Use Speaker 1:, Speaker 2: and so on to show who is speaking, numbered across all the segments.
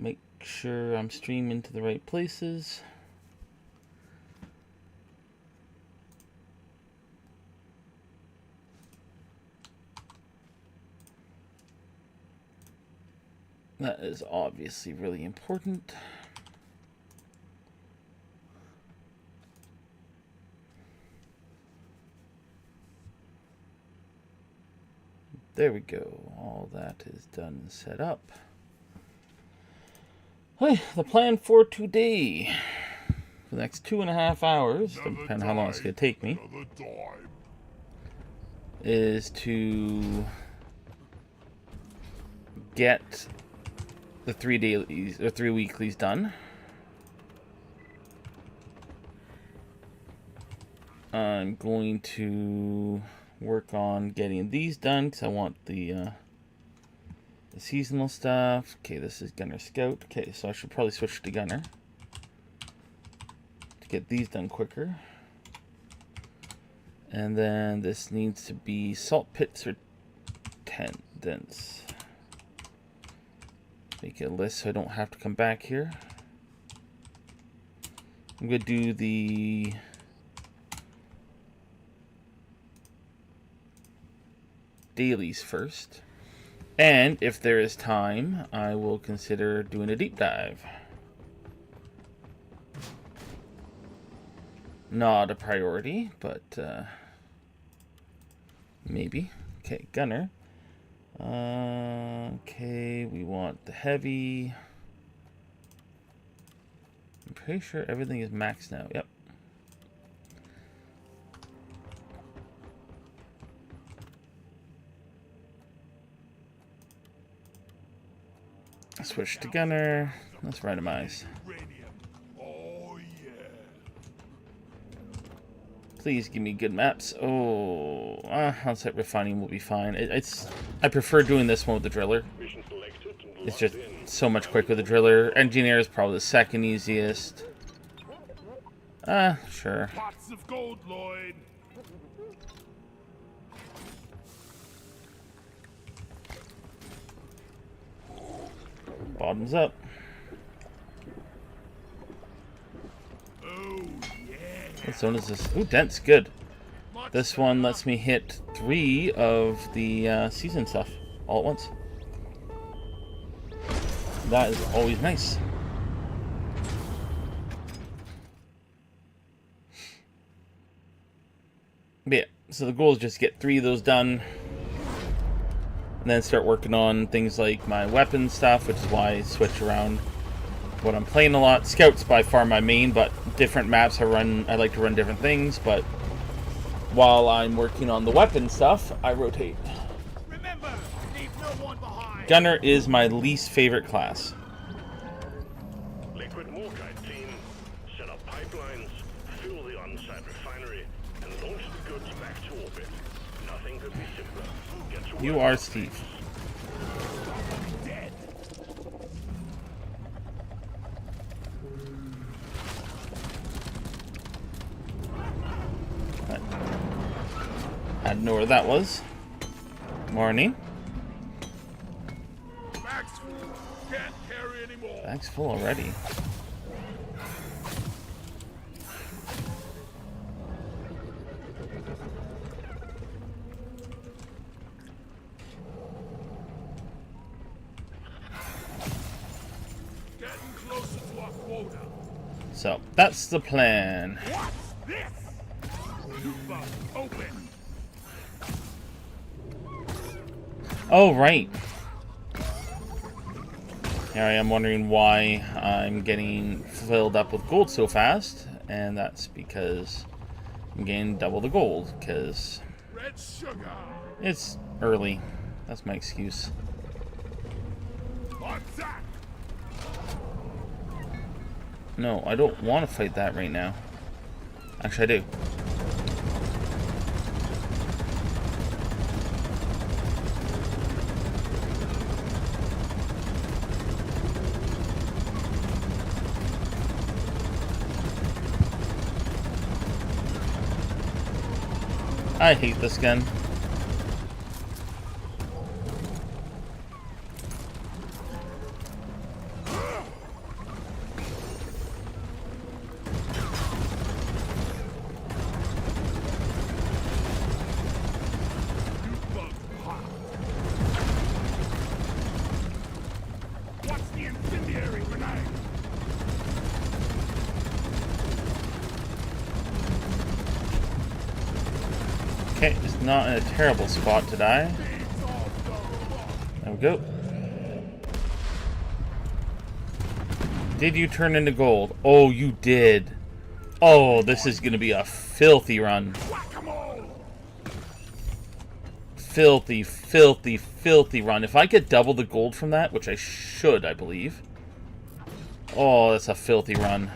Speaker 1: make sure I'm streaming to the right places. That is obviously really important. There we go. All that is done and set up. Hey, the plan for today, for the next 2.5 hours, depending on how long it's going to take me, is to get the 3 dailies or 3 weeklies done. I'm going to work on getting these done because I want the seasonal stuff. Okay, this is Gunner Scout. Okay, so I should probably switch to Gunner to get these done quicker. And then this needs to be salt pits or tendons. Make a list so I don't have to come back here. I'm going to do the dailies first. And if there is time, I will consider doing a deep dive. Not a priority, but maybe. Okay, Gunner. Okay, we want the heavy. I'm pretty sure everything is maxed now. Yep. Switch to Gunner. Let's randomize. Please give me good maps. Oh, on-site refining will be fine. I prefer doing this one with the driller. It's just so much quicker with the driller. Engineer is probably the second easiest. Sure.
Speaker 2: Pots of gold, Lloyd.
Speaker 1: Bottoms up.
Speaker 2: Oh, yeah.
Speaker 1: What zone is this? Ooh, dense, good. This one lets me hit 3 of the season stuff all at once. That is always nice. But yeah, so the goal is just get 3 of those done. And then start working on things like my weapon stuff, which is why I switch around what I'm playing a lot. Scout's by far my main, but different maps I like to run different things, but while I'm working on the weapon stuff, I rotate.
Speaker 2: Remember, leave no one behind.
Speaker 1: Gunner is my least favorite class.
Speaker 3: Liquid Morkite team, set up pipelines, fuel the on-site refinery, and launch the goods back to orbit. Nothing could be simpler. Get to work.
Speaker 1: You are Steve.
Speaker 2: Dead.
Speaker 1: I didn't know where that was. Morning.
Speaker 2: Bag's full. Can't carry anymore.
Speaker 1: Bag's full already.
Speaker 2: Getting closer to our quota.
Speaker 1: So, that's the plan.
Speaker 2: What's this? Super open.
Speaker 1: Oh, right. Here I am wondering why I'm getting filled up with gold so fast. And that's because I'm getting double the gold. Because
Speaker 2: Red sugar.
Speaker 1: it's early. That's my excuse.
Speaker 2: Attack.
Speaker 1: No, I don't want to fight that right now. Actually, I do. I hate this gun. Okay, it's not in a terrible spot to die. There we go. Did you turn into gold? Oh, you did. Oh, this is going to be a filthy run. Filthy, filthy, filthy run. If I get double the gold from that, which I should, I believe. Oh, that's a filthy run.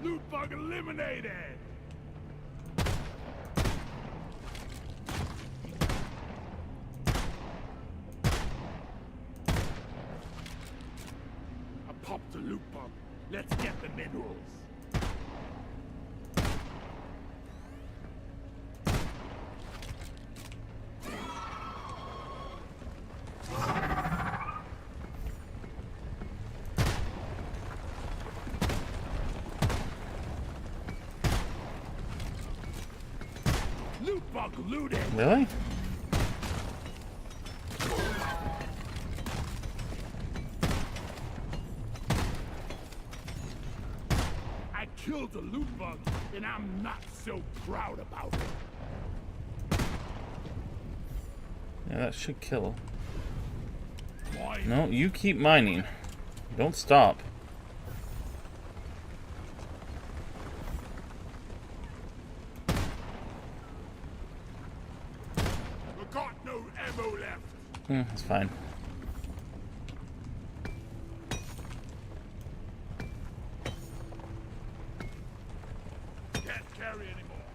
Speaker 2: Loot bug eliminated. I popped the loot bug. Let's get the minerals. Loot bug looted.
Speaker 1: Really?
Speaker 2: I killed a loot bug, and I'm not so proud about it.
Speaker 1: Yeah, that should kill.
Speaker 2: Why?
Speaker 1: No, you keep mining. Don't stop.
Speaker 2: We got no ammo left.
Speaker 1: That's fine.
Speaker 2: Can't carry anymore.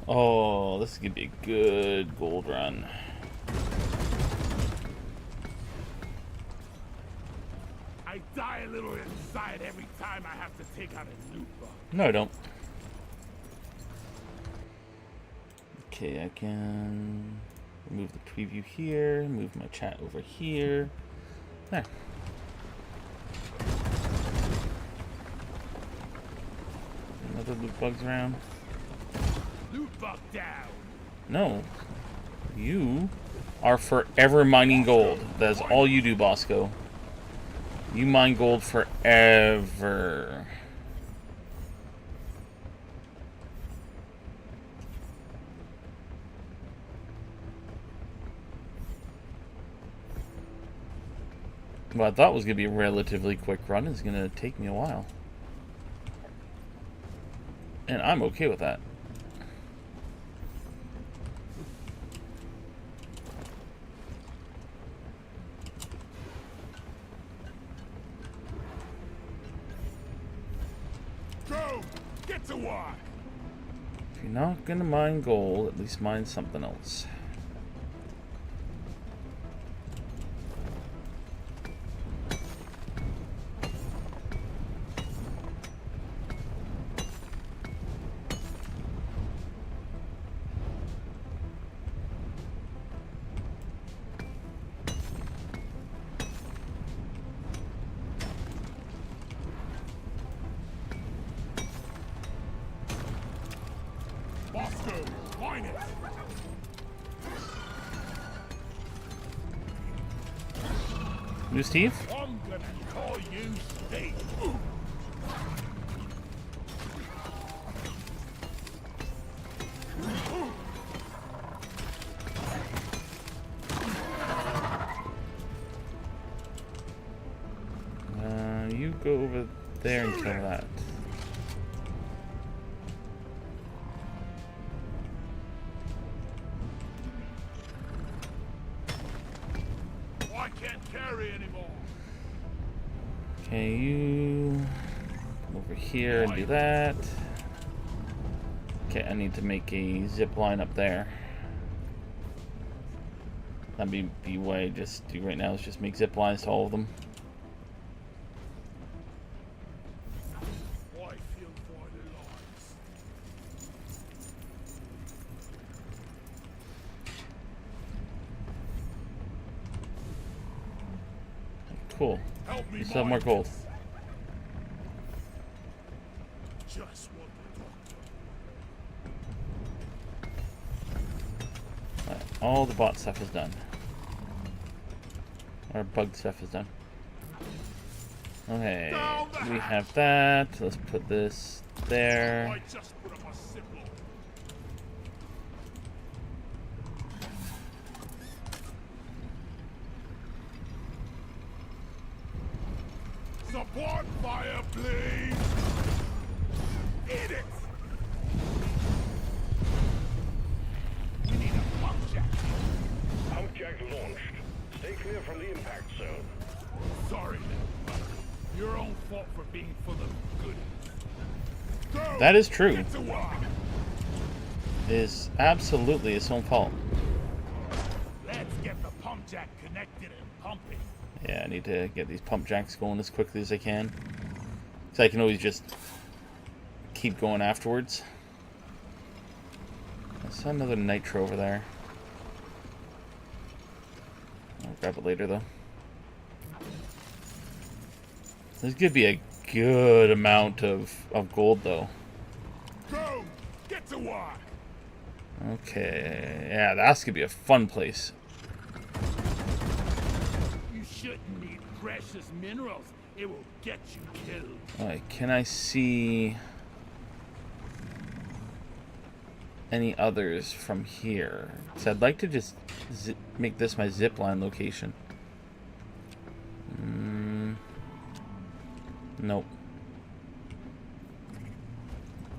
Speaker 1: Oh, this is gonna be a good gold run.
Speaker 2: I die a little inside every time I have to take out a loot bug.
Speaker 1: No, I don't. Okay, I can move the preview here, move my chat over here. There. Another loot bugs around.
Speaker 2: Loot bug down.
Speaker 1: No. You are forever mining gold. That is all you do, Bosco. You mine gold forever. What I thought was going to be a relatively quick run is going to take me a while. And I'm okay with that.
Speaker 2: Go! Get to work!
Speaker 1: If you're not going to mine gold, at least mine something else.
Speaker 2: Bosco, mine it!
Speaker 1: New Steve?
Speaker 2: I'm gonna call you Steve.
Speaker 1: You go over there and kill that.
Speaker 2: I can't carry anymore.
Speaker 1: Okay, you come over here and do that. Okay, I need to make a zip line up there. That'd be what I just do right now is just make zip lines to all of them.
Speaker 2: I feel quite alive.
Speaker 1: Cool.
Speaker 2: Help me
Speaker 1: You still have more
Speaker 2: mine
Speaker 1: gold.
Speaker 2: this. Just want the doctor.
Speaker 1: Right, all the bot stuff is done. Or bug stuff is done. Okay, we have that. Let's put this there.
Speaker 2: I just put up a symbol. Support fire, please! Eat it! We need a pump jack.
Speaker 3: Pump jack launched. Stay clear from the impact zone.
Speaker 2: Sorry, little brother. Your own fault for being full of goodies. Go!
Speaker 1: That is true.
Speaker 2: Get to work!
Speaker 1: It is absolutely its own fault.
Speaker 2: Let's get the pump jack connected and pumping.
Speaker 1: Yeah, I need to get these pump jacks going as quickly as I can. So I can always just keep going afterwards. I saw another nitro over there. I'll grab it later though. There's gonna be a good amount of gold though.
Speaker 2: Go! Get to work!
Speaker 1: Okay, yeah, that's gonna be a fun place.
Speaker 2: You shouldn't need precious minerals. It will get you killed.
Speaker 1: Alright, can I see any others from here? So I'd like to just make this my zipline location. Nope.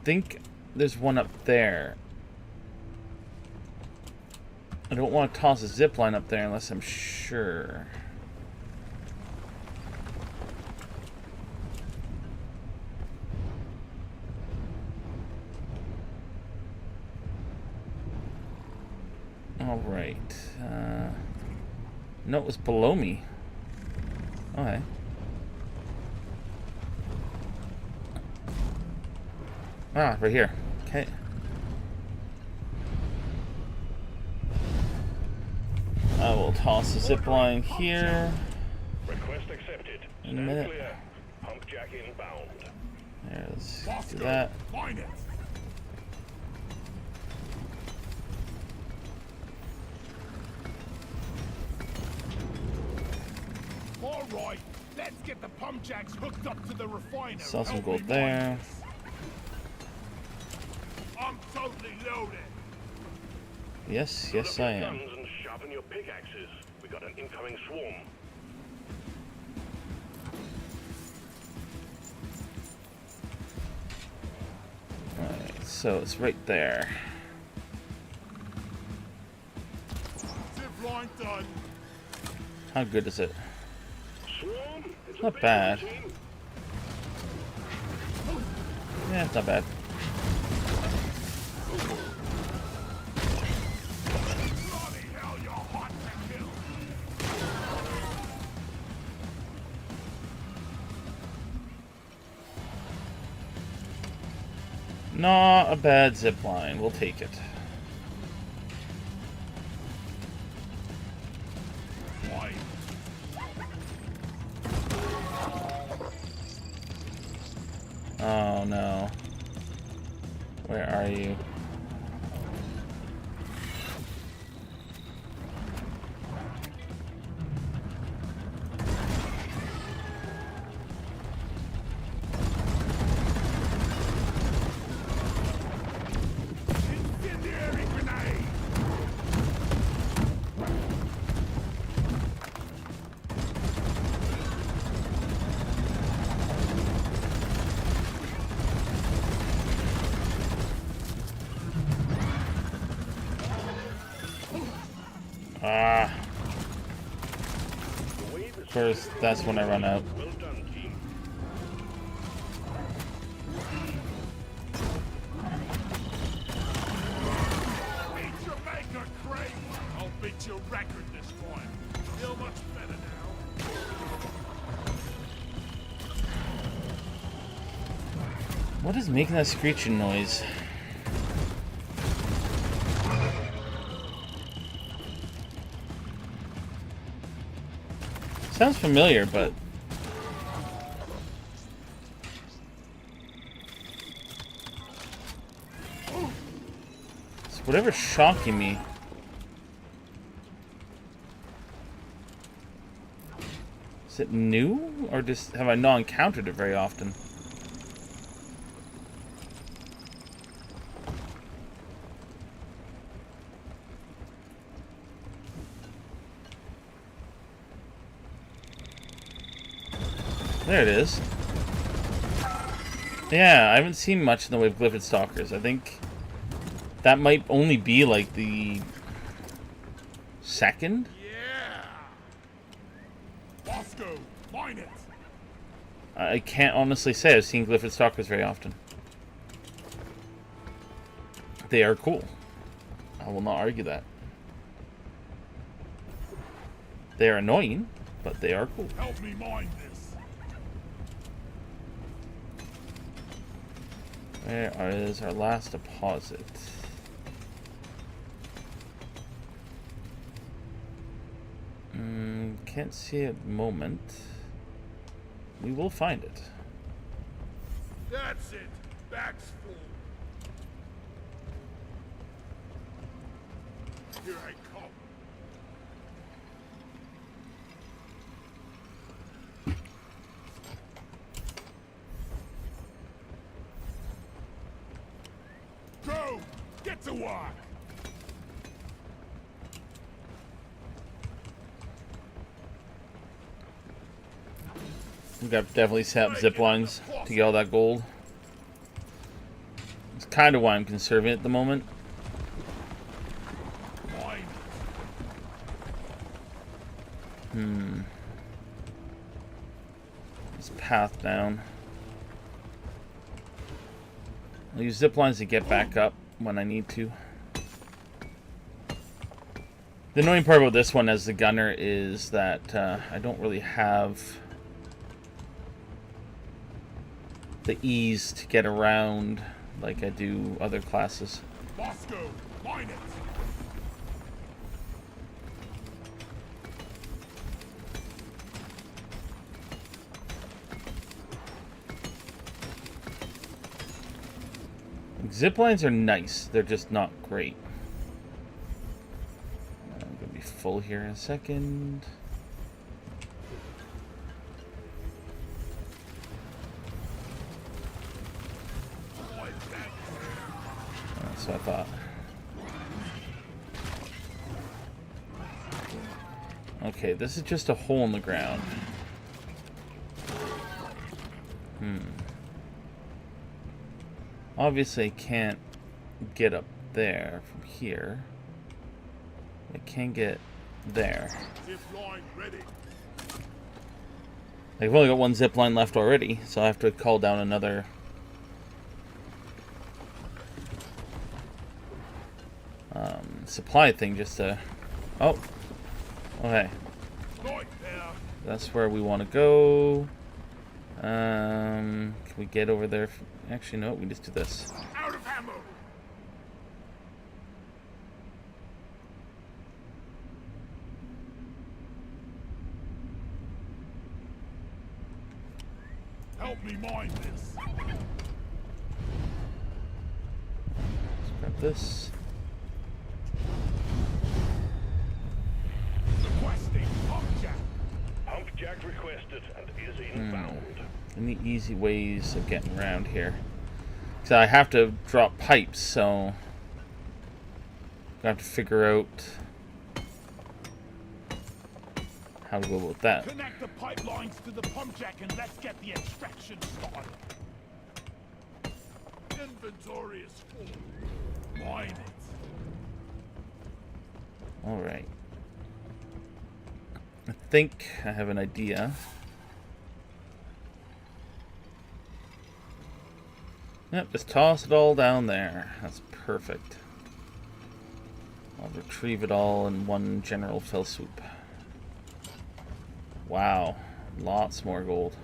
Speaker 1: Think there's one up there. I don't want to toss a zipline up there unless I'm sure. Alright. No, it was below me. Okay. Ah, right here. Okay. I will toss the zip line here.
Speaker 3: Request accepted.
Speaker 1: In a
Speaker 3: Stand
Speaker 1: minute.
Speaker 3: clear. Pump jack inbound.
Speaker 1: There, let's do
Speaker 2: Bosco,
Speaker 1: that.
Speaker 2: find it. All right, let's get the pump jacks hooked up to the refiner.
Speaker 1: Saw some
Speaker 2: Help
Speaker 1: gold
Speaker 2: me
Speaker 1: there.
Speaker 2: mind this. I'm totally loaded.
Speaker 1: Yes,
Speaker 3: Load
Speaker 1: yes
Speaker 3: up
Speaker 1: I
Speaker 3: your
Speaker 1: am.
Speaker 3: guns and sharpen your pickaxes. We got an incoming swarm.
Speaker 1: Alright, so it's right there.
Speaker 2: Zip line done.
Speaker 1: How good is it?
Speaker 3: Swarm? It's
Speaker 1: Not
Speaker 3: a
Speaker 1: bad.
Speaker 3: team.
Speaker 1: Yeah, it's not bad.
Speaker 2: Bloody hell, you're hot to kill.
Speaker 1: Not a bad zip line. We'll take it.
Speaker 2: Why?
Speaker 1: Oh no. Where are you?
Speaker 2: Incendiary grenade!
Speaker 1: Ah,
Speaker 3: The wave is
Speaker 1: of course, that's when I run out.
Speaker 3: well done, team.
Speaker 2: Beat your maker, Craig! I'll beat your record this time. Feel much better now.
Speaker 1: What is making that screeching noise? Sounds familiar, but it's whatever's shocking me. Is it new, or just have I not encountered it very often? There it is. Yeah, I haven't seen much in the way of Glyphid Stalkers. I think that might only be like the second?
Speaker 2: Yeah! Bosco, mine it!
Speaker 1: I can't honestly say I've seen Glyphid Stalkers very often. They are cool. I will not argue that. They are annoying, but they are cool.
Speaker 2: Help me mine this.
Speaker 1: Where is our last deposit? Can't see it at the moment. We will find it.
Speaker 2: That's it. Back's full. Here I come. Go! Get to work!
Speaker 1: We got to definitely set up zip lines to get all that gold. It's kind of why I'm conserving it at the moment. This path down. I'll use zip lines to get back up when I need to. The annoying part about this one as the gunner is that I don't really have the ease to get around like I do other classes.
Speaker 2: Bosco, mine it!
Speaker 1: Zip lines are nice, they're just not great. I'm gonna be full here in a second. That's what I thought. Okay, this is just a hole in the ground. Obviously, I can't get up there from here. I can get there.
Speaker 2: Zip line ready.
Speaker 1: I've only got one zip line left already, so I have to call down another supply thing just to... Oh! Okay.
Speaker 2: Right there.
Speaker 1: That's where we want to go. Can we get over there? Actually, no, we just do this.
Speaker 2: Out of ammo. Help me mine this.
Speaker 1: Let's grab this.
Speaker 2: Requesting pump jack.
Speaker 3: Hump jack requested and is inbound.
Speaker 1: Any easy ways of getting around here? Because I have to drop pipes, so I have to figure out how to go about that.
Speaker 2: Connect the pipelines to the pump jack and let's get the extraction started. Inventory is full. Mine it.
Speaker 1: Alright. I think I have an idea. Yep, just toss it all down there. That's perfect. I'll retrieve it all in one general fell swoop. Wow, lots more gold.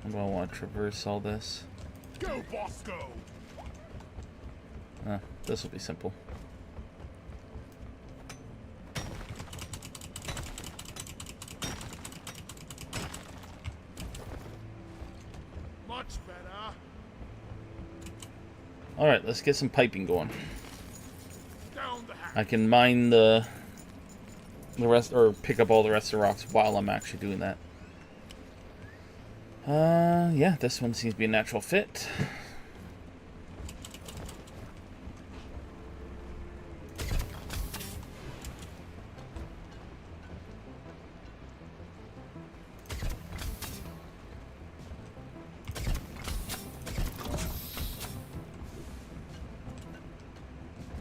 Speaker 1: How do I want to traverse all this?
Speaker 2: Go, Bosco!
Speaker 1: This will be simple.
Speaker 2: Much better.
Speaker 1: Alright, let's get some piping going.
Speaker 2: Down the hatch.
Speaker 1: I can mine the rest, or pick up all the rest of the rocks while I'm actually doing that. Yeah, this one seems to be a natural fit.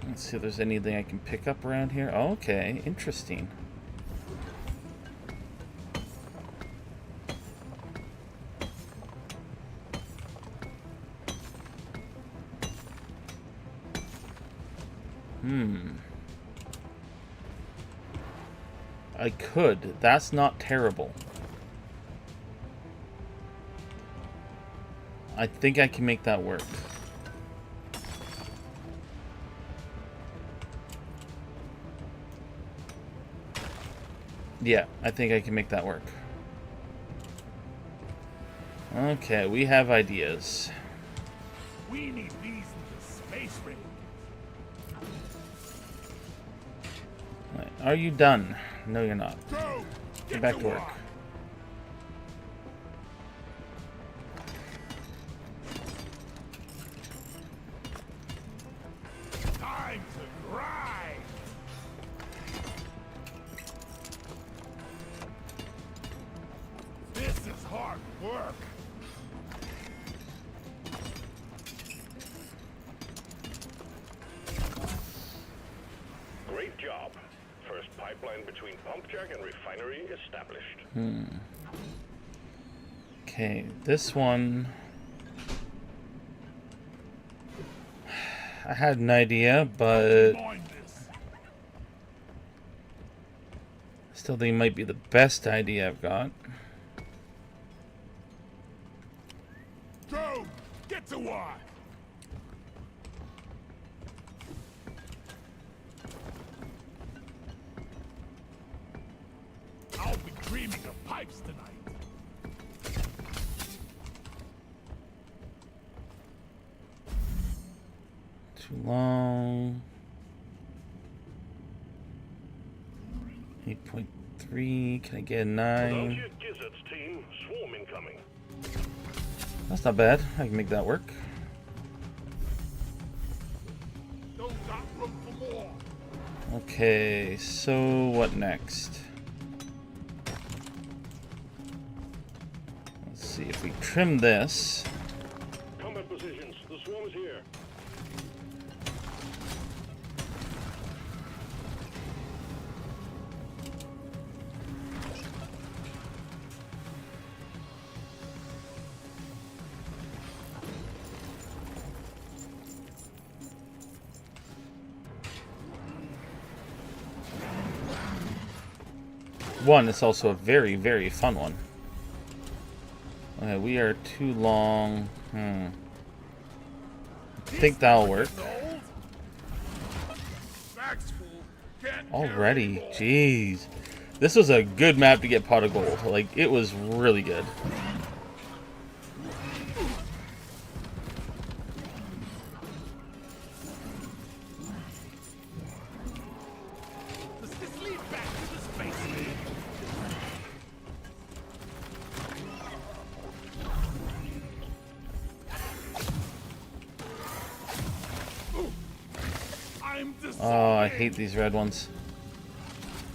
Speaker 1: Let's see if there's anything I can pick up around here. Oh, okay, interesting. I could. That's not terrible. I think I can make that work. Yeah, I think I can make that work. Okay, we have ideas.
Speaker 2: We need these in the space ring.
Speaker 1: Right, are you done? No, you're not.
Speaker 2: Go!
Speaker 1: Get back to work.
Speaker 2: Time to grind! This is hard work.
Speaker 3: Great job. First pipeline between pump jack and refinery established.
Speaker 1: Okay, this one... I had an idea, but
Speaker 2: Mind this.
Speaker 1: still think it might be the best idea I've got.
Speaker 2: Go! Get to work! I'll be dreaming of pipes tonight.
Speaker 1: Too long. 8.3. Can I get a 9?
Speaker 3: Without your gizzards, team. Swarm incoming.
Speaker 1: That's not bad. I can make that work.
Speaker 2: Don't got room for more.
Speaker 1: Okay, so what next? Let's see if we trim this.
Speaker 3: Combat positions. The swarm is here.
Speaker 1: One, it's also a very, very fun one. Okay, we are too long. I think that'll work.
Speaker 2: Bags full. Can't
Speaker 1: Already,
Speaker 2: carry more.
Speaker 1: jeez. This was a good map to get pot of gold. Like, it was really good.
Speaker 2: Does this lead back to the space ring? Ooh. I'm
Speaker 1: Oh, I hate these red ones.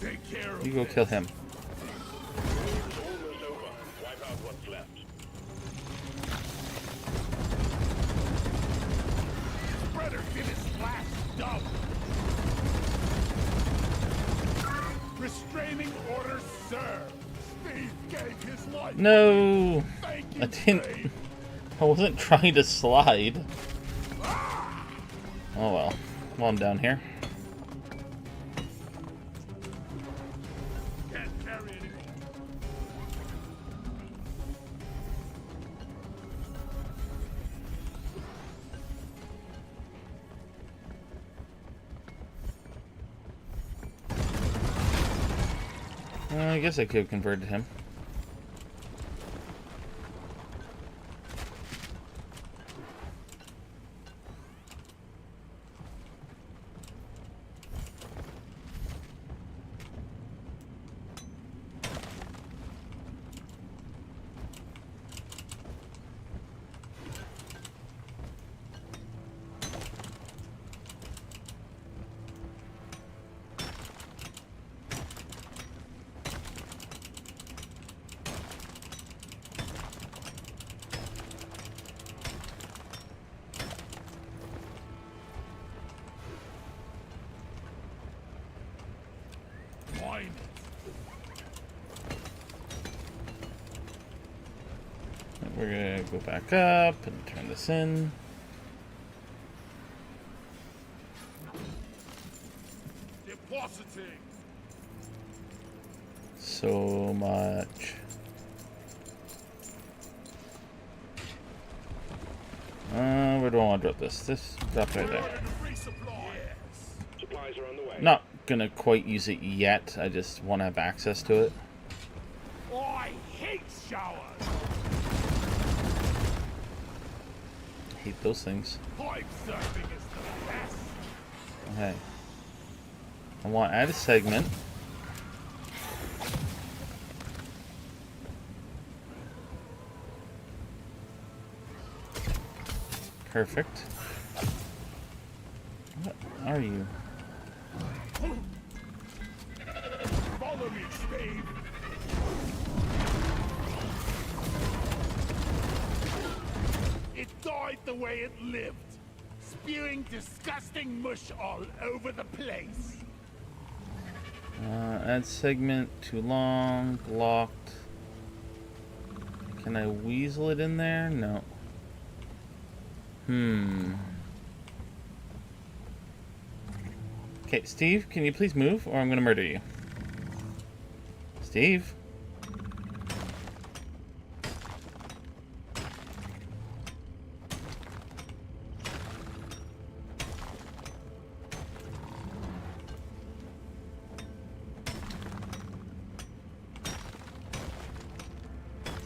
Speaker 2: Take care of
Speaker 1: You go
Speaker 2: this.
Speaker 1: kill him.
Speaker 3: It's almost over. Wipe out what's left.
Speaker 2: Spreader did his last dump. Restraining order served. Steve gave his life.
Speaker 1: No!
Speaker 2: Thank you,
Speaker 1: I didn't...
Speaker 2: Steve.
Speaker 1: I wasn't trying to slide. Oh well. Well, I'm down here.
Speaker 2: Can't carry anymore.
Speaker 1: I guess I could have converted him. We're gonna go back up and turn this in.
Speaker 2: Depositing.
Speaker 1: So much. Where do I want to drop this? This drop right there.
Speaker 3: Supplies are on the way.
Speaker 1: Not gonna quite use it yet. I just want to have access to it.
Speaker 2: I hate showers.
Speaker 1: I hate those things.
Speaker 2: Pipe surfing is the best.
Speaker 1: Okay. I want to add a segment. Perfect. What are you?
Speaker 2: Follow me, Steve. It died the way it lived, spewing disgusting mush all over the place.
Speaker 1: Add segment, too long, blocked. Can I weasel it in there? No. Okay, Steve, can you please move or I'm gonna murder you? Steve?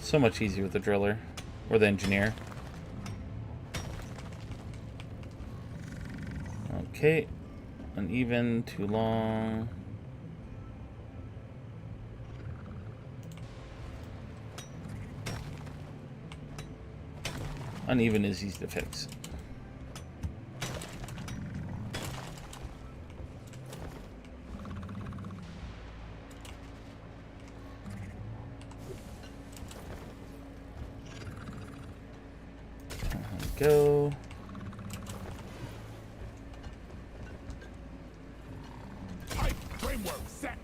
Speaker 1: So much easier with the driller or the engineer. Okay, uneven, too long. Uneven is easy to fix. Go.
Speaker 2: Pipe framework set.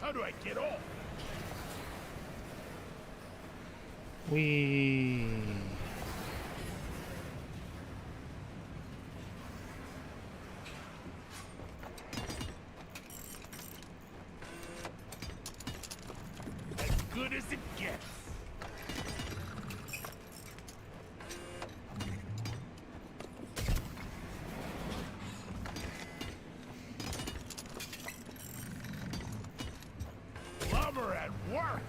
Speaker 2: How do I get off?
Speaker 1: We.
Speaker 2: As good as it gets. Plumber at work.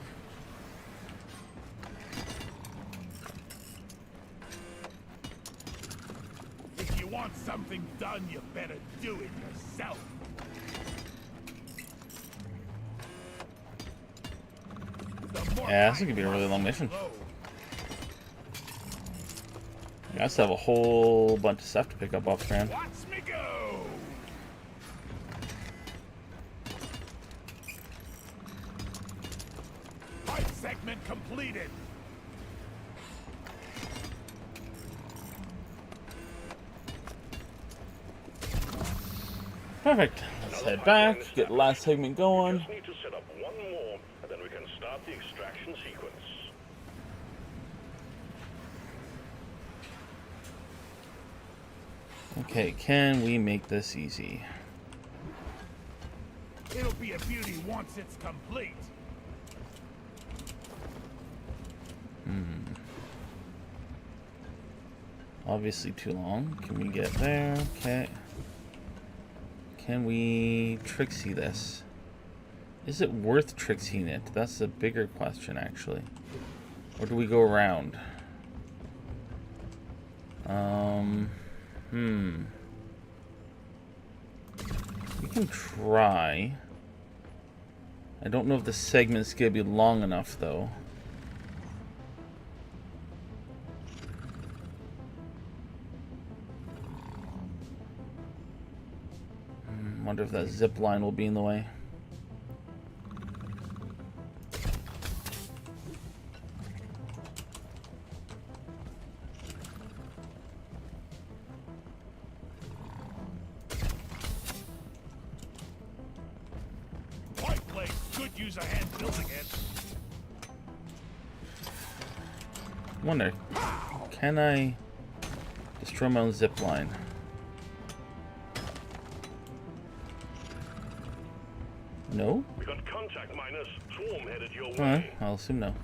Speaker 2: If you want something done, you better do it yourself.
Speaker 1: Yeah, this is gonna be a really long mission. I guess I have a whole bunch of stuff to pick up off screen.
Speaker 2: Watch me go! Pipe segment completed.
Speaker 1: Perfect. Let's head back, get the last segment going.
Speaker 3: Just need to set up one more, and then we can start the extraction sequence.
Speaker 1: Okay, can we make this easy?
Speaker 2: It'll be a beauty once it's complete.
Speaker 1: Obviously too long. Can we get there? Okay. Can we Trixie this? Is it worth Trixieing it? That's a bigger question, actually. Or do we go around? We can try. I don't know if the segment's gonna be long enough, though. Wonder if that zip line will be in the way.
Speaker 2: Pipe leg a hand building it.
Speaker 1: Wonder, can I destroy my own zip line? No?
Speaker 3: We got contact miners. Swarm headed your way.
Speaker 1: Alright, I'll assume no.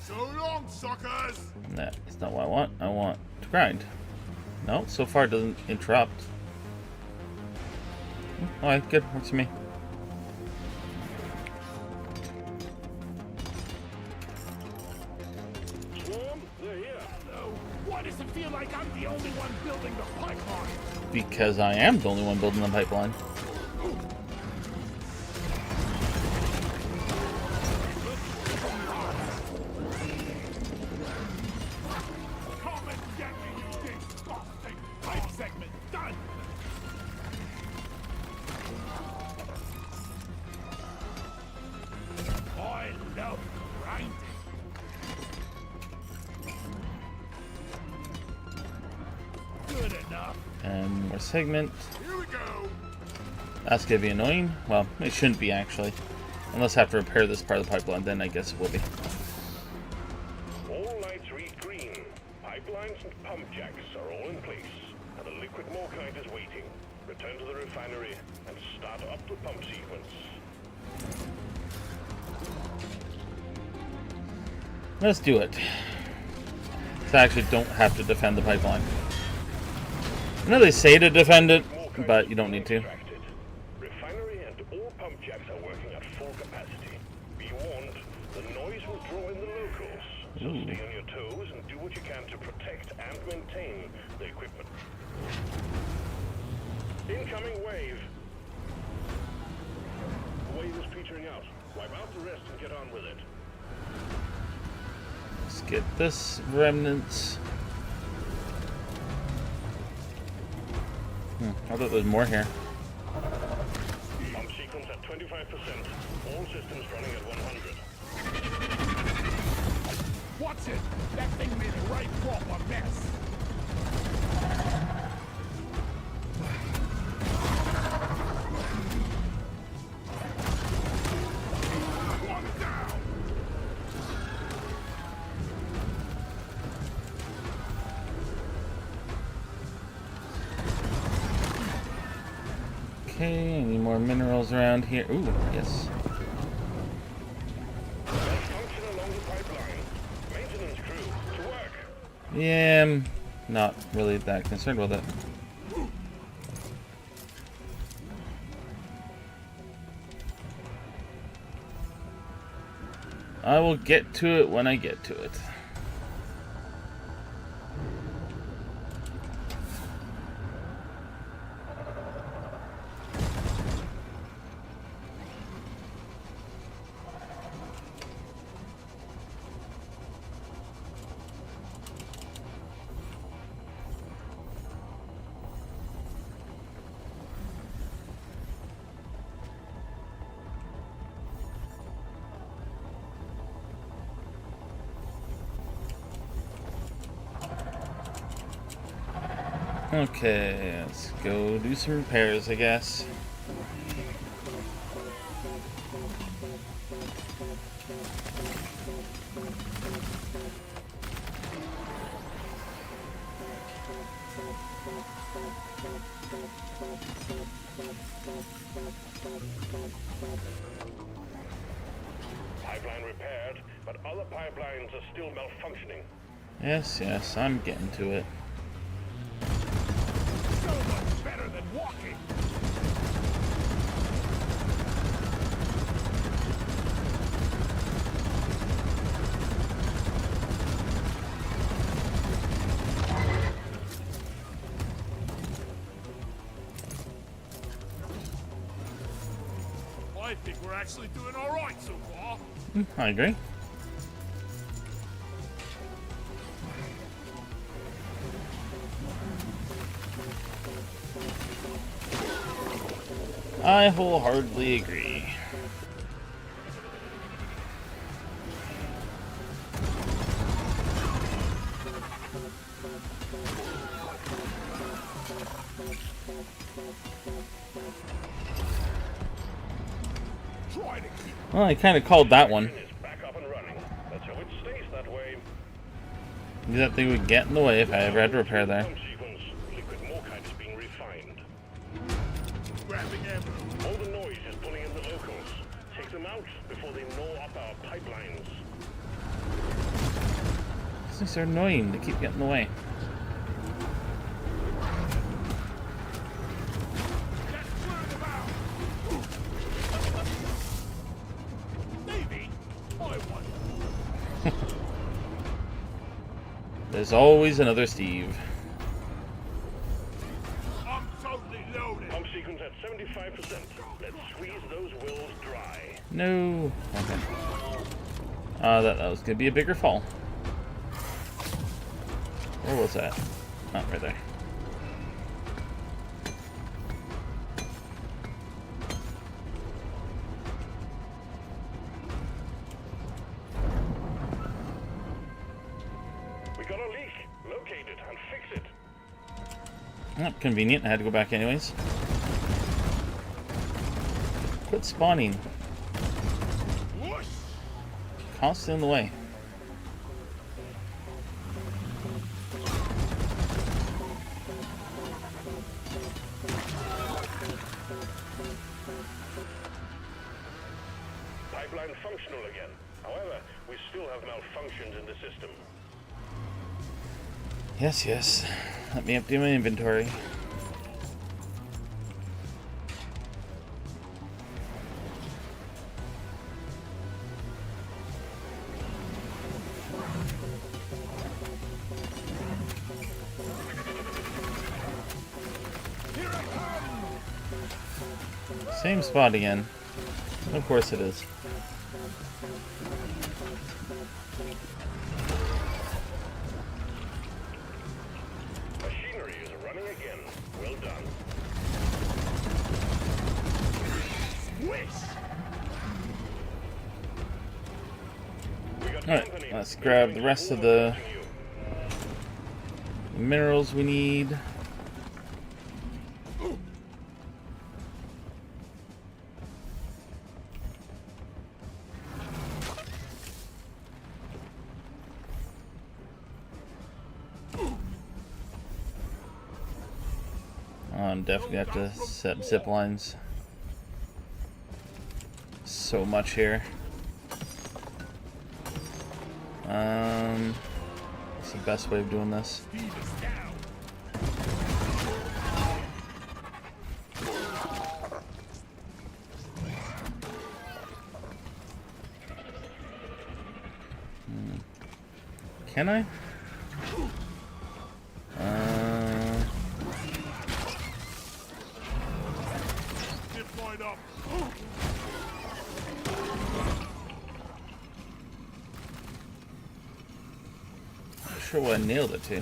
Speaker 2: So long, suckers!
Speaker 1: That's not what I want. I want to grind. No, so far it doesn't interrupt. Alright, good. Works for me.
Speaker 3: Swarm, they're here.
Speaker 2: No. Why does it feel like I'm the only one building the pipeline?
Speaker 1: Because I am the only one building the pipeline.
Speaker 2: Come and get me, you disgusting pipe segment! Done! I love grinding. Good enough.
Speaker 1: And more segment.
Speaker 2: Here we go.
Speaker 1: That's gonna be annoying. Well, it shouldn't be actually. Unless I have to repair this part of the pipeline, then I guess it will be.
Speaker 3: All lights read green. Pipelines and pump jacks are all in place, and the liquid morkite is waiting. Return to the refinery and start up the pump sequence.
Speaker 1: Let's do it. So I actually don't have to defend the pipeline. I know they say to defend it,
Speaker 3: Morkite
Speaker 1: but you don't need to.
Speaker 3: extracted. Refinery and all pump jacks are working at full capacity. Be warned, the noise will draw in the locals. So
Speaker 1: Ooh.
Speaker 3: stay on your toes and do what you can to protect and maintain the equipment. Incoming wave. The wave is petering out. Wipe out the rest and get on with it.
Speaker 1: Let's get this remnants. I thought there was more here.
Speaker 3: Pump sequence at 25%. All systems running at 100.
Speaker 2: What's it? That thing made a right proper mess. One down.
Speaker 1: Okay, any more minerals around here? Ooh, yes.
Speaker 3: Function along the pipeline. Maintenance crew, to work.
Speaker 1: Yeah, I'm not really that concerned with it. I will get to it when I get to it. Okay, let's go do some repairs, I guess.
Speaker 3: Pipeline repaired, but other pipelines are still malfunctioning.
Speaker 1: Yes, I'm getting to it.
Speaker 2: So much better than walking. I think we're actually doing all right so far.
Speaker 1: I agree. I wholeheartedly agree.
Speaker 2: Try to keep
Speaker 1: Well, I kind of called that one.
Speaker 3: It's back up and running. Let's hope it stays that way.
Speaker 1: Knew that thing would get in the way if I ever had to repair there.
Speaker 3: Pump sequence. Liquid morkite is being refined.
Speaker 2: Grabbing ammo.
Speaker 3: All the noise is pulling in the locals. Take them out before they gnaw up our pipelines.
Speaker 1: These things are annoying. They keep getting in the way.
Speaker 2: Let's clear them out. Maybe I won.
Speaker 1: There's always another Steve.
Speaker 2: I'm totally loaded.
Speaker 3: Pump sequence at 75%. Let's squeeze those wells dry.
Speaker 1: No. Okay. That was gonna be a bigger fall. Where was that? Oh, right there.
Speaker 3: We got a leak. Locate it and fix it.
Speaker 1: Oh, convenient. I had to go back anyways. Quit spawning.
Speaker 2: Whoosh.
Speaker 1: Constantly in the way.
Speaker 3: Pipeline functional again. However, we still have malfunctions in the system.
Speaker 1: Yes, yes. Let me empty my inventory.
Speaker 2: Here I come.
Speaker 1: Same spot again. Of course it is.
Speaker 3: Machinery is running again. Well done.
Speaker 2: Swish.
Speaker 3: We got
Speaker 1: Alright,
Speaker 3: company.
Speaker 1: let's grab the rest of the minerals we need. I'm definitely have to set zip lines. So much here. What's the best way of doing this?
Speaker 2: Speed is down.
Speaker 1: Can I?
Speaker 2: Zip line up.
Speaker 1: Not sure what I nailed it to.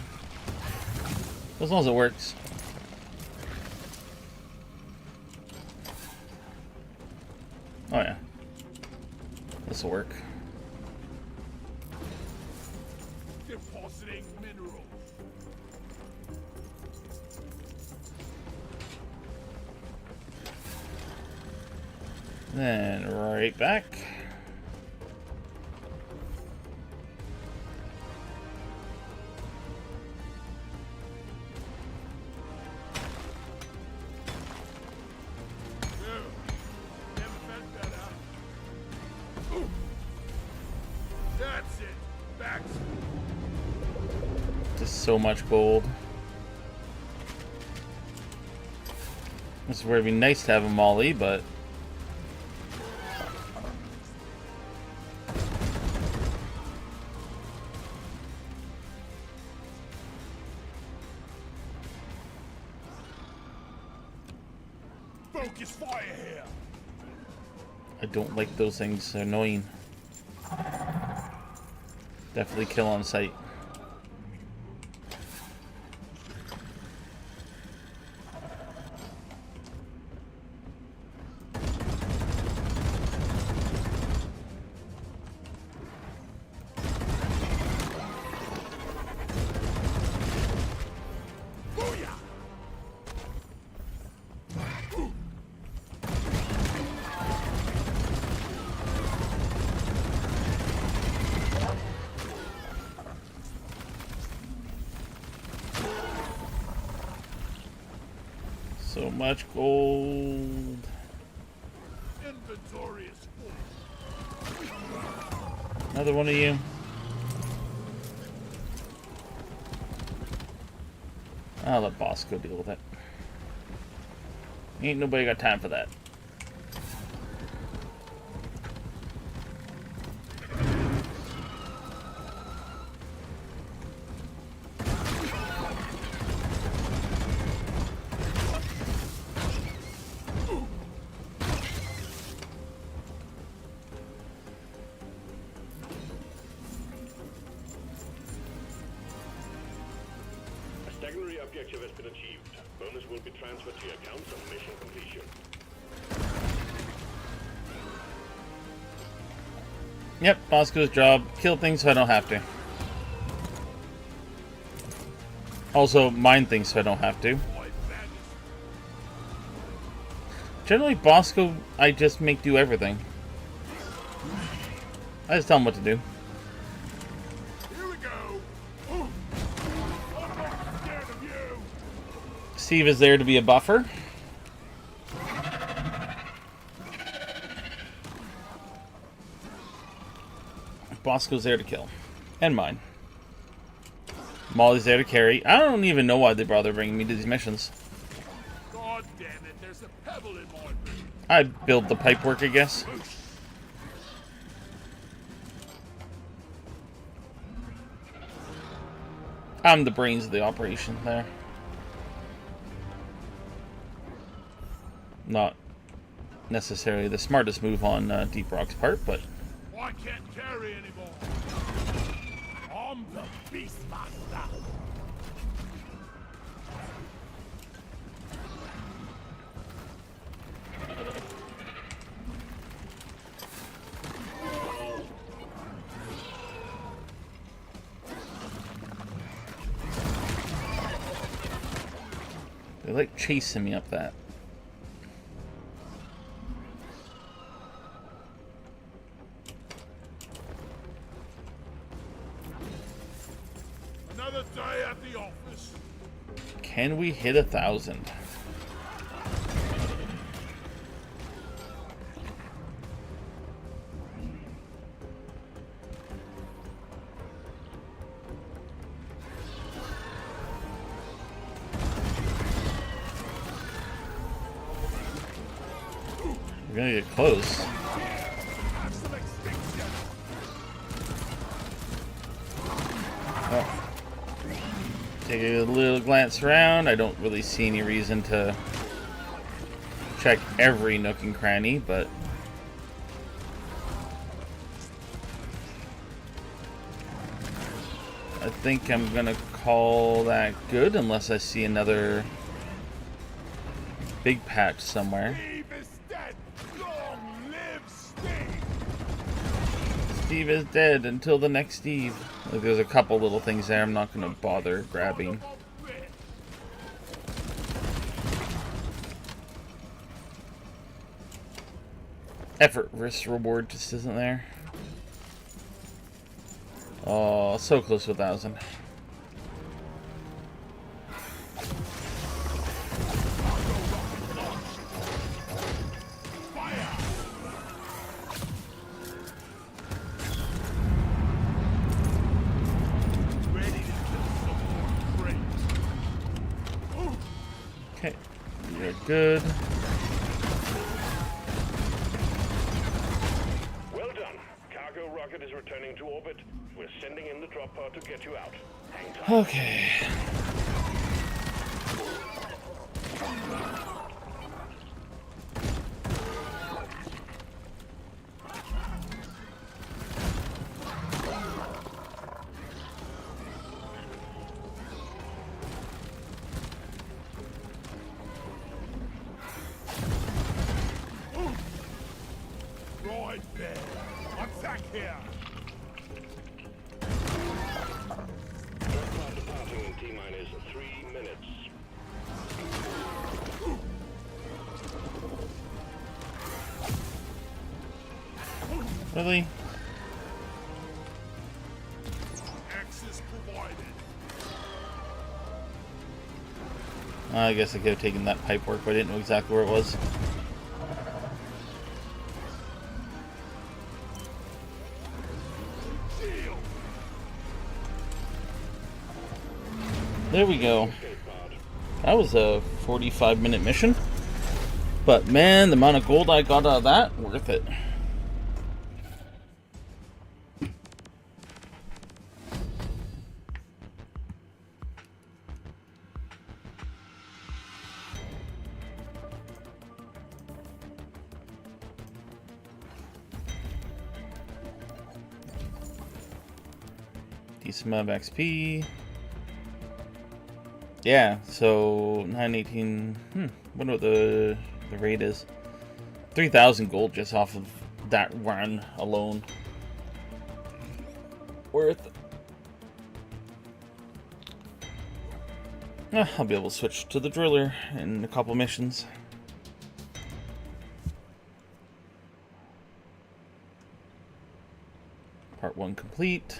Speaker 1: As long as it works. Oh yeah. This will work.
Speaker 2: Depositing minerals.
Speaker 1: Then right back.
Speaker 2: Never felt better. That's it. Back.
Speaker 1: Just so much gold. This is where it'd be nice to have a molly, but
Speaker 2: Focus fire here.
Speaker 1: I don't like those things. They're annoying. Definitely kill on sight.
Speaker 2: Booyah.
Speaker 1: So much gold.
Speaker 2: Inventory is full.
Speaker 1: Another one of you. I'll let Bosco deal with it. Ain't nobody got time for that.
Speaker 3: Secondary objective has been achieved. Bonus will be transferred to your account on mission completion.
Speaker 1: Yep, Bosco's job. Kill things so I don't have to. Also, mine things so I don't have to. Generally, Bosco, I just make do everything. I just tell him what to do.
Speaker 2: Here we go. I'm not scared of you.
Speaker 1: Steve is there to be a buffer. Bosco's there to kill. And mine. Molly's there to carry. I don't even know why they bother bringing me to these missions.
Speaker 2: God damn it, there's a pebble in my boot.
Speaker 1: I build the pipe work, I guess. I'm the brains of the operation there. Not necessarily the smartest move on Deep Rock's part, but...
Speaker 2: I can't carry anymore. I'm the Beastmaster.
Speaker 1: They like chasing me up that.
Speaker 2: Another day at the office.
Speaker 1: Can we hit 1,000? We're gonna get close.
Speaker 2: Have some extinction.
Speaker 1: Oh. Take a little glance around. I don't really see any reason to check every nook and cranny, but I think I'm gonna call that good unless I see another big patch somewhere.
Speaker 2: Steve is dead. Long live Steve.
Speaker 1: Steve is dead until the next Steve. Like, there's a couple little things there I'm not gonna bother grabbing. Effort risk reward just isn't there. Oh, so close to 1,000. Okay, you're good.
Speaker 3: Well done. Cargo rocket is returning to orbit. We're sending in the drop pod to get you out. Hang tight.
Speaker 1: Okay.
Speaker 2: Right there. Attack here.
Speaker 3: Drop pod departing in T-minus 3 minutes.
Speaker 1: Really?
Speaker 2: Access provided.
Speaker 1: I guess I could have taken that pipe work, but I didn't know exactly where it was. There we go. That was a 45-minute mission. But man, the amount of gold I got out of that, worth it. Decent amount of XP. Yeah, so 918. Wonder what the rate is. 3,000 gold just off of that run alone. Worth it. I'll be able to switch to the driller in a couple missions. Part 1 complete.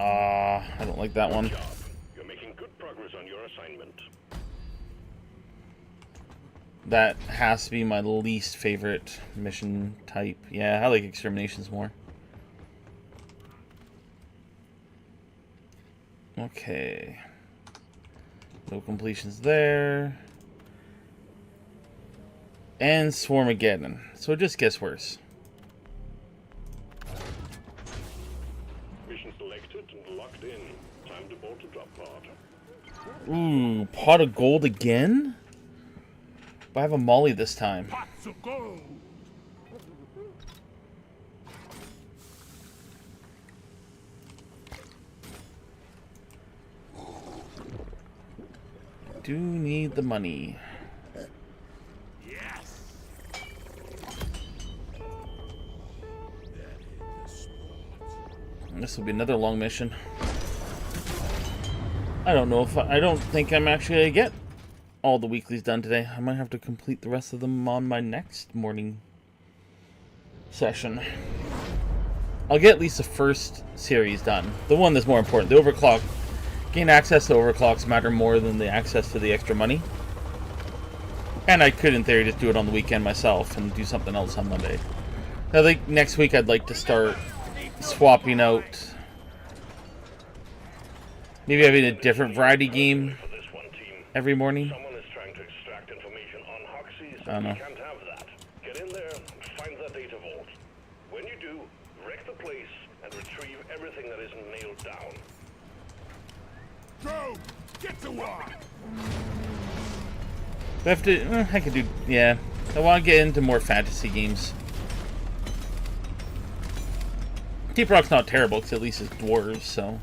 Speaker 1: I don't like that one.
Speaker 3: You're making good progress on your assignment.
Speaker 1: That has to be my least favorite mission type. Yeah, I like exterminations more. Okay. No completions there. And Swarmageddon. So it just gets worse.
Speaker 3: Mission selected and locked in. Time to board the drop pod.
Speaker 1: Ooh, pot of gold again? But I have a molly this time.
Speaker 2: Pots of gold.
Speaker 1: Do need the money.
Speaker 2: Yes.
Speaker 1: This will be another long mission. I don't know if I don't think I'm actually gonna get all the weeklies done today. I might have to complete the rest of them on my next morning session. I'll get at least the first series done. The one that's more important. The overclock. Gain access to overclocks matter more than the access to the extra money. And I could, in theory, just do it on the weekend myself and do something else on Monday. I think next week I'd like to start swapping out. Maybe having a different variety game every morning.
Speaker 3: Someone is trying to extract information on Hoxie, so
Speaker 1: I don't know.
Speaker 3: we can't have that. Get in there and find that data vault. When you do, wreck the place and retrieve everything that isn't nailed down.
Speaker 2: Go! Get to work!
Speaker 1: I have to. I could do. Yeah. I want to get into more fantasy games. Deep Rock's not terrible because at least it's dwarves, so.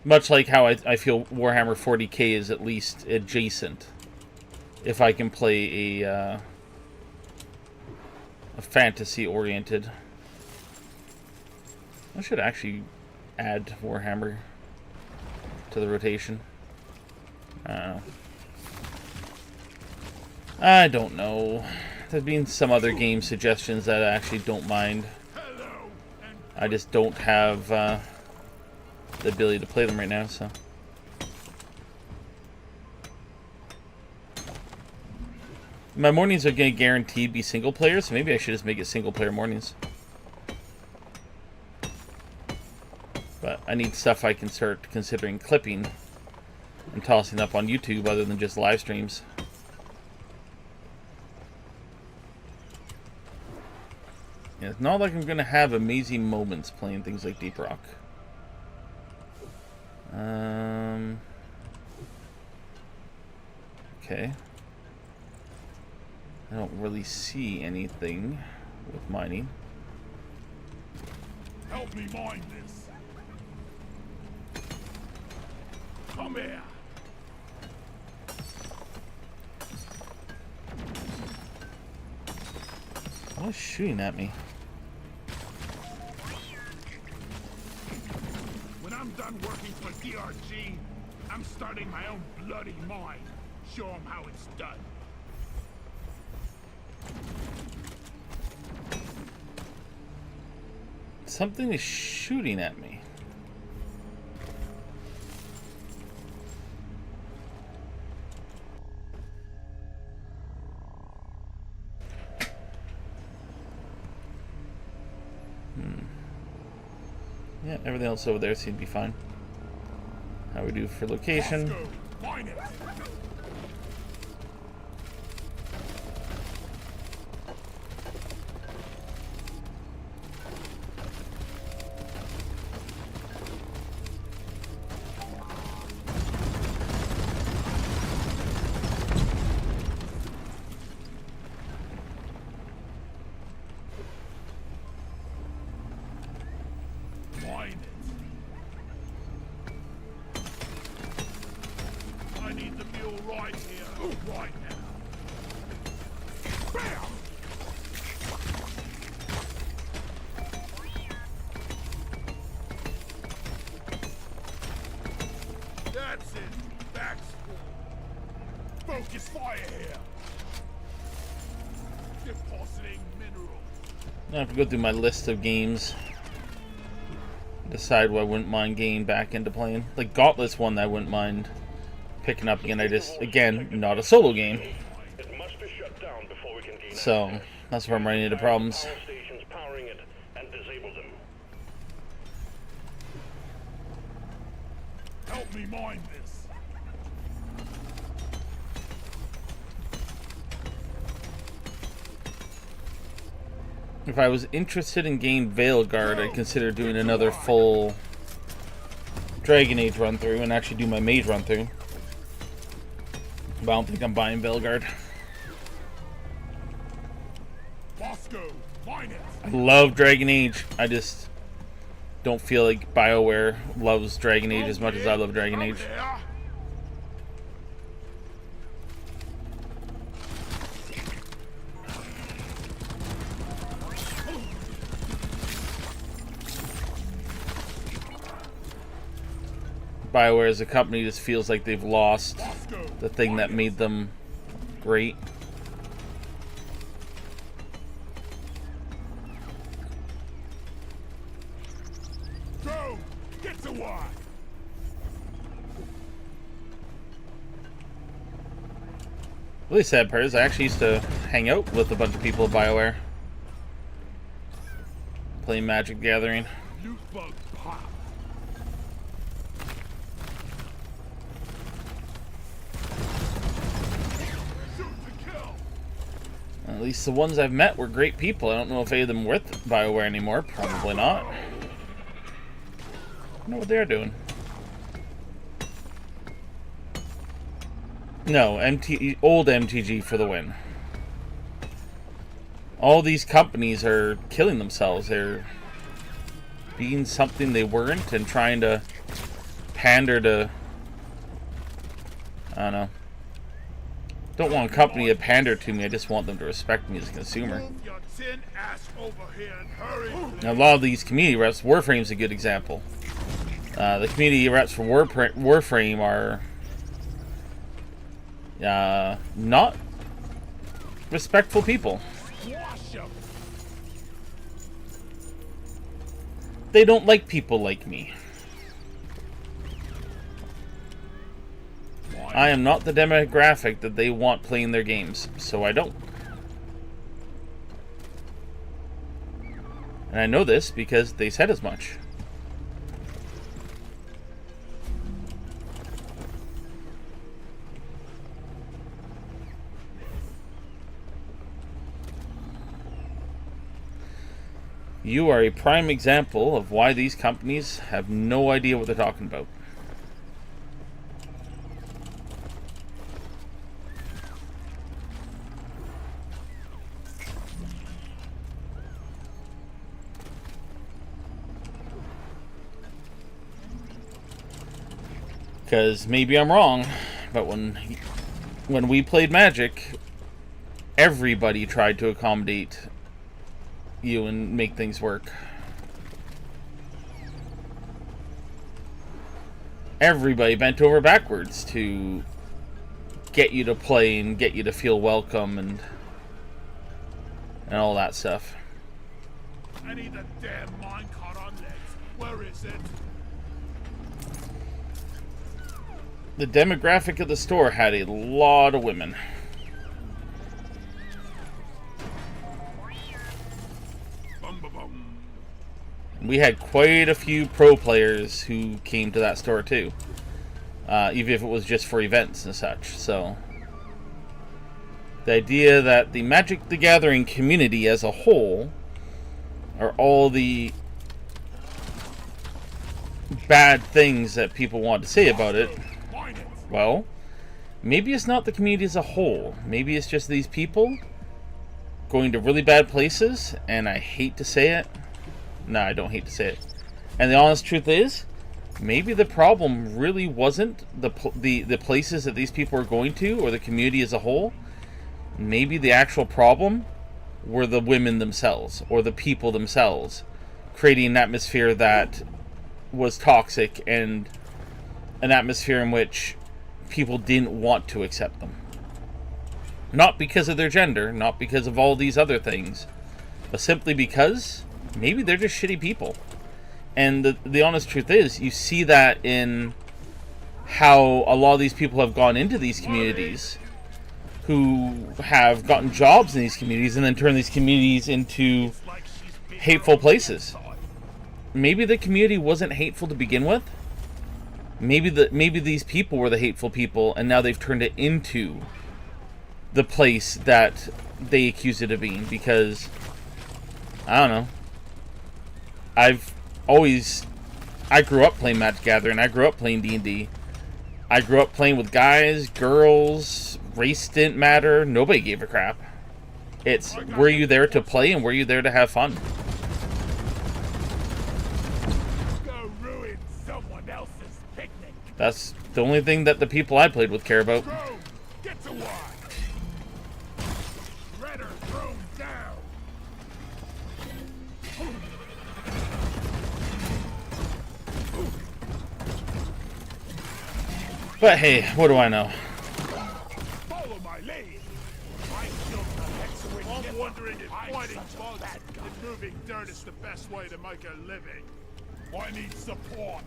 Speaker 1: Much like how I feel Warhammer 40k is at least adjacent. If I can play a fantasy-oriented. I should actually add Warhammer to the rotation. I don't know. There's been some other game suggestions that I actually don't mind. I just don't have the ability to play them right now, so. My mornings are going to guaranteed be single player, so maybe I should just make it single player mornings. But I need stuff I can start considering clipping and tossing up on YouTube other than just live streams. Yeah, it's not like I'm going to have amazing moments playing things like Deep Rock. Okay. I don't really see anything with mining.
Speaker 2: Help me mine this. Come here.
Speaker 1: What's shooting at me?
Speaker 2: When I'm done working for DRG, I'm starting my own bloody mine. Show them how it's done.
Speaker 1: Something is shooting at me. Yeah, everything else over there seemed to be fine. How we do for location?
Speaker 2: Go, find it. Find it. I need to feel right here, right now. Bam! That's it. Back's full. Focus fire here. Depositing minerals.
Speaker 1: I have to go through my list of games. Decide what I wouldn't mind getting back into playing. Like Gauntlet's one that I wouldn't mind picking up again. I just, again, not a solo game.
Speaker 3: It must be shut down before we can gain
Speaker 1: So,
Speaker 3: access.
Speaker 1: that's where I'm running into problems.
Speaker 3: Power stations powering it and disable them.
Speaker 2: Help me mine this.
Speaker 1: If I was interested in getting Veilguard, I'd consider doing another full Dragon Age run through and actually do my Mage run through. But I don't think I'm buying Veilguard.
Speaker 2: Bosco, mine it.
Speaker 1: I love Dragon Age. I just don't feel like BioWare loves Dragon Age as much as I love Dragon Age.
Speaker 2: There.
Speaker 1: BioWare as a company just feels like they've lost
Speaker 2: Bosco,
Speaker 1: the thing that made them great.
Speaker 2: go. Get to work.
Speaker 1: Really sad part is I actually used to hang out with a bunch of people at BioWare. Playing Magic the Gathering.
Speaker 2: Loot bug pop. Shoot to kill.
Speaker 1: At least the ones I've met were great people. I don't know if any of them are with BioWare anymore. Probably not. I don't know what they're doing. No, old MTG for the win. All these companies are killing themselves. They're being something they weren't and trying to pander to... I don't know. Don't want a company to pander to me. I just want them to respect me as a consumer.
Speaker 2: Move your tin ass over here and hurry.
Speaker 1: Now, a lot of these community reps, Warframe's a good example. The community reps for Warframe are not respectful people.
Speaker 2: Squash 'em.
Speaker 1: They don't like people like me. I am not the demographic that they want playing their games, so I don't. And I know this because they said as much. You are a prime example of why these companies have no idea what they're talking about. Because maybe I'm wrong, but when we played Magic, everybody tried to accommodate you and make things work. Everybody bent over backwards to get you to play and get you to feel welcome and all that stuff.
Speaker 2: I need the damn minecart on legs. Where is it?
Speaker 1: The demographic of the store had a lot of women.
Speaker 2: Bum ba bum.
Speaker 1: we had quite a few pro players who came to that store too. Even if it was just for events and such. So the idea that the Magic the Gathering community as a whole are all the bad things that people want to say about it, well, maybe it's not the community as a whole. Maybe it's just these people going to really bad places, and I hate to say it. No, I don't hate to say it. And the honest truth is, maybe the problem really wasn't the places that these people are going to, or the community as a whole. Maybe the actual problem were the women themselves, or the people themselves, creating an atmosphere that was toxic, and an atmosphere in which people didn't want to accept them. Not because of their gender, not because of all these other things, but simply because maybe they're just shitty people. And the honest truth is, you see that in how a lot of these people have gone into these communities, who have gotten jobs in these communities, and then turned these communities into hateful places. Maybe the community wasn't hateful to begin with. Maybe these people were the hateful people, and now they've turned it into the place that they accused it of being. Because, I don't know, I grew up playing Magic the Gathering. I grew up playing D&D. I grew up playing with guys, girls. Race didn't matter. Nobody gave a crap. It's, were you there to play, and were you there to have fun?
Speaker 2: Go ruin someone else's picnic.
Speaker 1: That's the only thing that the people I played with care about.
Speaker 2: Get to work. Redder thrown down.
Speaker 1: But hey, what do I know?
Speaker 2: Follow my lead. I killed the hex. I'm wondering if fighting bugs and moving dirt is the best way to make a living. I need support.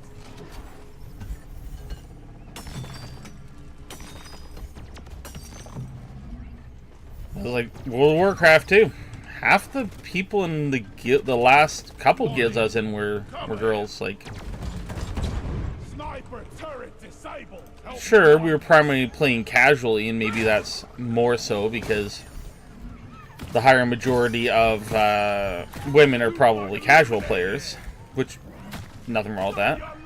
Speaker 1: It was like World of Warcraft too. Half the people in the last couple guilds I was in were girls. Like,
Speaker 2: Sniper turret disabled.
Speaker 1: sure, we were primarily playing casually, and maybe that's more so because the higher majority of women are probably casual players, which, nothing wrong with that.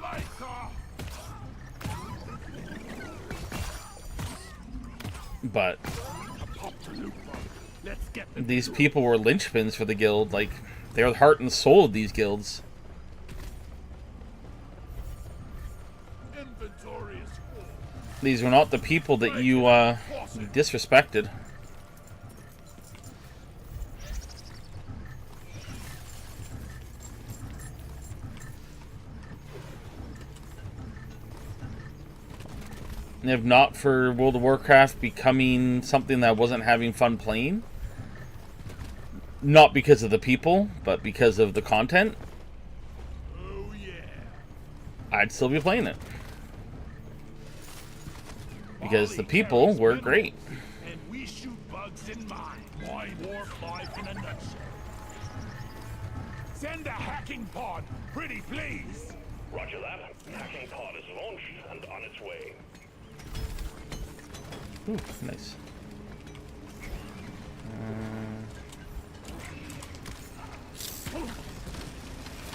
Speaker 1: But these people were linchpins for the guild. Like, they were the heart and soul of these guilds. These were not the people that you disrespected. And if not for World of Warcraft becoming something that I wasn't having fun playing, not because of the people, but because of the content,
Speaker 2: Oh yeah.
Speaker 1: I'd still be playing it. Because the people were great.
Speaker 2: And we shoot bugs in mine. My dwarf life in a nutshell. Send a hacking pod, pretty please.
Speaker 3: Roger that. Hacking pod is launched and on its way.
Speaker 1: Ooh, nice.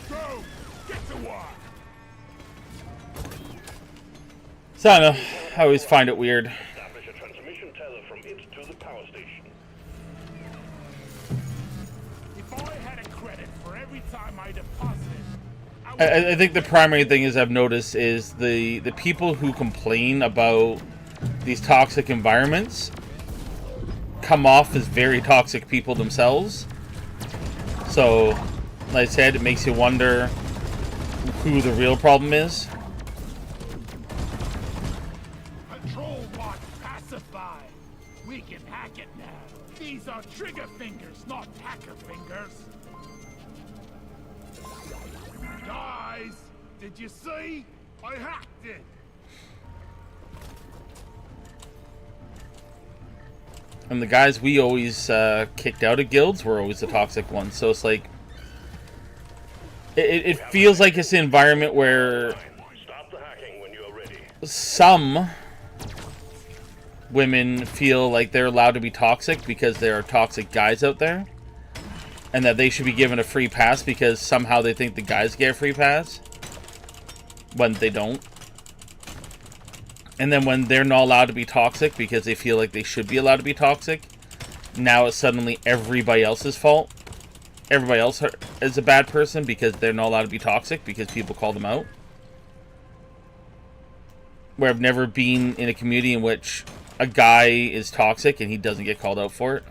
Speaker 2: Go! Get to work!
Speaker 1: So I don't know. I always find it weird.
Speaker 3: Establish a transmission tether from it to the power station.
Speaker 2: If I had a credit for every time I deposited,
Speaker 1: I think the primary thing is I've noticed is the people who complain about these toxic environments come off as very toxic people themselves. So, like I said, it makes you wonder who the real problem is.
Speaker 2: Control bot pacified. We can hack it now. These are trigger fingers, not hacker fingers. Guys, did you see? I hacked it.
Speaker 1: And the guys we always kicked out of guilds were always the toxic ones. So it's like, It feels like it's an environment where
Speaker 3: Stop the hacking when you're ready.
Speaker 1: some women feel like they're allowed to be toxic because there are toxic guys out there, and that they should be given a free pass because somehow they think the guys get a free pass when they don't. And then when they're not allowed to be toxic because they feel like they should be allowed to be toxic, now it's suddenly everybody else's fault. Everybody else is a bad person because they're not allowed to be toxic because people call them out. Where I've never been in a community in which a guy is toxic and he doesn't get called out for it.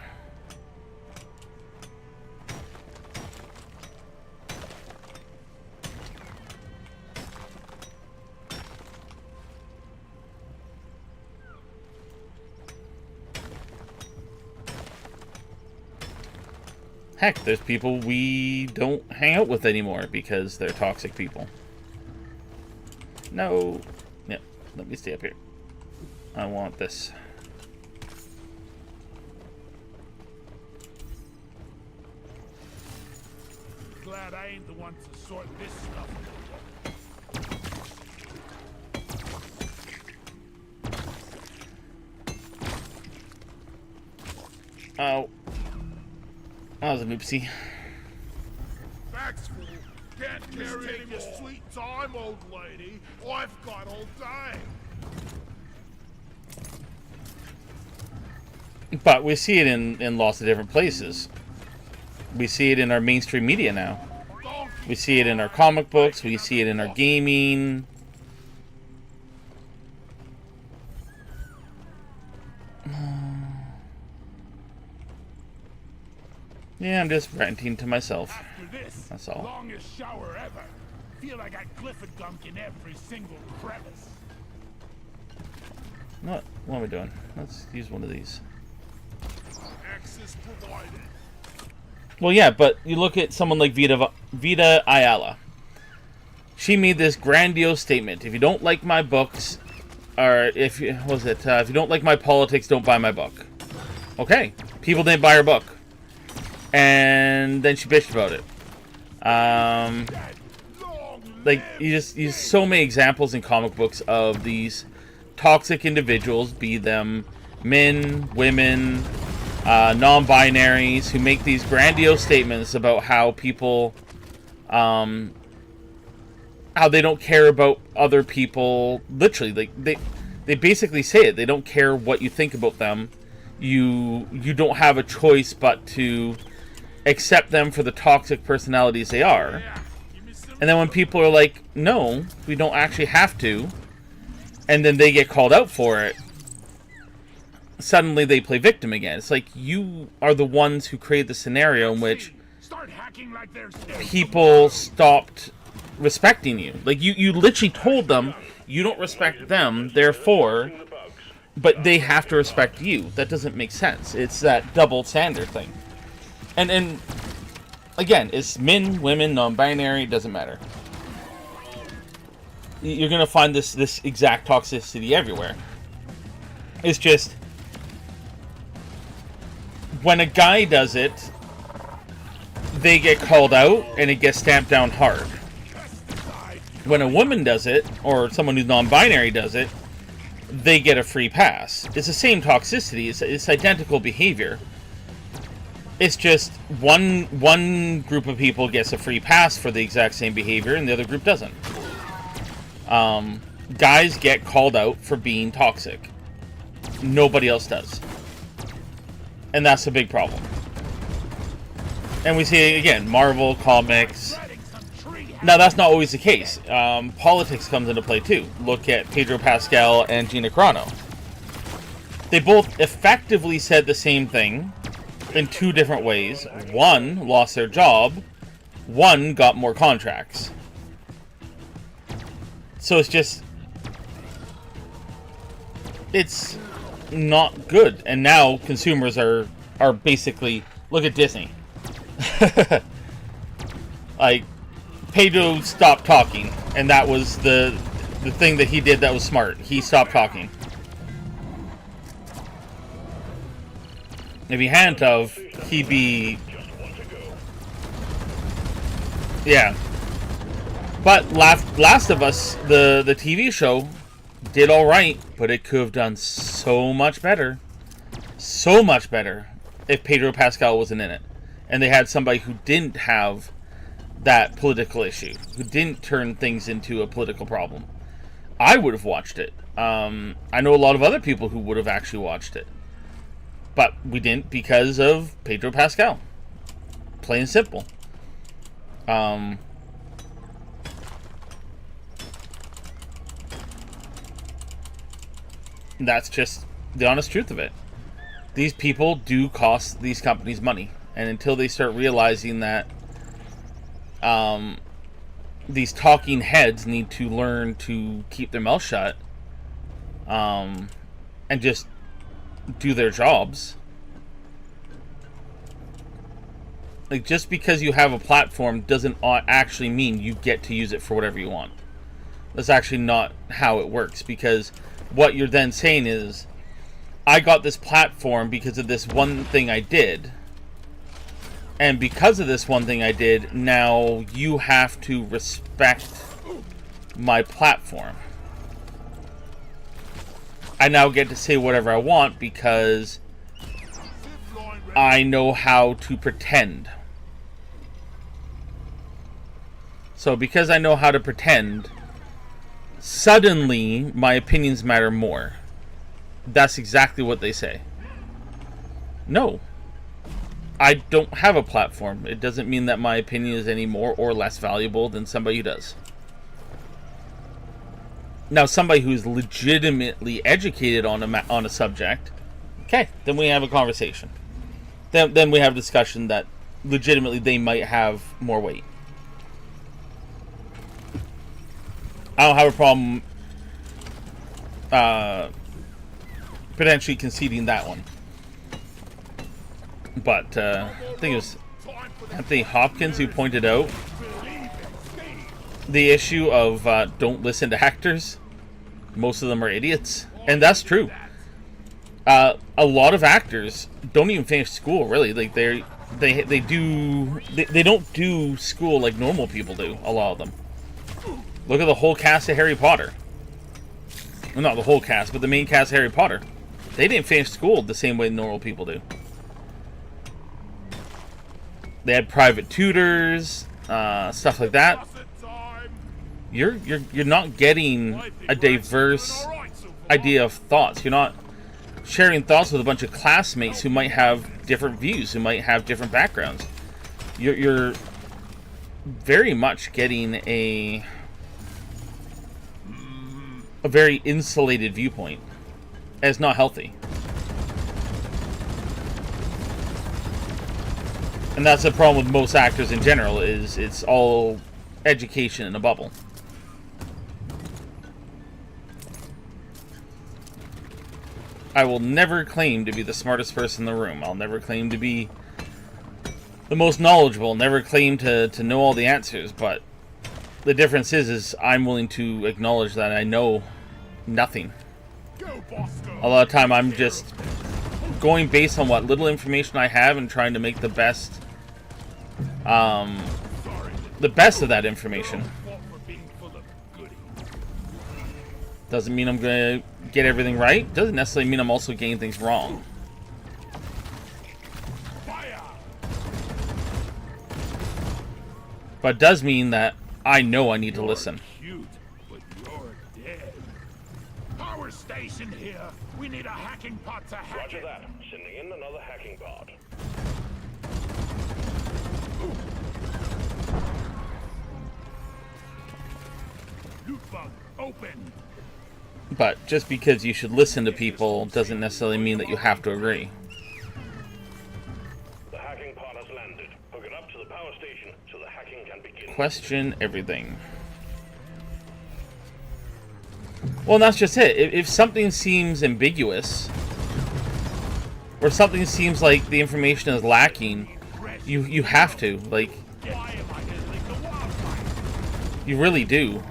Speaker 1: Heck, there's people we don't hang out with anymore because they're toxic people. No. Yep, let me stay up here. I want this.
Speaker 2: Glad I ain't the one to sort this stuff.
Speaker 1: Oh. That was a oopsie.
Speaker 2: Facts, fool. Can't carry any more sweet time, old lady. I've got all day.
Speaker 1: But we see it in lots of different places. We see it in our mainstream media now. We see it in our comic books. We see it in our gaming. Yeah, I'm just ranting to myself.
Speaker 2: After this,
Speaker 1: That's all.
Speaker 2: longest shower ever. Feel like I Clifford gunk in every single crevice.
Speaker 1: What am I doing? Let's use one of these.
Speaker 2: Access provided.
Speaker 1: Well, yeah, but you look at someone like Vita Ayala. She made this grandiose statement: if you don't like my books, or if you don't like my politics, don't buy my book. Okay, people didn't buy her book, and then she bitched about it. Like you so many examples in comic books of these toxic individuals, be them men, women, non-binaries, who make these grandiose statements about how people, how they don't care about other people. Literally, like they basically say it. They don't care what you think about them. You don't have a choice but to accept them for the toxic personalities they are. And then when people are like, no, we don't actually have to, and then they get called out for it, suddenly they play victim again. It's like you are the ones who created the scenario in which people stopped respecting you. Like you literally told them you don't respect them, therefore, but they have to respect you. That doesn't make sense. It's that double standard thing. And again, it's men, women, non-binary, it doesn't matter. You're gonna find this exact toxicity everywhere. It's just when a guy does it, they get called out and it gets stamped down hard. When a woman does it, or someone who's non-binary does it, they get a free pass. It's the same toxicity. It's identical behavior. It's just one group of people gets a free pass for the exact same behavior and the other group doesn't. Guys get called out for being toxic. Nobody else does. And that's a big problem. And we see it again, Marvel, comics. Now, that's not always the case. Politics comes into play too. Look at Pedro Pascal and Gina Carano. They both effectively said the same thing in two different ways. One lost their job. One got more contracts. So it's not good. And now consumers are basically, look at Disney. Like, Pedro stopped talking, and that was the thing that he did that was smart. He stopped talking. If he hadn't of, he'd be... Yeah. But Last of Us, the TV show, did all right, but it could have done so much better. So much better if Pedro Pascal wasn't in it. And they had somebody who didn't have that political issue, who didn't turn things into a political problem. I would have watched it. I know a lot of other people who would have actually watched it. But we didn't because of Pedro Pascal. Plain and simple. That's just the honest truth of it. These people do cost these companies money. And until they start realizing that these talking heads need to learn to keep their mouth shut and just do their jobs. Like, just because you have a platform doesn't actually mean you get to use it for whatever you want. That's actually not how it works, because what you're then saying is, I got this platform because of this one thing I did, and because of this one thing I did, now you have to respect my platform. I now get to say whatever I want because I know how to pretend. So because I know how to pretend, suddenly my opinions matter more. That's exactly what they say. No. I don't have a platform. It doesn't mean that my opinion is any more or less valuable than somebody who does. Now, somebody who's legitimately educated on a subject, okay, then we have a conversation. Then we have a discussion that legitimately they might have more weight. I don't have a problem potentially conceding that one. But I think it was Anthony Hopkins who pointed out the issue of don't listen to actors. Most of them are idiots. And that's true. A lot of actors don't even finish school, really. Like they don't do school like normal people do, a lot of them. Look at the whole cast of Harry Potter. Well, not the whole cast, but the main cast of Harry Potter. They didn't finish school the same way normal people do. They had private tutors, stuff like that. You're not getting a diverse idea of thoughts. You're not sharing thoughts with a bunch of classmates who might have different views, who might have different backgrounds. You're very much getting a very insulated viewpoint. And it's not healthy. And that's the problem with most actors in general, is it's all education in a bubble. I will never claim to be the smartest person in the room. I'll never claim to be the most knowledgeable. Never claim to know all the answers. But the difference is I'm willing to acknowledge that I know nothing. A lot of time I'm just going based on what little information I have and trying to make the best of that information. Doesn't mean I'm gonna get everything right. Doesn't necessarily mean I'm also getting things wrong. But it does mean that I know I need to listen.
Speaker 2: Power station here. We need a hacking pod to hack
Speaker 3: Roger
Speaker 2: it.
Speaker 3: that. Sending in another hacking pod.
Speaker 2: Loot bug open.
Speaker 1: But just because you should listen to people doesn't necessarily mean that you have to agree.
Speaker 3: The hacking pod has landed. Hook it up to the power station so the hacking can begin.
Speaker 1: Question everything. Well, that's just it. If something seems ambiguous, or something seems like the information is lacking, you have to. Like, you really do.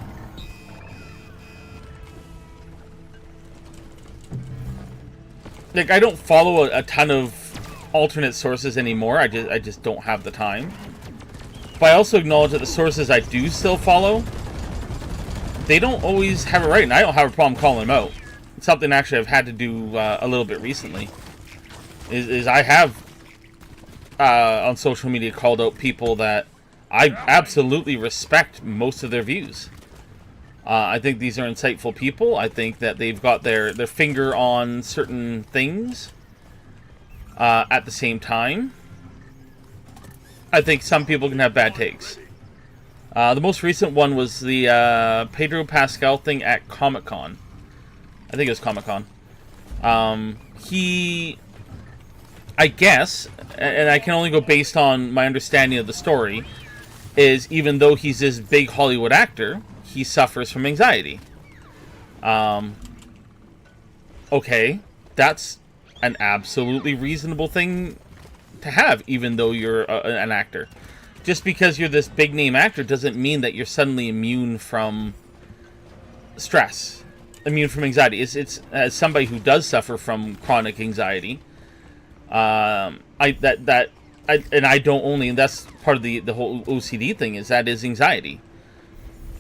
Speaker 1: Like, I don't follow a ton of alternate sources anymore. I just don't have the time. But I also acknowledge that the sources I do still follow they don't always have it right, and I don't have a problem calling them out. It's something actually I've had to do a little bit recently. Is I have on social media called out people that I absolutely respect most of their views. I think these are insightful people. I think that they've got their finger on certain things at the same time. I think some people can have bad takes. The most recent one was the Pedro Pascal thing at Comic-Con. I think it was Comic-Con. I guess, and I can only go based on my understanding of the story, is even though he's this big Hollywood actor, he suffers from anxiety. Okay, that's an absolutely reasonable thing to have, even though you're an actor. Just because you're this big name actor doesn't mean that you're suddenly immune from stress, immune from anxiety. It's as somebody who does suffer from chronic anxiety. And I don't only, and that's part of the whole OCD thing, is that is anxiety.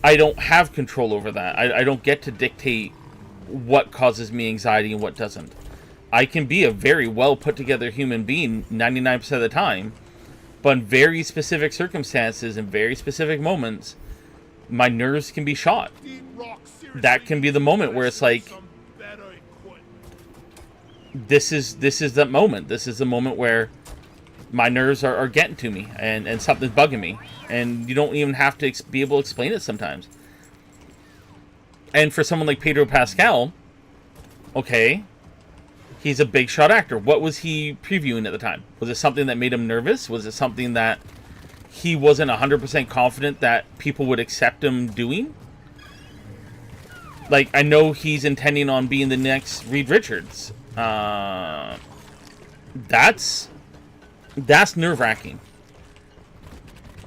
Speaker 1: I don't have control over that. I don't get to dictate what causes me anxiety and what doesn't. I can be a very well put together human being 99% of the time, but in very specific circumstances and very specific moments, my nerves can be shot. That can be the moment where it's like, this is that moment. This is the moment where my nerves are getting to me and something's bugging me. And you don't even have to be able to explain it sometimes. And for someone like Pedro Pascal, okay, he's a big shot actor. What was he previewing at the time? Was it something that made him nervous? Was it something that he wasn't 100% confident that people would accept him doing? Like, I know he's intending on being the next Reed Richards. That's nerve-wracking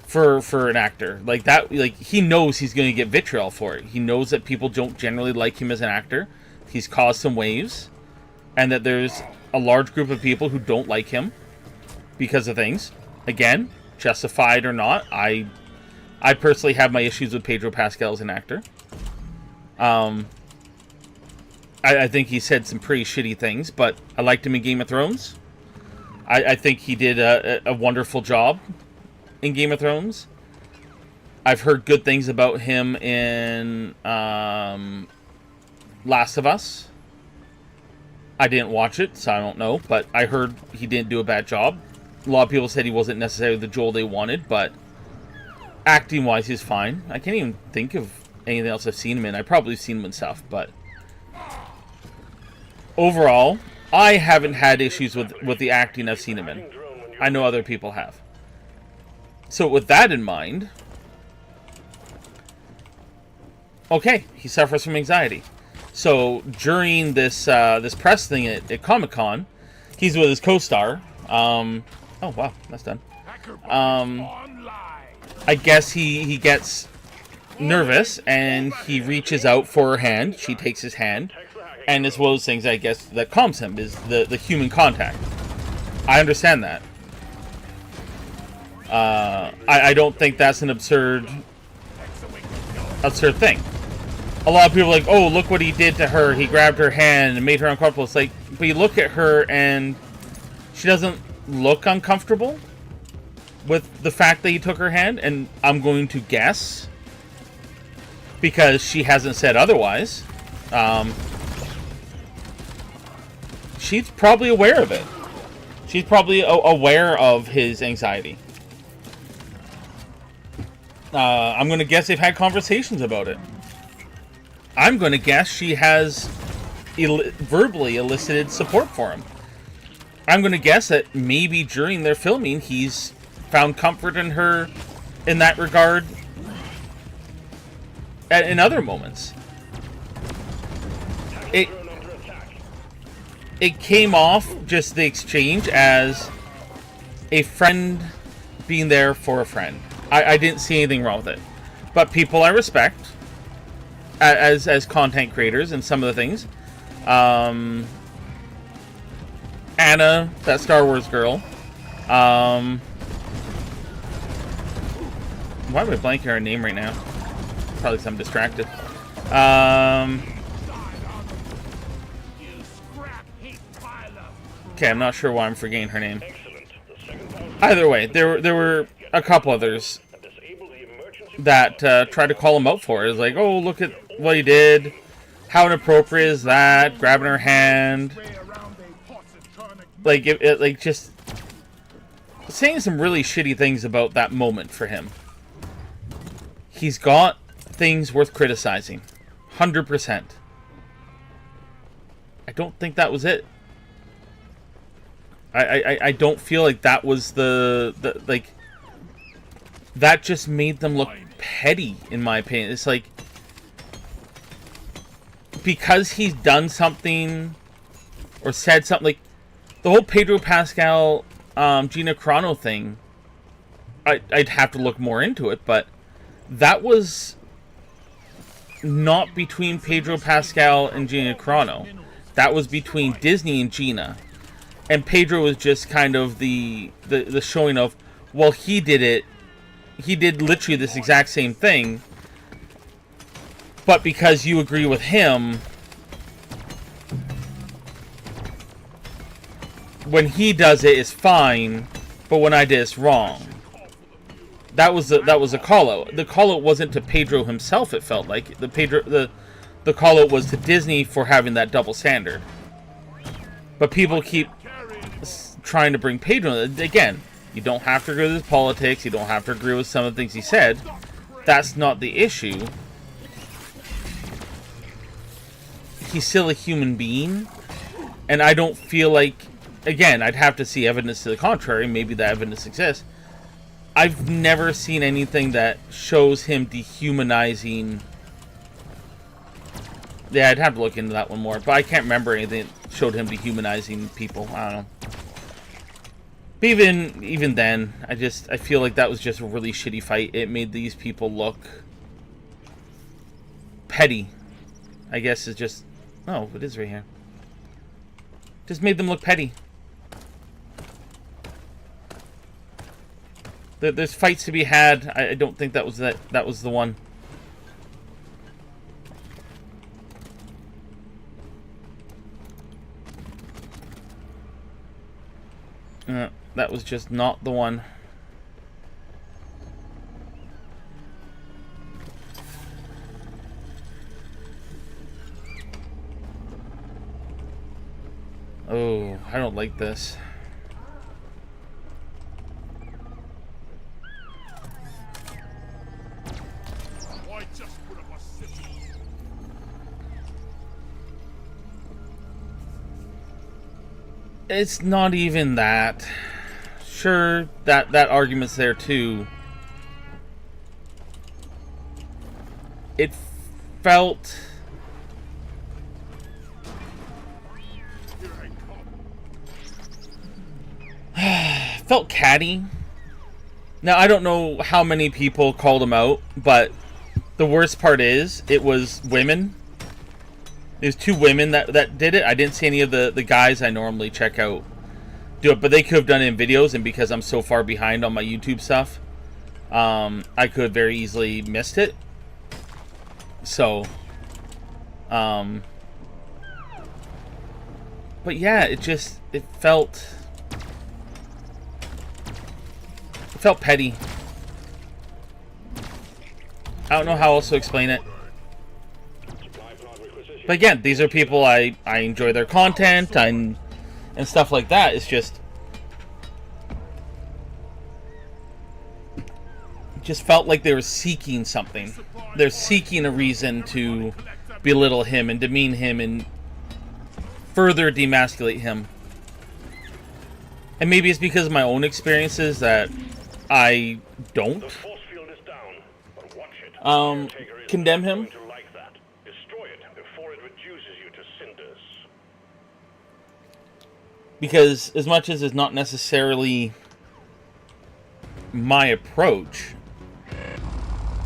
Speaker 1: for an actor like that. Like, he knows he's going to get vitriol for it. He knows that people don't generally like him as an actor. He's caused some waves, and that there's a large group of people who don't like him because of things. Again, justified or not, I personally have my issues with Pedro Pascal as an actor. I think he said some pretty shitty things, but I liked him in Game of Thrones. I think he did a wonderful job in Game of Thrones. I've heard good things about him in Last of Us. I didn't watch it, so I don't know, but I heard he didn't do a bad job. A lot of people said he wasn't necessarily the Joel they wanted, but acting-wise, he's fine. I can't even think of anything else I've seen him in. I've probably seen him in stuff, but overall, I haven't had issues with the acting I've seen him in. I know other people have. So with that in mind, okay, he suffers from anxiety. So during this this press thing at Comic-Con, he's with his co-star. Oh wow, that's done. I guess he gets nervous and he reaches out for her hand. She takes his hand, and it's one of those things, I guess, that calms him, is the human contact. I understand that. I don't think that's an absurd thing. A lot of people are like, oh, look what he did to her. He grabbed her hand and made her uncomfortable. It's like, but you look at her and she doesn't look uncomfortable with the fact that he took her hand. And I'm going to guess, because she hasn't said otherwise, she's probably aware of it. She's probably aware of his anxiety. I'm going to guess they've had conversations about it. I'm going to guess she has verbally elicited support for him. I'm going to guess that maybe during their filming, he's found comfort in her in that regard in other moments. It came off, just the exchange, as a friend being there for a friend. I didn't see anything wrong with it. But people I respect, as content creators and some of the things. Anna, that Star Wars girl. Why am I blanking her name right now? Probably because I'm distracted. Okay, I'm not sure why I'm forgetting her name.
Speaker 3: Excellent. The second power
Speaker 1: Either way, there were a couple others
Speaker 3: disable the emergency
Speaker 1: that tried to call him out for it. It was like, oh, look at what he did. How inappropriate is that? Grabbing her hand. Like, like, just saying some really shitty things about that moment for him. He's got things worth criticizing. 100%. I don't think that was it. I don't feel like that was the like, that just made them look petty, in my opinion. It's like, because he's done something or said something, like the whole Pedro Pascal Gina Carano thing, I'd have to look more into it, but that was not between Pedro Pascal and Gina Carano. That was between Disney and Gina. And Pedro was just kind of the showing of, well, he did it. He did literally this exact same thing. But because you agree with him, when he does it, it's fine. But when I did, it's wrong. That was a call out. The call out wasn't to Pedro himself. It felt like the call out was to Disney for having that double standard. But people keep trying to bring Pedro again. You don't have to agree with his politics. You don't have to agree with some of the things he said. That's not the issue. He's still a human being, and I don't feel like, again, I'd have to see evidence to the contrary. Maybe the evidence exists. I've never seen anything that shows him dehumanizing. Yeah, I'd have to look into that one more, but I can't remember anything that showed him dehumanizing people. I don't know. But even then, I feel like that was just a really shitty fight. It made these people look petty. I guess it's just, oh, it is right here. Just made them look petty. There's fights to be had. I don't think that was the one. That was just not the one. Oh, I don't like this. It's not even that. Sure, that argument's there too. It felt catty. Now, I don't know how many people called him out, but the worst part is, it was women. There's two women that did it. I didn't see any of the guys I normally check out do it, but they could have done it in videos, and because I'm so far behind on my YouTube stuff, I could very easily missed it. So, but yeah, it felt petty. I don't know how else to explain it. But again, these are people I enjoy their content and stuff like that. It's just felt like they were seeking something. They're seeking a reason to belittle him and demean him and further demasculate him. And maybe it's because of my own experiences that I don't condemn him. Because as much as it's not necessarily my approach,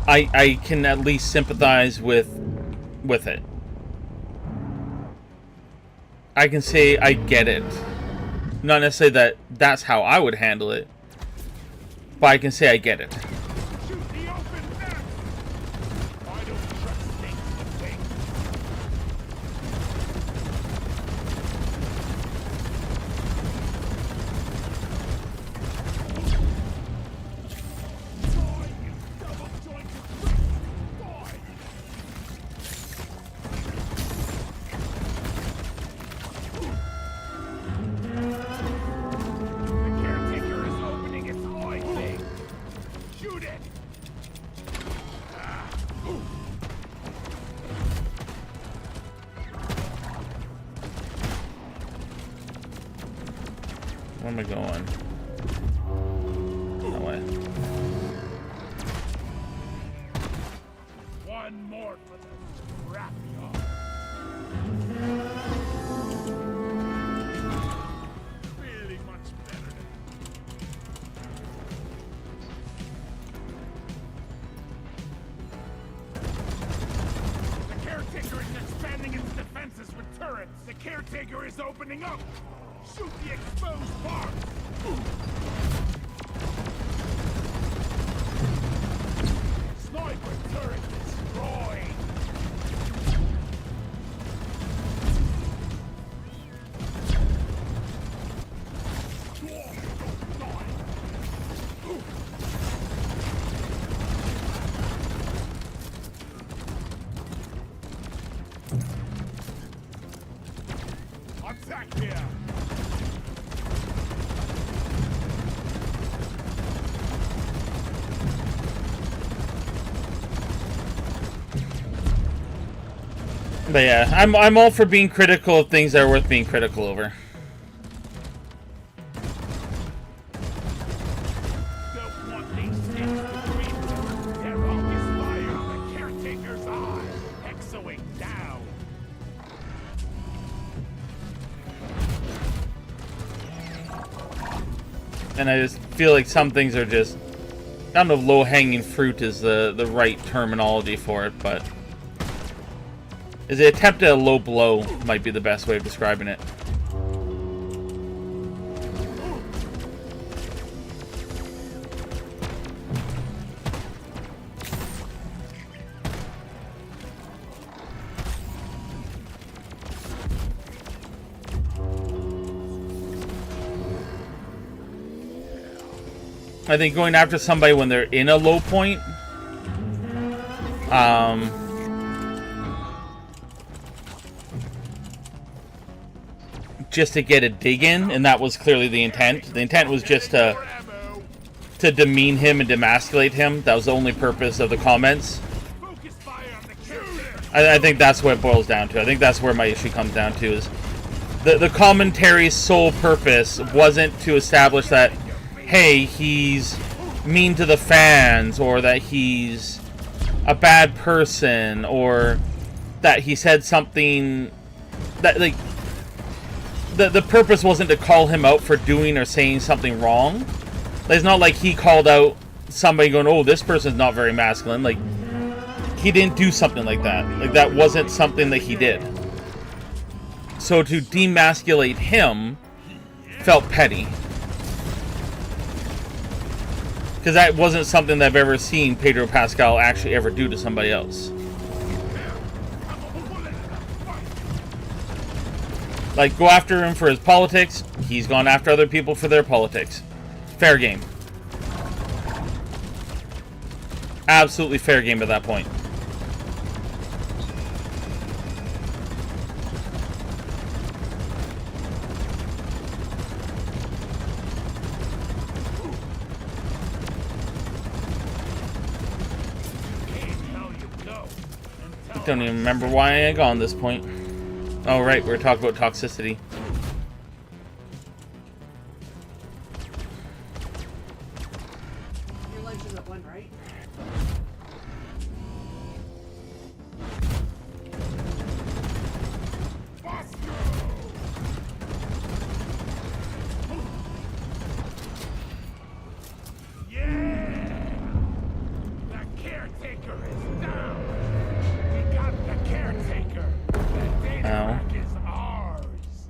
Speaker 1: I can at least sympathize with it. I can say I get it. Not necessarily that's how I would handle it, but I can say I get it. Where am I going? That way.
Speaker 2: One more for the scrapyard. Really much better. The caretaker is expanding its defenses with turrets. The caretaker is opening up. Shoot the exposed parts. Sniper turret destroyed. Attack here.
Speaker 1: But yeah, I'm all for being critical of things that are worth being critical over.
Speaker 2: Don't want these things to breathe. Their rock is fire on the caretaker's eye. Hexoing down.
Speaker 1: And I just feel like some things are just, I don't know if low-hanging fruit is the right terminology for it, but is it attempt at a low blow might be the best way of describing it. I think going after somebody when they're in a low point, just to get a dig in, and that was clearly the intent. The intent was just to demean him and demasculate him. That was the only purpose of the comments.
Speaker 2: Focus fire on the caretaker.
Speaker 1: I think that's what it boils down to. I think that's where my issue comes down to, is the commentary's sole purpose wasn't to establish that, hey, he's mean to the fans, or that he's a bad person, or that he said something that, like, the purpose wasn't to call him out for doing or saying something wrong. It's not like he called out somebody going, oh, this person's not very masculine. Like, he didn't do something like that. Like, that wasn't something that he did. So to demasculate him felt petty. Because that wasn't something that I've ever seen Pedro Pascal actually ever do to somebody else. Like, go after him for his politics. He's gone after other people for their politics. Fair game. Absolutely fair game at that point. I don't even remember why I got on this point. Oh, right, we're talking about toxicity.
Speaker 4: Your lunch is at 1, right?
Speaker 2: Yeah! The caretaker is down! We got the caretaker! The data rack is ours!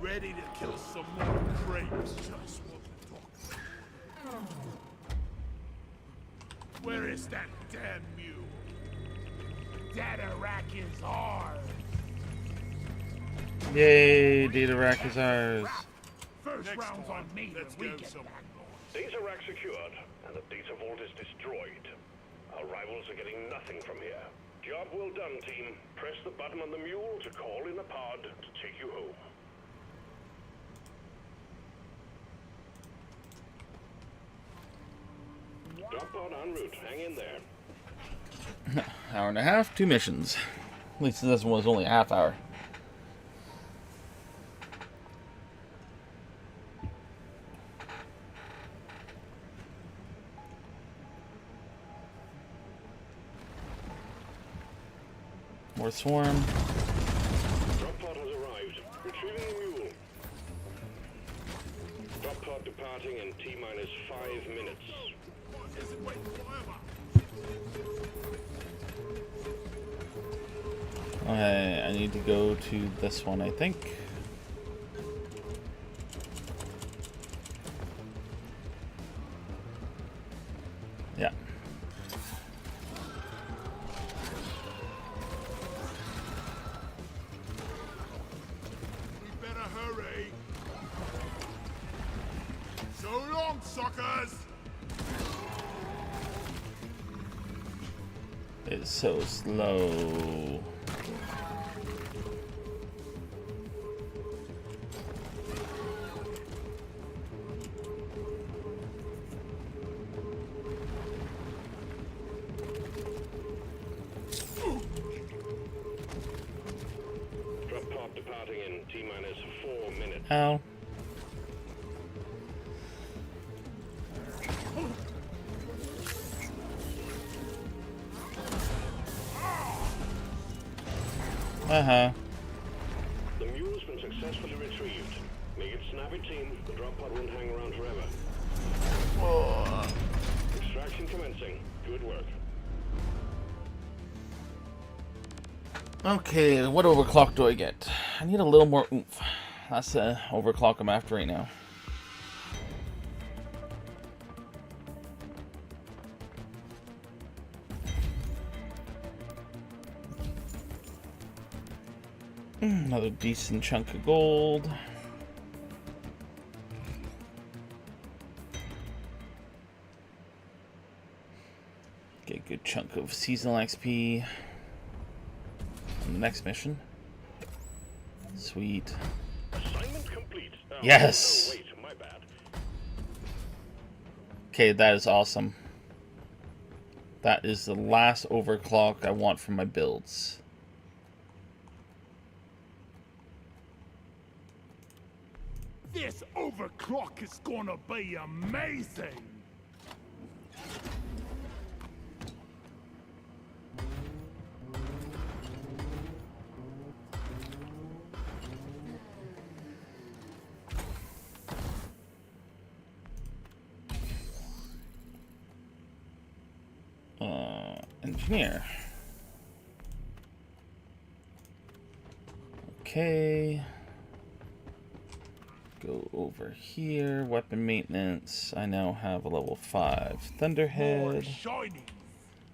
Speaker 2: Ready to kill some more crates. Just what the fuck. Where is that damn mule? Data rack is ours.
Speaker 1: Yay, data rack is ours.
Speaker 2: First round's on me when we get back.
Speaker 3: Data rack secured, and the data vault is destroyed. Our rivals are getting nothing from here. Job well done, team. Press the button on the mule to call in a pod to take you home. Drop pod en route. Hang in there.
Speaker 1: Hour and a half, 2 missions. At least this one was only a half hour. More swarm.
Speaker 3: Drop pod has arrived. Retrieving the mule. Drop pod departing in T-minus 5 minutes.
Speaker 2: Is it waiting forever?
Speaker 1: Okay, I need to go to this one, I think. Yeah.
Speaker 2: We better hurry. So long, suckers!
Speaker 1: It's so slow.
Speaker 3: Drop pod departing in T-minus 4 minutes.
Speaker 1: Ow. Uh-huh.
Speaker 3: The mule's been successfully retrieved. Make it snappy, team. The drop pod won't hang around forever. Extraction commencing. Good work.
Speaker 1: Okay, what overclock do I get? I need a little more oomph. That's the overclock I'm after right now. Another decent chunk of gold. Get a good chunk of seasonal XP on the next mission. Sweet.
Speaker 3: Assignment complete.
Speaker 1: Yes!
Speaker 3: Oh, wait, my bad.
Speaker 1: Okay, that is awesome. That is the last overclock I want for my builds.
Speaker 2: This overclock is gonna be amazing!
Speaker 1: Engineer. Okay. Go over here. Weapon maintenance. I now have a level 5
Speaker 2: More
Speaker 1: Thunderhead
Speaker 2: shiny!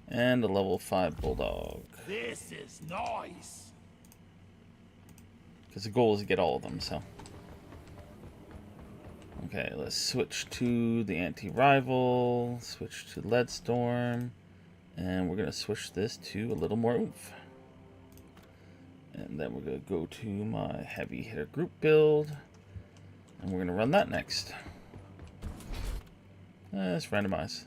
Speaker 1: and a level 5 Bulldog.
Speaker 2: This is nice!
Speaker 1: Because the goal is to get all of them, so. Okay, let's switch to the anti-rival. Switch to Leadstorm. And we're going to switch this to a little more oomph. And then we're going to go to my heavy hitter group build. And we're going to run that next. Let's randomize.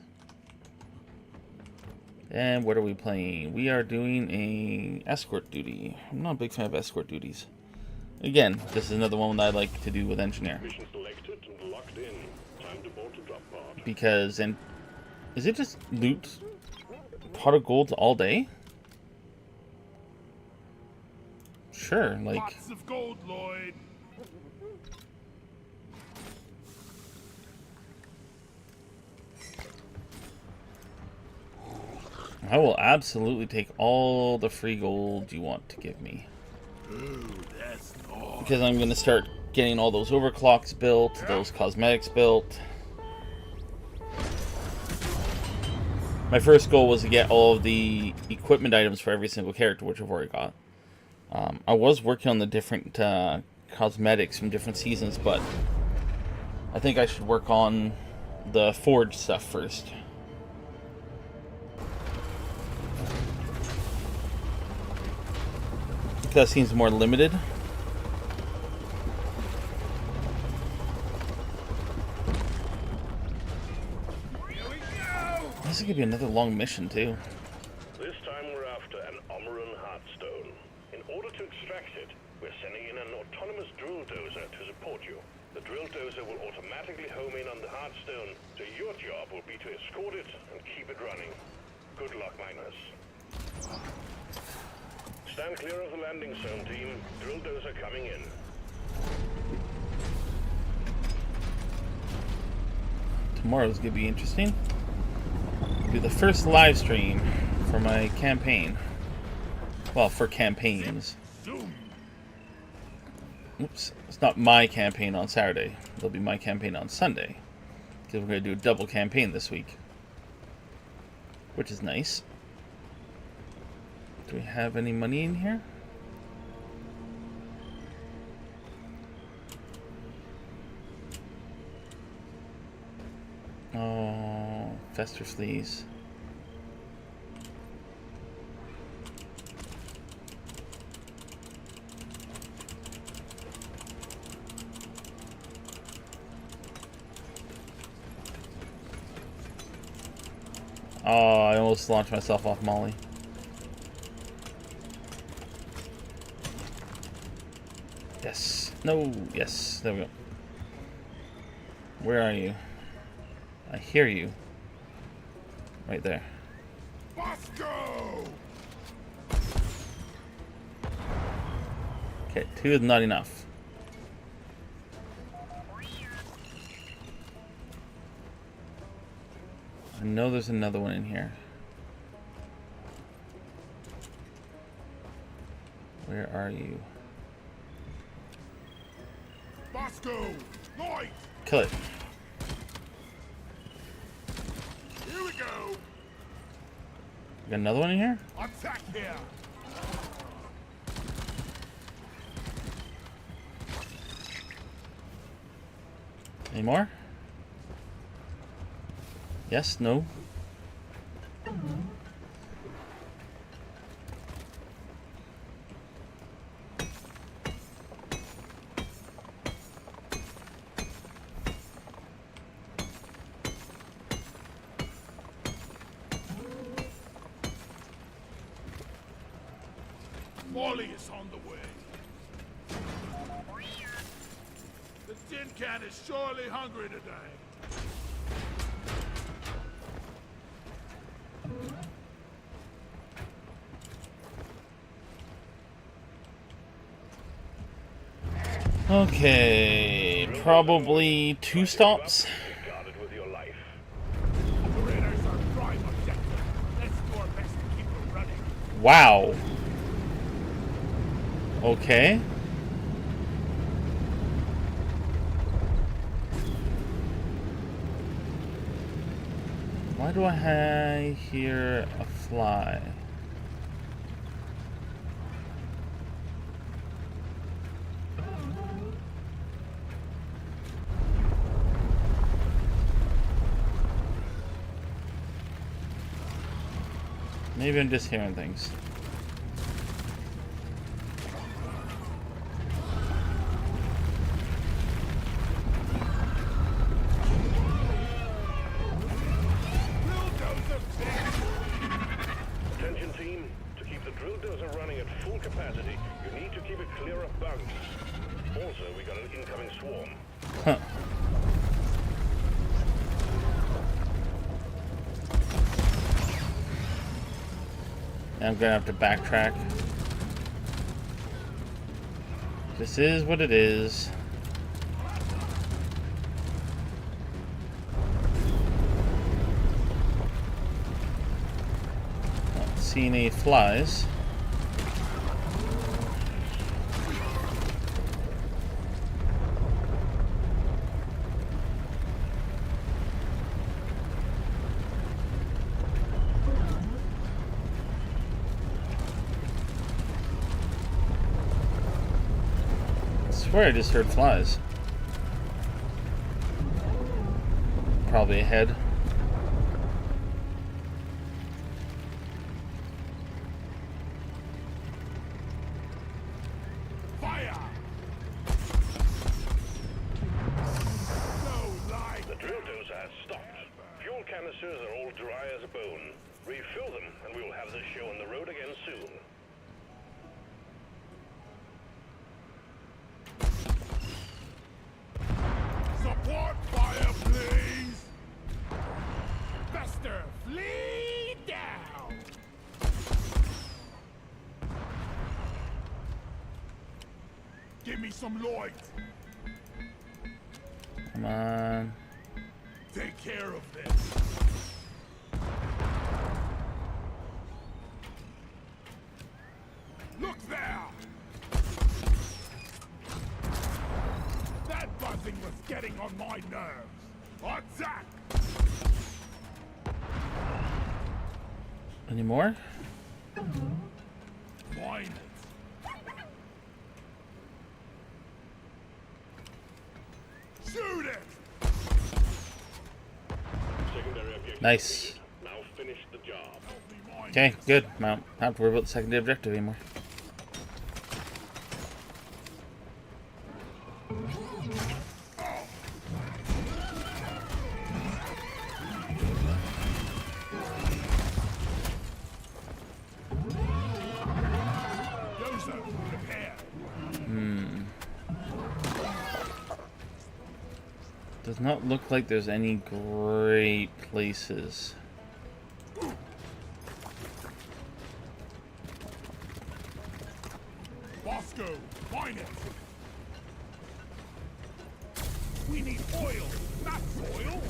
Speaker 1: And what are we playing? We are doing a escort duty. I'm not a big fan of escort duties. Again, this is another one that I like to do with engineer.
Speaker 3: Mission selected and locked in. Time to board to drop pod.
Speaker 1: Because, and is it just loot pot of gold all day? Sure, like.
Speaker 2: Lots of gold, Lloyd!
Speaker 1: I will absolutely take all the free gold you want to give me.
Speaker 2: Ooh, that's nice!
Speaker 1: Because I'm going to start getting all those overclocks built, those cosmetics built. My first goal was to get all of the equipment items for every single character, which I've already got. I was working on the different cosmetics from different seasons, but I think I should work on the forge stuff first. That seems more limited.
Speaker 2: Here we go!
Speaker 1: gonna be another long mission too.
Speaker 3: This time we're after an Omeran Heartstone. In order to extract it, we're sending in an autonomous drill dozer to support you. The drill dozer will automatically home in on the Heartstone, so your job will be to escort it and keep it running. Good luck, Magnus. Stand clear of the landing zone, team. Drill dozer coming in.
Speaker 1: Tomorrow's gonna be interesting. It'll be the first live stream for my campaign. Well, for campaigns. Oops. It's not my campaign on Saturday. It'll be my campaign on Sunday. Because we're going to do a double campaign this week. Which is nice. Do we have any money in here? Oh, Fester Fleas. Oh, I almost launched myself off Molly. Yes. No. Yes. There we go. Where are you? I hear you. Right there.
Speaker 2: Bosco!
Speaker 1: Okay, 2 is not enough. I know there's another one in here. Where are you?
Speaker 2: Bosco! Light!
Speaker 1: Kill it.
Speaker 2: Here we go!
Speaker 1: Got another one in here?
Speaker 2: Attack here!
Speaker 1: Any more? Yes, no.
Speaker 2: Molly is on the way. The tin can is surely hungry today.
Speaker 1: Okay, probably 2 stops.
Speaker 3: Guarded with your life.
Speaker 2: Operators are prime objective. Let's do our best to keep them running.
Speaker 1: Wow. Okay. Why do I hear a fly? Maybe I'm just hearing things.
Speaker 3: Attention team, to keep the drill dozer running at full capacity, you need to keep it clear of bugs. Also, we got an incoming swarm.
Speaker 1: Huh. Now I'm gonna have to backtrack. This is what it is. Not seeing any flies. I swear I just heard flies. Probably ahead.
Speaker 2: Fire! No light!
Speaker 3: The drill dozer has stopped. Fuel canisters are all dry as a bone. Refill them, and we will have this show on the road again soon.
Speaker 2: Support fire, please! Fester, flee down! Give me some light.
Speaker 1: Come on.
Speaker 2: Take care of this. Look there! That buzzing was getting on my nerves. Attack!
Speaker 1: Any more?
Speaker 2: Mine it. Shoot it!
Speaker 3: Secondary objective
Speaker 1: Nice.
Speaker 3: complete. Now finish the job.
Speaker 2: Help me mine
Speaker 1: Okay,
Speaker 2: it.
Speaker 1: good. I don't have to worry about the secondary objective anymore.
Speaker 2: Dozer, prepare.
Speaker 1: Does not look like there's any great places.
Speaker 2: Bosco, mine it. We need oil, not soil.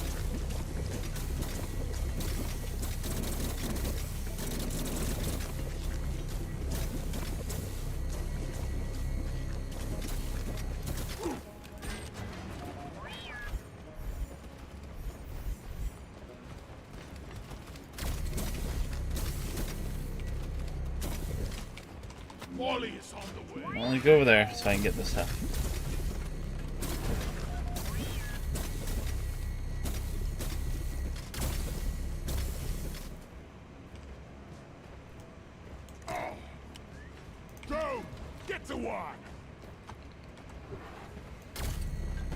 Speaker 2: Wally is on the way.
Speaker 1: I'll only go over there so I can get this stuff.
Speaker 2: Go! Get to work!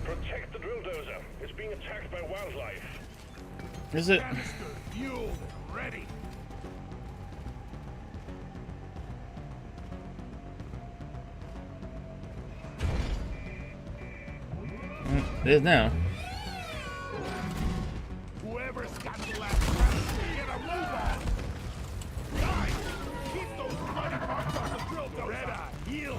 Speaker 3: Protect the drill dozer. It's being attacked by wildlife.
Speaker 1: Is it?
Speaker 2: Canister fueled and ready.
Speaker 1: It is now.
Speaker 2: Whoever's got the last canister, get a move on! Guys, keep those bloody marks on the drill dozer! Reda, heal!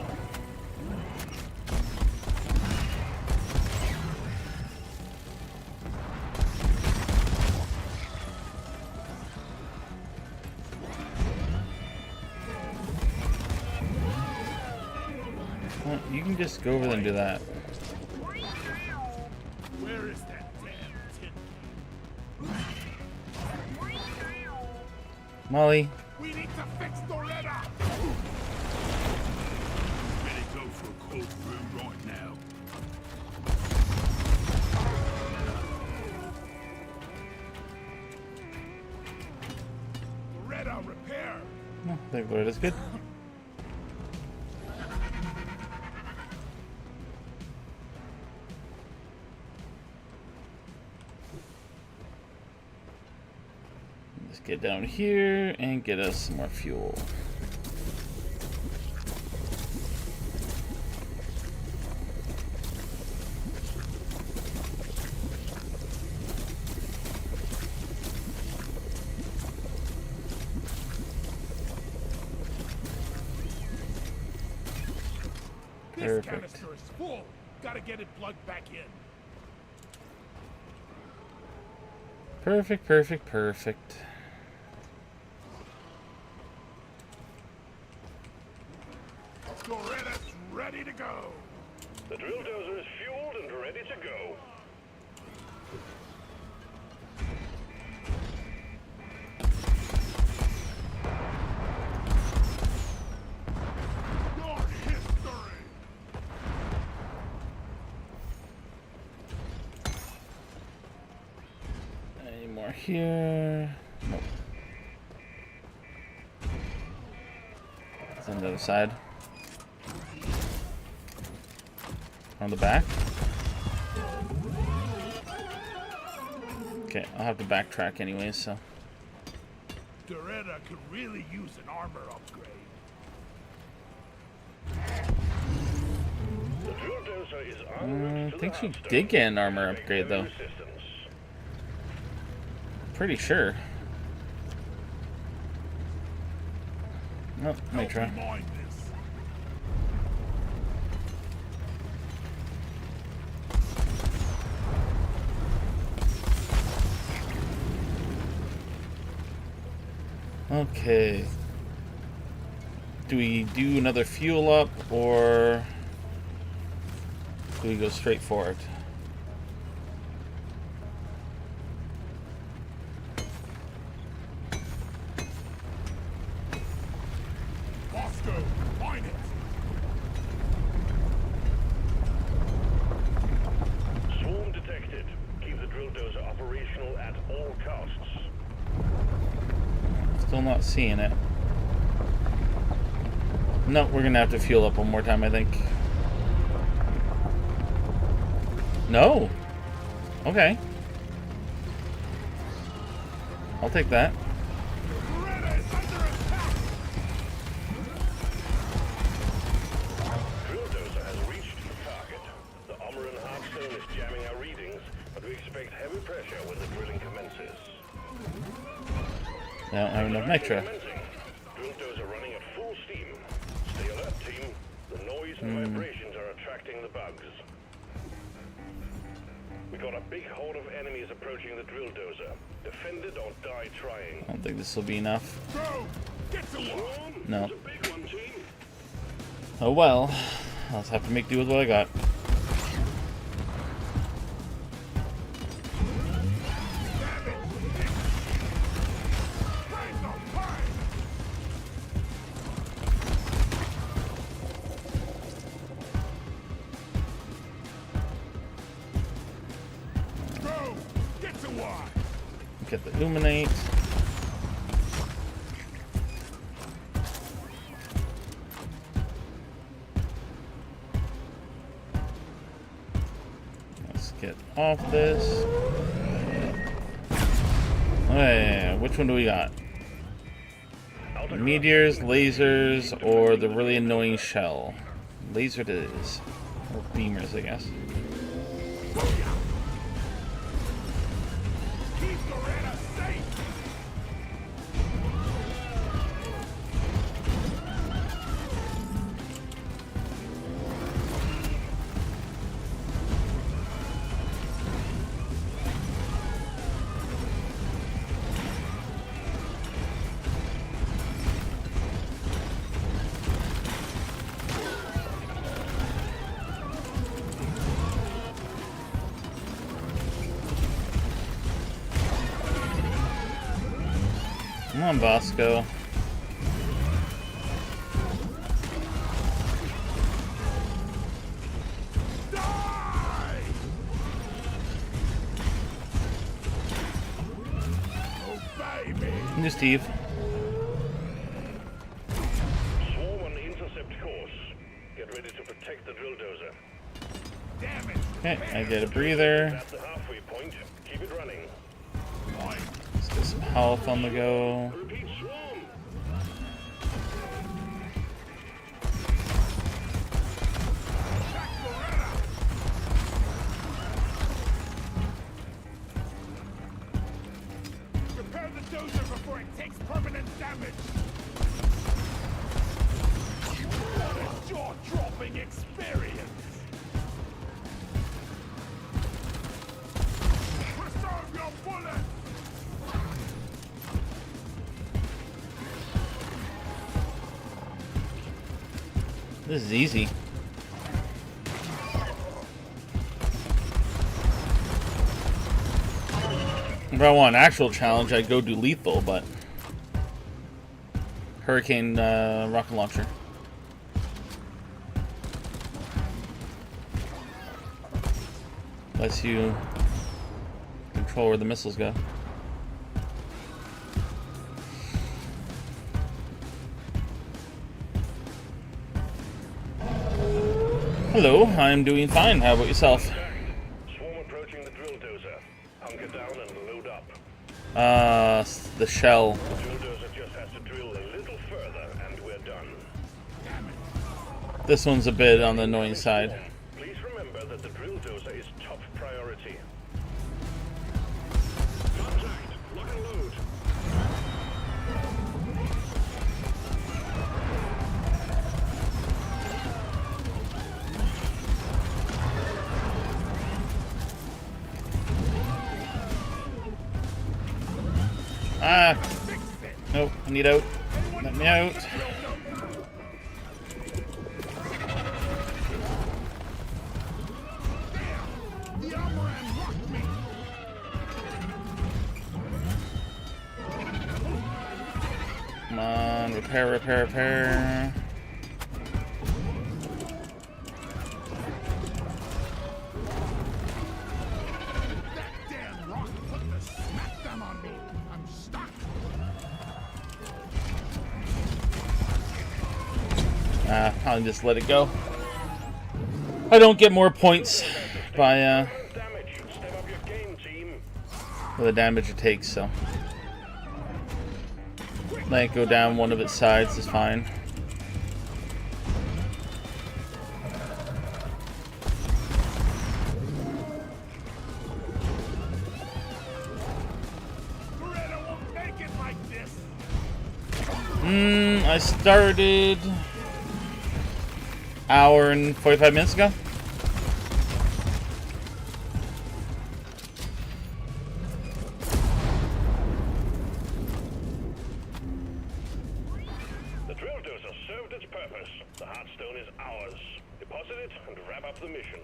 Speaker 1: Well, you can just go over there and do that.
Speaker 2: Where is that damn tin?
Speaker 1: Molly.
Speaker 2: We need to fix the Reda! Ready to go for a cold brew right now. Reda repair!
Speaker 1: Oh, there it is. Good. Let's get down here and get us some more fuel.
Speaker 2: This
Speaker 1: Perfect.
Speaker 2: canister is full. Gotta get it plugged back in.
Speaker 1: Perfect, perfect, perfect.
Speaker 2: Loretta's ready to go.
Speaker 3: The drill dozer is fueled and ready to go.
Speaker 2: Your history.
Speaker 1: Any more here? Nope. It's on the other side. On the back. Okay, I'll have to backtrack anyways, so.
Speaker 2: Doretta could really use an armor upgrade.
Speaker 3: The drill dozer is en route to
Speaker 1: I think
Speaker 3: the
Speaker 1: she
Speaker 3: Hearthstone.
Speaker 1: did get an armor
Speaker 3: Expect
Speaker 1: upgrade,
Speaker 3: heavy
Speaker 1: though.
Speaker 3: resistance.
Speaker 1: Pretty sure. Oh, let me try.
Speaker 2: Don't mind this.
Speaker 1: Okay. Do we do another fuel up, or do we go straight for it?
Speaker 2: Bosco, mine it.
Speaker 3: Swarm detected. Keep the drill dozer operational at all costs.
Speaker 1: Still not seeing it. No, we're gonna have to fuel up one more time, I think. No. Okay. I'll take that.
Speaker 2: Doretta is under attack.
Speaker 3: Drill dozer has reached the target. The Omeran Hearthstone is jamming our readings, but we expect heavy pressure when the drilling commences.
Speaker 1: I don't have enough nitro.
Speaker 3: Commencing. Drill dozer running at full steam. Stay alert, team. The noise and vibrations are attracting the bugs. We got a big horde of enemies approaching the drill dozer. Defend it or die trying.
Speaker 1: I don't think this will be enough.
Speaker 2: Go, get to work.
Speaker 3: Swarm,
Speaker 1: No.
Speaker 3: it's a big one, team.
Speaker 1: Oh well. I'll just have to make do with what I got.
Speaker 2: Raise the fire. Go, get to work.
Speaker 1: Get the illuminate. Let's get off this. Okay, which one do we got? Meteors, lasers, or the really annoying shell? Laser it is. Or beamers, I guess.
Speaker 2: Keep Doretta safe.
Speaker 1: Come on, Bosco.
Speaker 2: Die! Obey me.
Speaker 1: New Steve.
Speaker 3: Swarm on intercept course. Get ready to protect the drill dozer.
Speaker 2: Damn it.
Speaker 1: Okay, I get a breather.
Speaker 3: At the halfway point, keep it running.
Speaker 2: Mine.
Speaker 1: Let's get some health on the go.
Speaker 3: Repeat, swarm.
Speaker 2: Attack Doretta. Repair the dozer before it takes permanent damage. What a jaw-dropping experience. Preserve your bullets.
Speaker 1: This is easy. If I want an actual challenge, I'd go do lethal, but Hurricane rocket launcher. Lets you control where the missiles go. Hello, I'm doing fine. How about yourself?
Speaker 3: Swarm approaching the drill dozer. Hunker down and load
Speaker 1: The shell.
Speaker 3: The drill dozer just has to drill a little further, and we're done.
Speaker 1: This one's a bit on the annoying side.
Speaker 3: Please remember that the drill dozer is top priority. Contact! Lock and load!
Speaker 1: Ah! Nope, I need out. Let me out. Come on, repair, repair, repair.
Speaker 2: Damn rock put the smack them on me. I'm stuck.
Speaker 1: I'll just let it go. I don't get more points by
Speaker 3: Damage! Step up your game, team!
Speaker 1: the damage it takes, so let it go down one of its sides is fine.
Speaker 2: Beretta won't make it like this.
Speaker 1: I started hour and 45 minutes ago.
Speaker 3: The drill dozer served its purpose. The Heartstone is ours. Deposit it and wrap up the mission.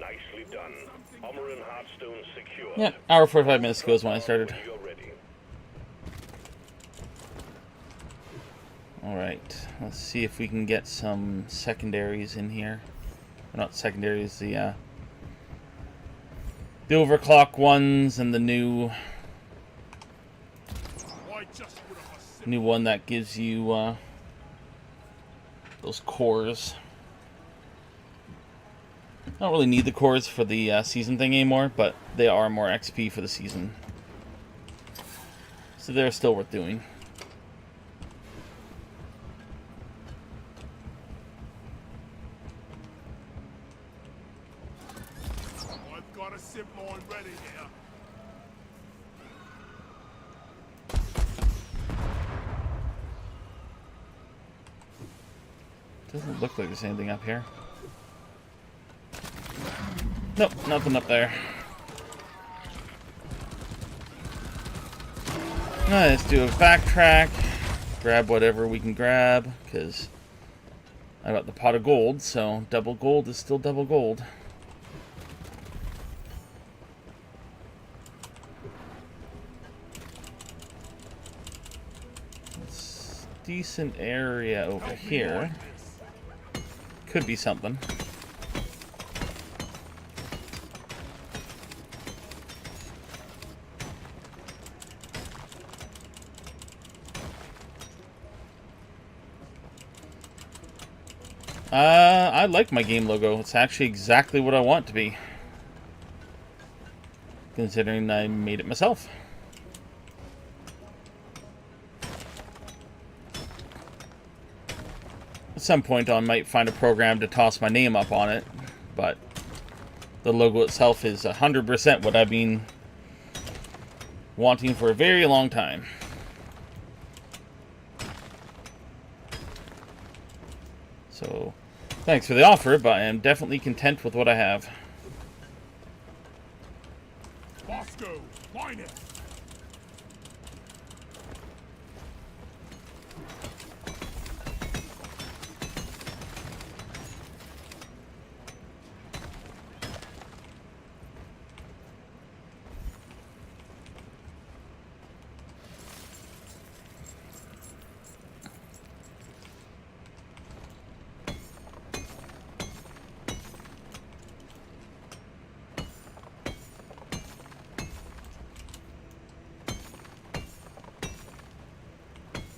Speaker 3: Nicely done. Armor and Heartstone secured.
Speaker 1: Yeah, hour 45 minutes ago is when I started.
Speaker 3: When you're ready.
Speaker 1: Alright, let's see if we can get some secondaries in here. Or not secondaries, the overclock ones and the new
Speaker 2: Why just put up a sit?
Speaker 1: new one that gives you those cores. I don't really need the cores for the season thing anymore, but they are more XP for the season. So they're still worth doing.
Speaker 2: I've got a zip line ready here.
Speaker 1: Doesn't look like there's anything up here. Nope, nothing up there. Let's do a backtrack. Grab whatever we can grab, because I got the pot of gold, so double gold is still double gold. It's a decent area over here. Could be something. I like my game logo. It's actually exactly what I want it to be, considering I made it myself. At some point I might find a program to toss my name up on it, but the logo itself is 100% what I've been wanting for a very long time. So, thanks for the offer, but I am definitely content with what I have.
Speaker 2: Bosco, line it.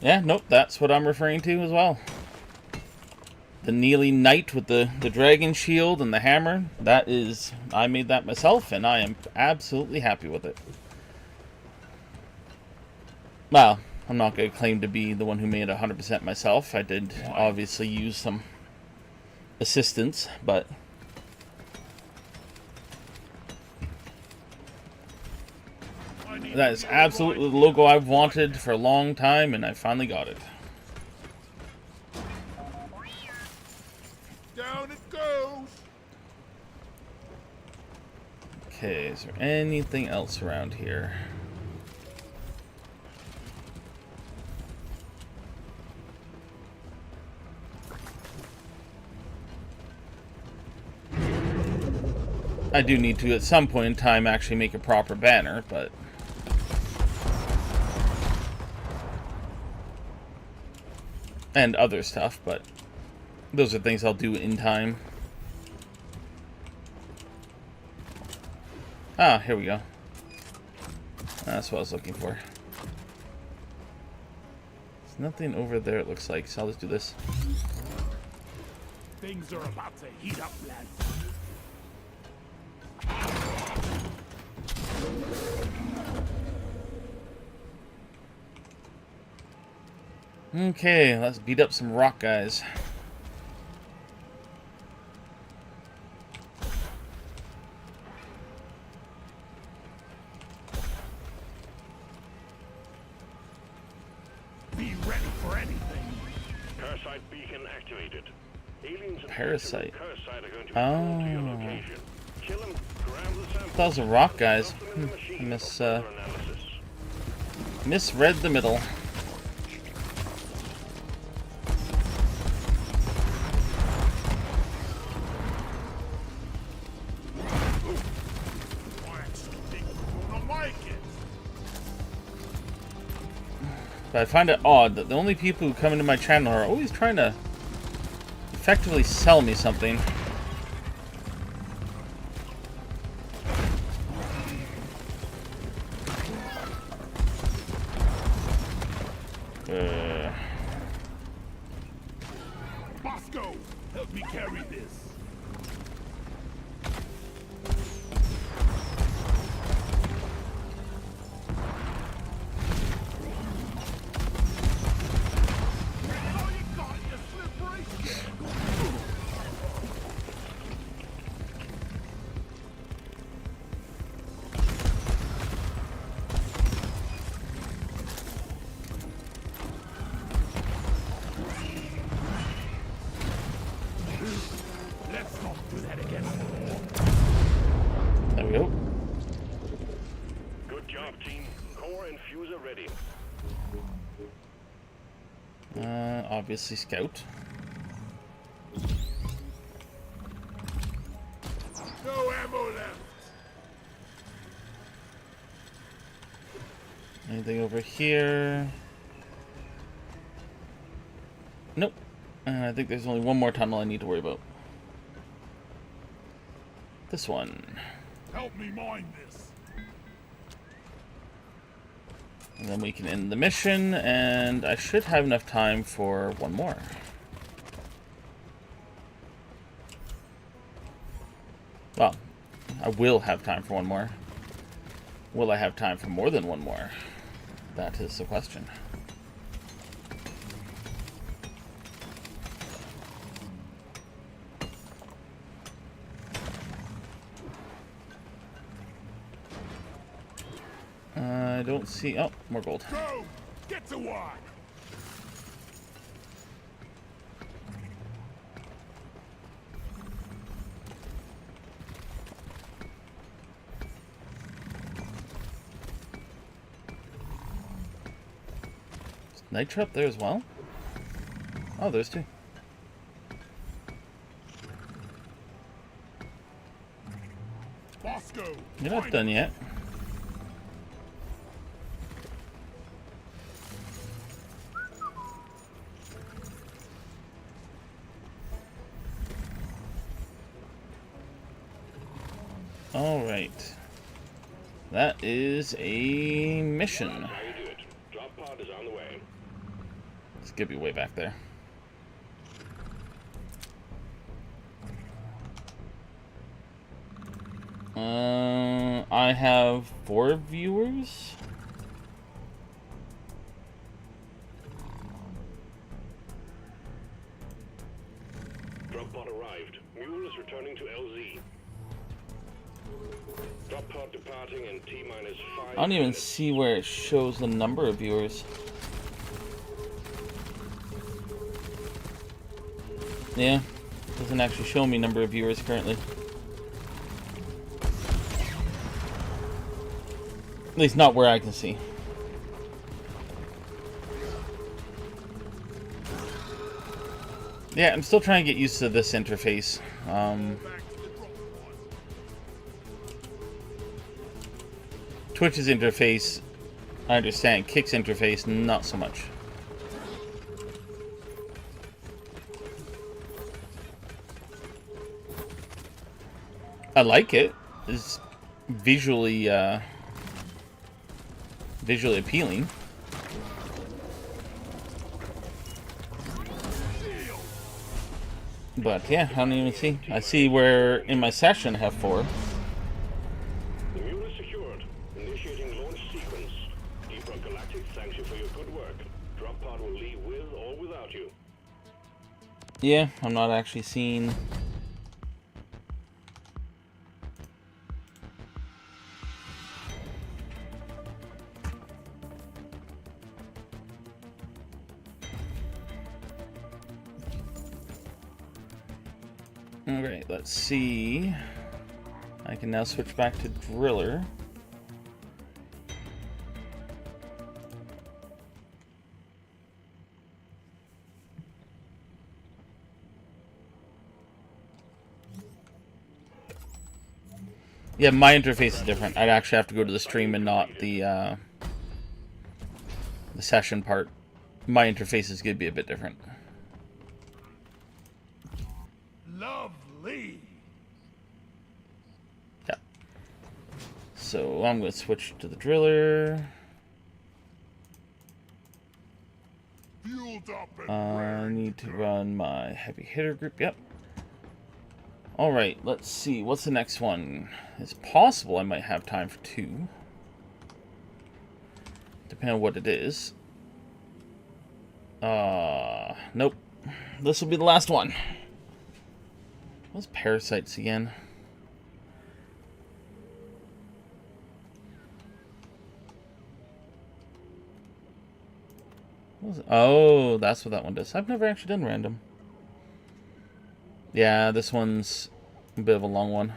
Speaker 1: Yeah, nope, that's what I'm referring to as well. the Neely Knight with the dragon shield and the hammer. That is, I made that myself, and I am absolutely happy with it. Well, I'm not going to claim to be the one who made it 100% myself. I did obviously use some assistance, but that is absolutely the logo I've wanted for a long time, and I finally got it.
Speaker 2: Down it goes.
Speaker 1: Okay, is there anything else around here? I do need to, at some point in time, actually make a proper banner, but... and other stuff, but those are things I'll do in time. Ah, here we go. That's what I was looking for. There's nothing over there, it looks like, so I'll just do this.
Speaker 2: Things are about to heat up, lads.
Speaker 1: Okay, let's beat up some rock guys.
Speaker 2: Be ready for anything.
Speaker 3: Parasite beacon activated. Aliens and
Speaker 1: Parasite.
Speaker 3: Parasite are going to be drawn to your
Speaker 1: Oh.
Speaker 3: location. Kill them, grab the sample.
Speaker 1: Those are rock guys.
Speaker 3: Stuff them in the machine
Speaker 1: Miss,
Speaker 3: for further analysis.
Speaker 1: misread the middle. But I find it odd that the only people who come into my channel are always trying to effectively sell me something.
Speaker 2: Bosco, help me carry this. Oh, you got it, you slippery shit. Let's not do that again.
Speaker 1: There we go.
Speaker 3: Good job, team. Core infuser ready.
Speaker 1: Obviously scout.
Speaker 2: No ammo left.
Speaker 1: Anything over here? Nope. And I think there's only one more tunnel I need to worry about. This one.
Speaker 2: Help me mine this.
Speaker 1: And then we can end the mission, and I should have enough time for one more. Well, I will have time for one more. Will I have time for more than one more? That is the question. I don't see... oh, more gold.
Speaker 2: Go! Get to work!
Speaker 1: Is Nitro up there as well? Oh, there's two.
Speaker 2: Bosco!
Speaker 1: You're not done yet. Alright. That is a mission.
Speaker 3: How you do it? Drop pod is on the way.
Speaker 1: Let's get you way back there. I have 4 viewers.
Speaker 3: Drop pod arrived. Mule is returning to LZ. Drop pod departing in T-minus 5
Speaker 1: I don't even
Speaker 3: minutes.
Speaker 1: see where it shows the number of viewers. Yeah, doesn't actually show me number of viewers currently. At least not where I can see. Yeah, I'm still trying to get used to this interface. Twitch's interface, I understand. Kick's interface, not so much. I like it. It's visually appealing. But yeah, I don't even see. I see where in my session I have 4.
Speaker 3: The mule is secured. Initiating launch sequence. Deep Rock Galactic thanks you for your good work. Drop pod will leave with or without you.
Speaker 1: Yeah, I'm not actually seeing. Alright, let's see. I can now switch back to Driller. Yeah, my interface is different. I'd actually have to go to the stream and not the session part. My interface is going to be a bit different.
Speaker 2: Lovely.
Speaker 1: Yeah. So I'm going to switch to the Driller.
Speaker 2: Fueled up and
Speaker 1: I need to run my heavy hitter group. Yep. Alright, let's see. What's the next one? It's possible I might have time for 2. Depending on what it is. Nope. This will be the last one. What's parasites again? What was it? Oh, that's what that one does. I've never actually done random. Yeah, this one's a bit of a long one.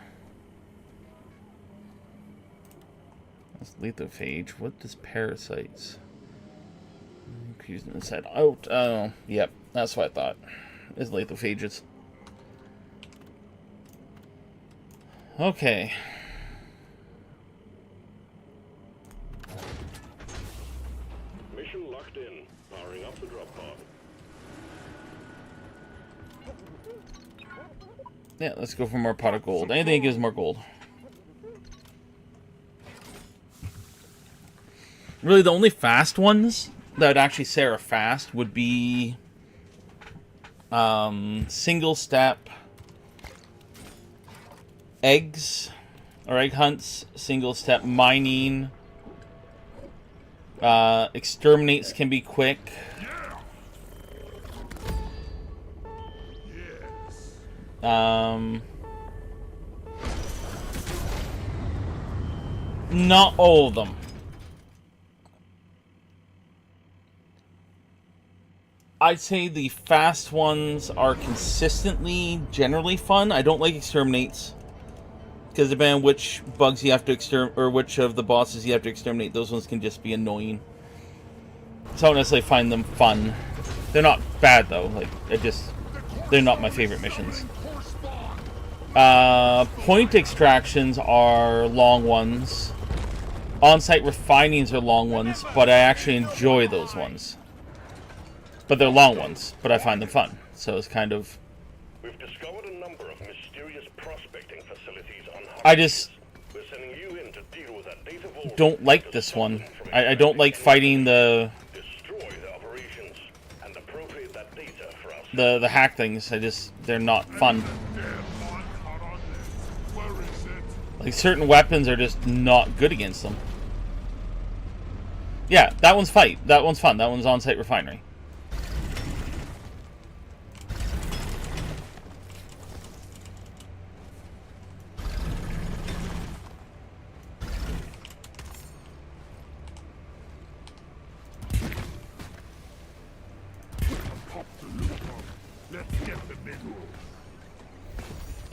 Speaker 1: That's lethophage. What does parasites? Confusing inside out. Oh, yep. That's what I thought. Is lethophages. Okay.
Speaker 3: Mission locked in. Powering up the drop pod.
Speaker 1: Yeah, let's go for more pot of gold. Anything that gives more gold. Really, the only fast ones that I'd actually say are fast would be single step eggs or egg hunts, single step mining, exterminates can be quick. Not all of them. I'd say the fast ones are consistently generally fun. I don't like exterminates because depending on which bugs you have to exterminate or which of the bosses you have to exterminate, those ones can just be annoying. So I don't necessarily find them fun. They're not bad though. Like they're not my favorite missions. Point extractions are long ones. On-site refinings are long ones, but I actually enjoy those ones. But they're long ones, but I find them fun. So it's kind of...
Speaker 3: We've discovered a number of mysterious prospecting facilities on
Speaker 1: I just
Speaker 3: We're sending you in to deal with that data vault.
Speaker 1: don't like this one. I don't like fighting the
Speaker 3: Destroy the operations and appropriate that data for us.
Speaker 1: the hack things. They're not fun.
Speaker 2: Damn mod caught on this. Where is it?
Speaker 1: Like, certain weapons are just not good against them. Yeah, that one's fight. That one's fun. That one's on-site refinery.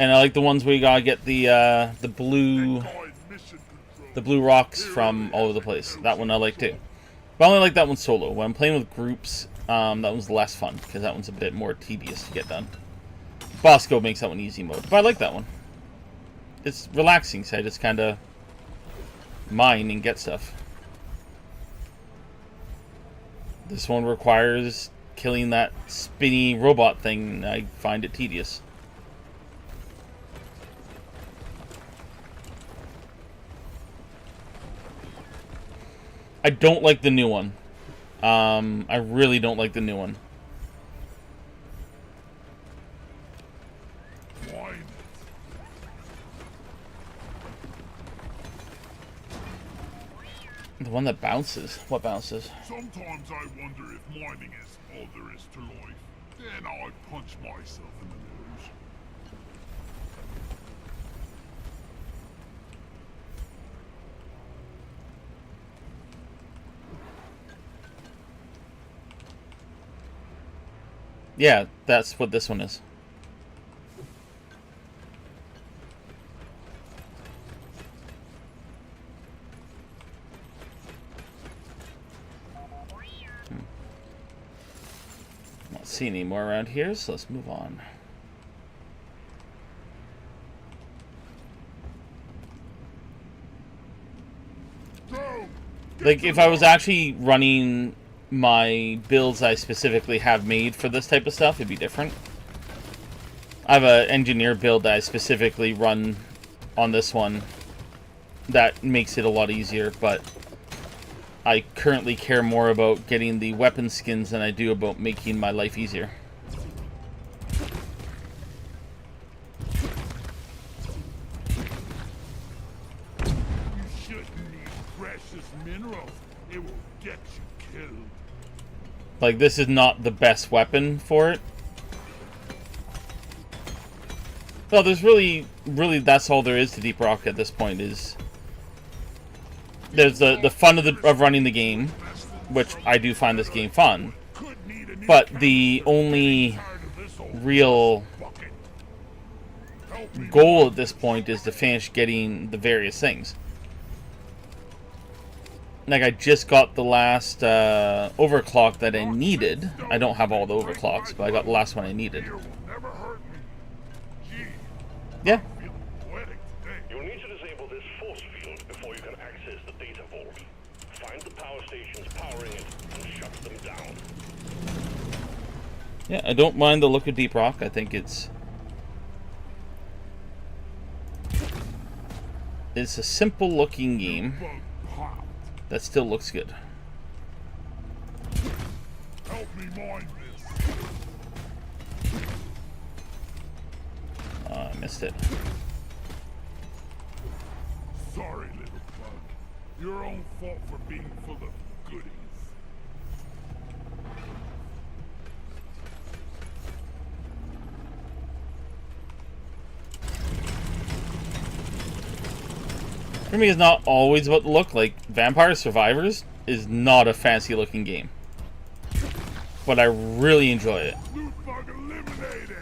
Speaker 1: And I like the ones where you gotta get the blue rocks from all over the place. That one I like too. But I only like that one solo. When I'm playing with groups, that one's less fun because that one's a bit more tedious to get done. Bosco makes that one easy mode, but I like that one. It's relaxing, so I just kind of mine and get stuff. This one requires killing that spinny robot thing. I find it tedious. I don't like the new one. I really don't like the new one. The one that bounces. What bounces?
Speaker 2: Sometimes I wonder if mining is all there is to life. Then I punch myself in the nose.
Speaker 1: Yeah, that's what this one is. Not see any more around here, so let's move on. Like, if I was actually running my builds I specifically have made for this type of stuff, it'd be different. I have an engineer build that I specifically run on this one that makes it a lot easier, but I currently care more about getting the weapon skins than I do about making my life easier.
Speaker 2: You shouldn't need precious minerals. It will get you killed.
Speaker 1: Like, this is not the best weapon for it. Well, there's really, that's all there is to Deep Rock at this point. Is there's the fun of running the game, which I do find this game fun, but the only real goal at this point is to finish getting the various things. Like, I just got the last overclock that I needed. I don't have all the overclocks, but I got the last one I needed. Yeah.
Speaker 3: You'll need to disable this force field before you can access the data vault. Find the power stations powering it and shut them down.
Speaker 1: Yeah, I don't mind the look of Deep Rock. I think it's a simple looking game that still looks good.
Speaker 2: Help me mine this.
Speaker 1: I missed it.
Speaker 2: Sorry, little bug. Your own fault for being full of goodies.
Speaker 1: For me, it's not always about the look. Like, Vampire Survivors is not a fancy looking game, but I really enjoy it.
Speaker 2: Loot bug eliminated.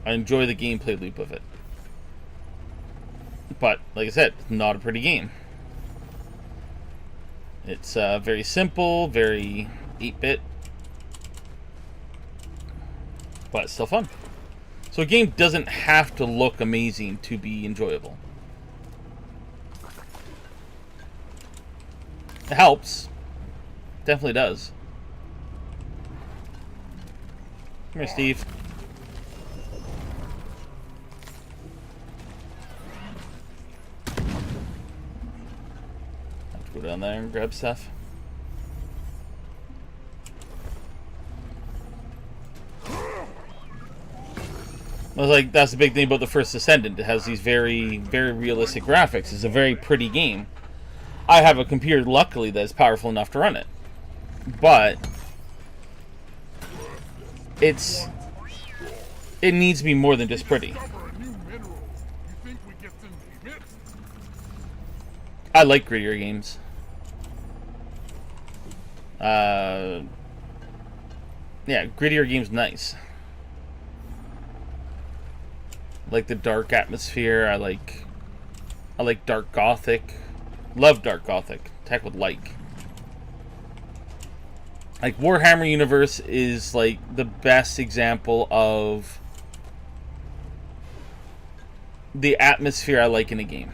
Speaker 1: I enjoy the gameplay loop of it. But, like I said, it's not a pretty game. It's very simple, very 8-bit, but it's still fun. So a game doesn't have to look amazing to be enjoyable. It helps. Definitely does. Come here, Steve. Have to go down there and grab stuff. I was like, that's the big thing about the first Ascendant. It has these very, very realistic graphics. It's a very pretty game. I have a computer, luckily, that's powerful enough to run it. But it needs to be more than just pretty. I like grittier games. Yeah, grittier games nice. Like the dark atmosphere. I like dark gothic. Love dark gothic. Heck with like Warhammer Universe is like the best example of the atmosphere I like in a game.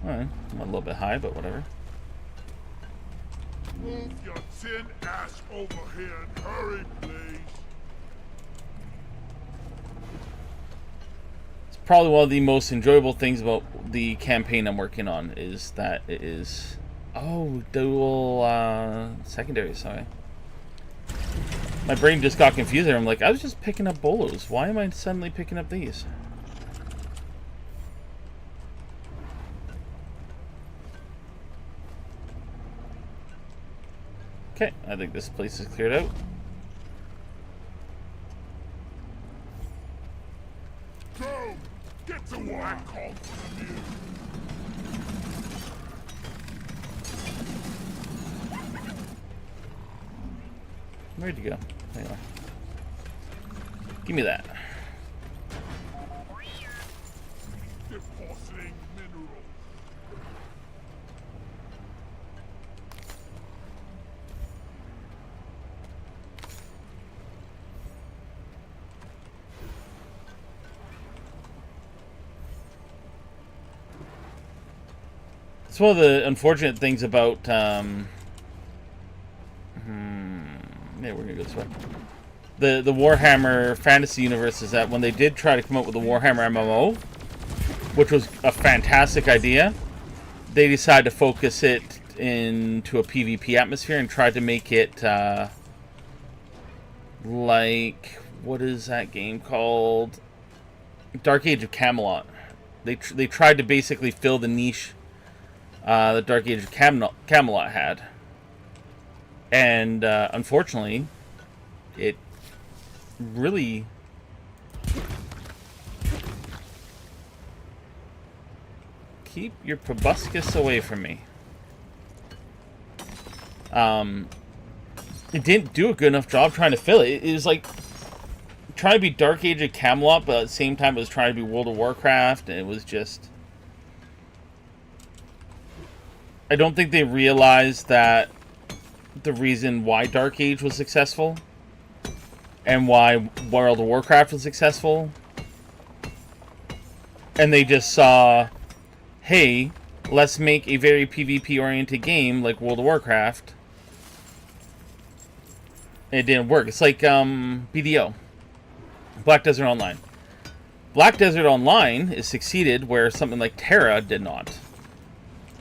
Speaker 1: Alright, I'm a little bit high, but whatever.
Speaker 2: Move your tin ass over here and hurry, please.
Speaker 1: It's probably one of the most enjoyable things about the campaign I'm working on is that it is... Oh, dual secondary, sorry. My brain just got confused there. I'm like, I was just picking up bolos. Why am I suddenly picking up these? Okay, I think this place is cleared out.
Speaker 2: Go! Get to work! I called for you.
Speaker 1: Where'd you go? There you are. Give me that.
Speaker 2: Depositing minerals.
Speaker 1: It's one of the unfortunate things about yeah, we're gonna go this way. The Warhammer fantasy universe is that when they did try to come up with the Warhammer MMO, which was a fantastic idea, they decided to focus it into a PvP atmosphere and tried to make it like, what is that game called? Dark Age of Camelot. They tried to basically fill the niche the Dark Age of Camelot had. And unfortunately, it really... Keep your proboscis away from me. It didn't do a good enough job trying to fill it. It was like trying to be Dark Age of Camelot, but at the same time it was trying to be World of Warcraft, and it was just... I don't think they realized that the reason why Dark Age was successful and why World of Warcraft was successful, and they just saw, hey, let's make a very PvP-oriented game like World of Warcraft. And it didn't work. It's like BDO, Black Desert Online. Black Desert Online is succeeded where something like Terra did not.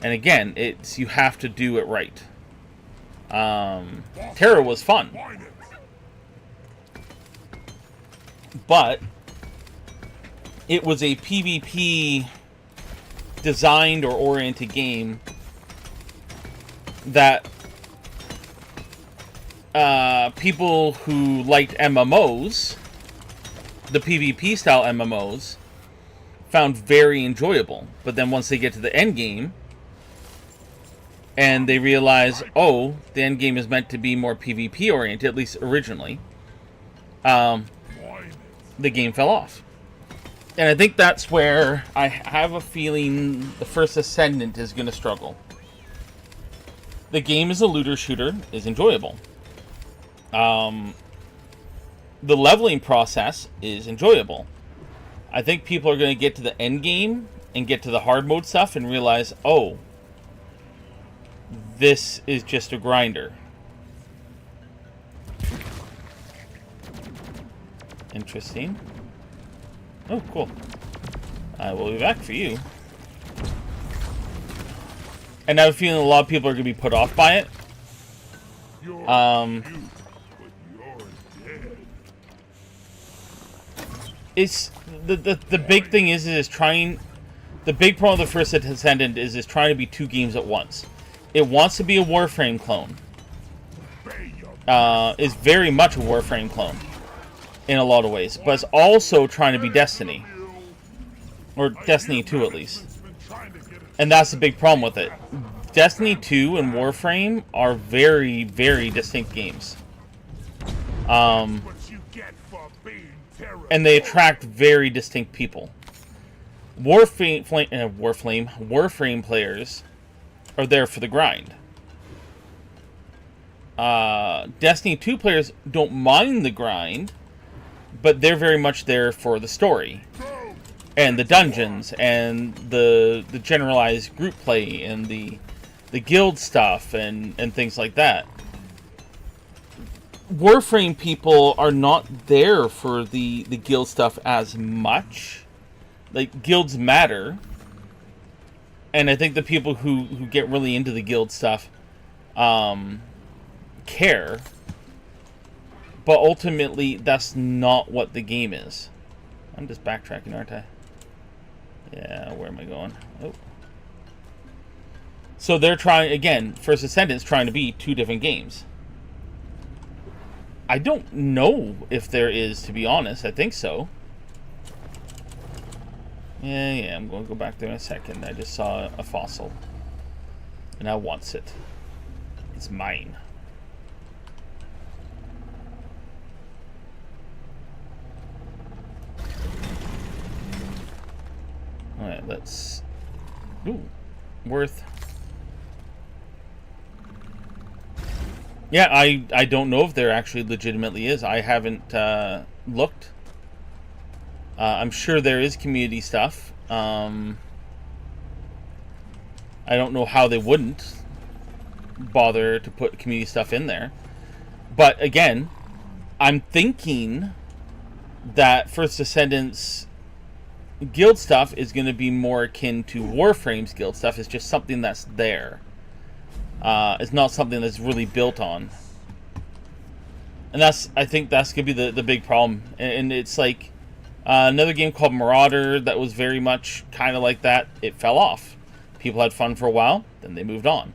Speaker 1: And again, it's you have to do it right. Terra was fun, but it was a PvP designed or oriented game that people who liked MMOs, the PvP style MMOs, found very enjoyable. But then once they get to the end game and they realize, oh, the end game is meant to be more PvP oriented, at least originally, the game fell off. And I think that's where I have a feeling the first Ascendant is going to struggle. The game as a looter shooter is enjoyable. The leveling process is enjoyable. I think people are going to get to the end game and get to the hard mode stuff and realize, oh, this is just a grinder. Interesting. Oh, cool. I will be back for you. And I have a feeling a lot of people are going to be put off by it.
Speaker 2: You're cute, but you're dead.
Speaker 1: It's the big thing is trying. The big problem of the First Ascendant is trying to be two games at once. It wants to be a Warframe clone. Is very much a Warframe clone in a lot of ways, but it's also trying to be Destiny, or Destiny 2 at least. And that's the big problem with it. Destiny 2 and Warframe are very, very distinct games. And they attract very distinct people. Warframe players are there for the grind. Destiny 2 players don't mind the grind, but they're very much there for the story. And the dungeons, and the generalized group play, and the guild stuff, and things like that. Warframe people are not there for the guild stuff as much. Like, guilds matter. And I think the people who get really into the guild stuff care. But ultimately, that's not what the game is. I'm just backtracking, aren't I? Yeah, where am I going? Oh. So they're trying, again, First Ascendant's trying to be two different games. I don't know if there is, to be honest. I think so. Yeah, I'm going to go back there in a second. I just saw a fossil. And I want it. It's mine. Alright, let's... Ooh. Worth. Yeah, I don't know if there actually legitimately is. I haven't looked. I'm sure there is community stuff. I don't know how they wouldn't bother to put community stuff in there. But again, I'm thinking that First Ascendant's guild stuff is going to be more akin to Warframe's guild stuff. It's just something that's there. It's not something that's really built on. And I think that's going to be the big problem. And it's like another game called Marauder that was very much kind of like that. It fell off. People had fun for a while, then they moved on.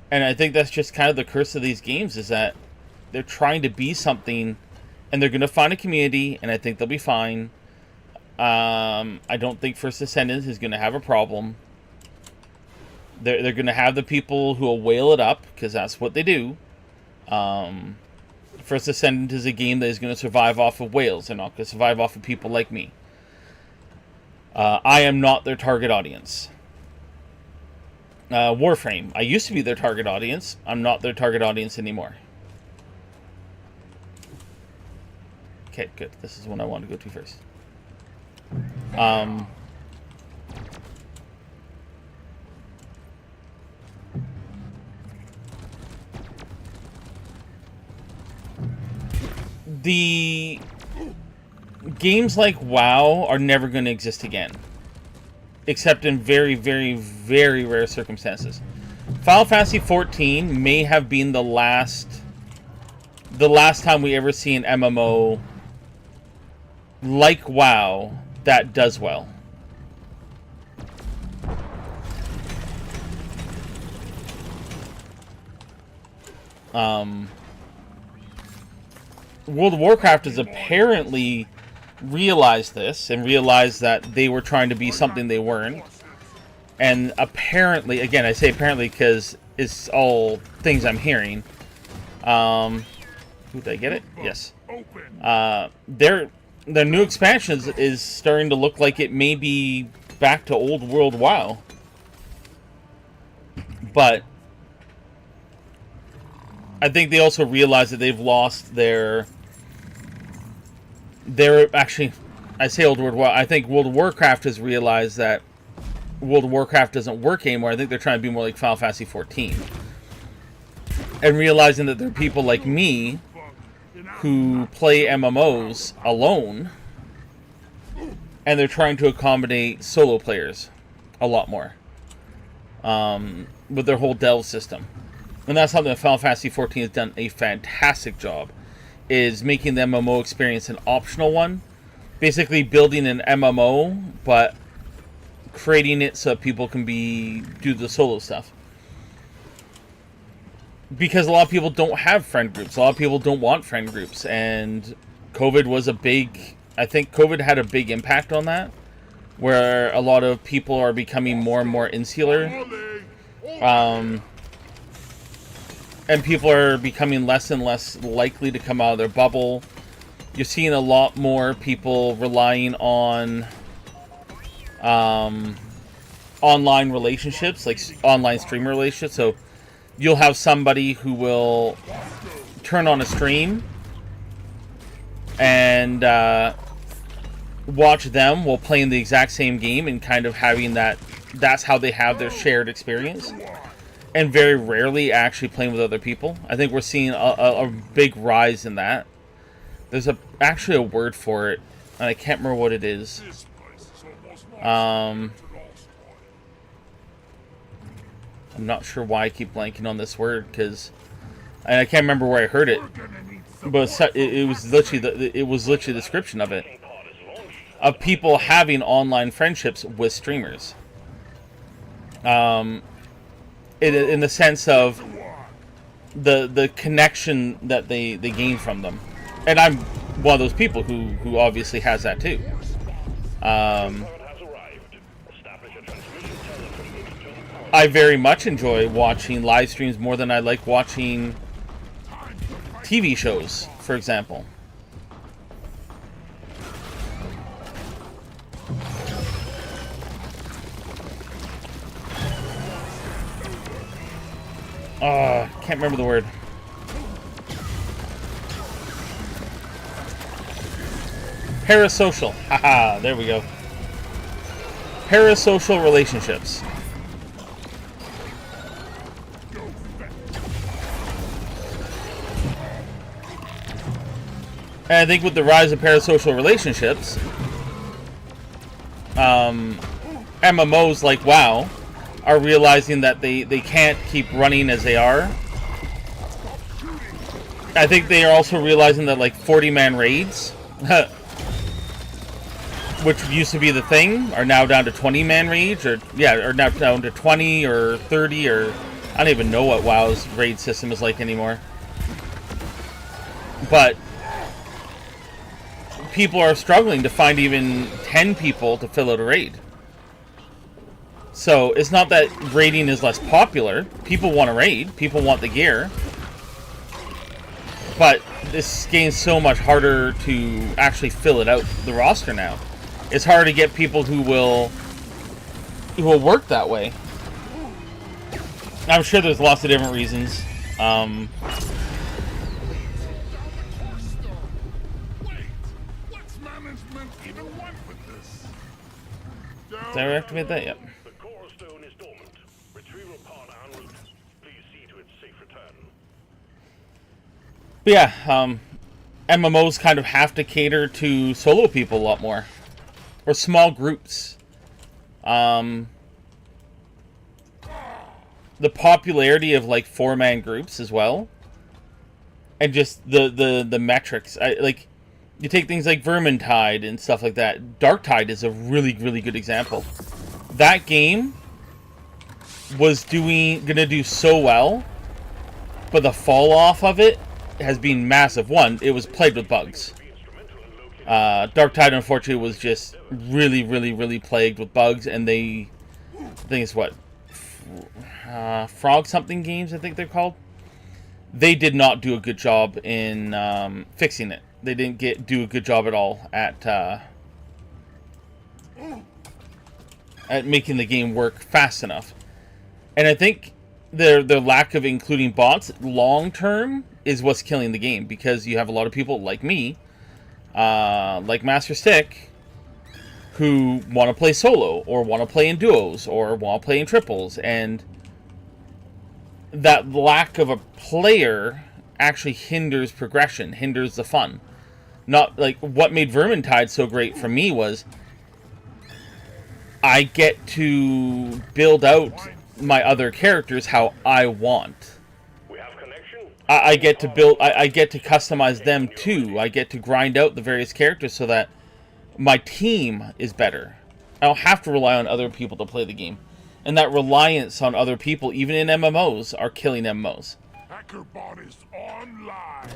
Speaker 1: And I think that's just kind of the curse of these games, is that they're trying to be something, and they're going to find a community, and I think they'll be fine. I don't think First Ascendant is going to have a problem. They're going to have the people who will whale it up, because that's what they do. First Ascendant is a game that is going to survive off of whales. They're not going to survive off of people like me. I am not their target audience. Warframe. I used to be their target audience. I'm not their target audience anymore. Okay, good. This is one I want to go to first. The games like WoW are never going to exist again. Except in very, very, very rare circumstances. Final Fantasy XIV may have been the last time we ever see an MMO like WoW that does well. World of Warcraft has apparently realized this and realized that they were trying to be something they weren't. And apparently, again, I say apparently because it's all things I'm hearing. Did I get it? Yes. Their new expansions is starting to look like it may be back to old world WoW. But I think they also realize that they've lost their actually, I say old world WoW. I think World of Warcraft has realized that World of Warcraft doesn't work anymore. I think they're trying to be more like Final Fantasy XIV. And realizing that there are people like me who play MMOs alone, and they're trying to accommodate solo players a lot more with their whole delve system. And that's something that Final Fantasy XIV has done a fantastic job, is making the MMO experience an optional one. Basically building an MMO, but creating it so that people can do the solo stuff. Because a lot of people don't have friend groups. A lot of people don't want friend groups. And COVID was I think COVID had a big impact on that. Where a lot of people are becoming more and more insular. And people are becoming less and less likely to come out of their bubble. You're seeing a lot more people relying on online relationships, like online streamer relationships. So you'll have somebody who will turn on a stream and watch them while playing the exact same game and kind of having that's how they have their shared experience, and very rarely actually playing with other people. I think we're seeing a big rise in that. There's actually a word for it, and I can't remember what it is. I'm not sure why I keep blanking on this word, because I can't remember where I heard it. But it was literally the description of it, of people having online friendships with streamers. In the sense of the connection that they gain from them, and I'm one of those people who obviously has that too. I very much enjoy watching live streams more than I like watching TV shows, for example. Can't remember the word. Parasocial. Haha, there we go. Parasocial relationships. And I think with the rise of parasocial relationships, MMOs like WoW are realizing that they can't keep running as they are. I think they are also realizing that like 40-man raids, which used to be the thing, are now down to 20-man raids, or now down to 20 or 30, or I don't even know what WoW's raid system is like anymore. But people are struggling to find even 10 people to fill out a raid. So it's not that raiding is less popular. People want to raid. People want the gear. But this game's so much harder to actually fill it out, the roster now. It's hard to get people who will work that way. I'm sure there's lots of different reasons. Did I activate that? Yep.
Speaker 3: The core stone is dormant. Retrieval pod en route. Please see to its safe return.
Speaker 1: But yeah, MMOs kind of have to cater to solo people a lot more. Or small groups. The popularity of like 4-man groups as well. And just the metrics. You take things like Vermintide and stuff like that. Darktide is a really, really good example. That game was gonna do so well, but the fall off of it has been massive. One, it was plagued with bugs. Darktide, unfortunately, was just really, really, really plagued with bugs, and I think it's what? Frog something games, I think they're called. They did not do a good job in fixing it. They didn't do a good job at all at making the game work fast enough. And I think their lack of including bots long term is what's killing the game, because you have a lot of people like me, like Master Stick, who want to play solo, or want to play in duos, or want to play in triples, and that lack of a player actually hinders progression, hinders the fun. Not like what made Vermintide so great for me was I get to build out my other characters how I want.
Speaker 3: We have connection?
Speaker 1: I get to build, I get to customize them too. I get to grind out the various characters so that my team is better. I don't have to rely on other people to play the game. And that reliance on other people, even in MMOs, are killing MMOs.
Speaker 2: HackerBot is online.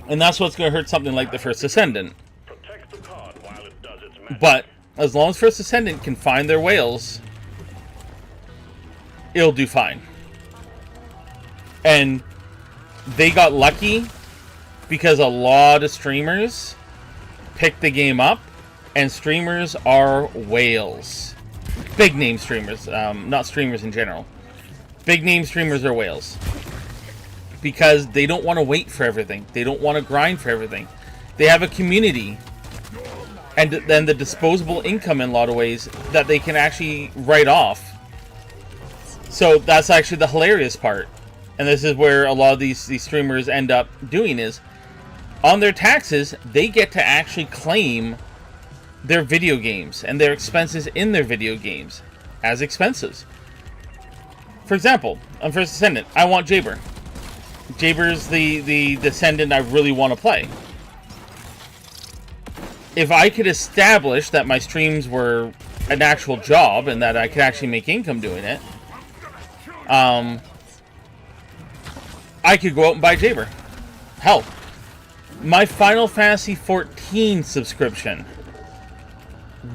Speaker 1: And that's what's going to hurt something like the First Ascendant.
Speaker 3: Protect the card while it does its magic.
Speaker 1: But as long as First Ascendant can find their whales, it'll do fine. And they got lucky because a lot of streamers picked the game up, and streamers are whales. Big name streamers, not streamers in general. Big name streamers are whales. Because they don't want to wait for everything. They don't want to grind for everything. They have a community. And then the disposable income in a lot of ways that they can actually write off. So that's actually the hilarious part. And this is where a lot of these streamers end up doing is, on their taxes, they get to actually claim their video games and their expenses in their video games as expenses. For example, on First Ascendant, I want Jaber. Jaber's the descendant I really want to play. If I could establish that my streams were an actual job and that I could actually make income doing it, I could go out and buy Jaber. Hell, my Final Fantasy 14 subscription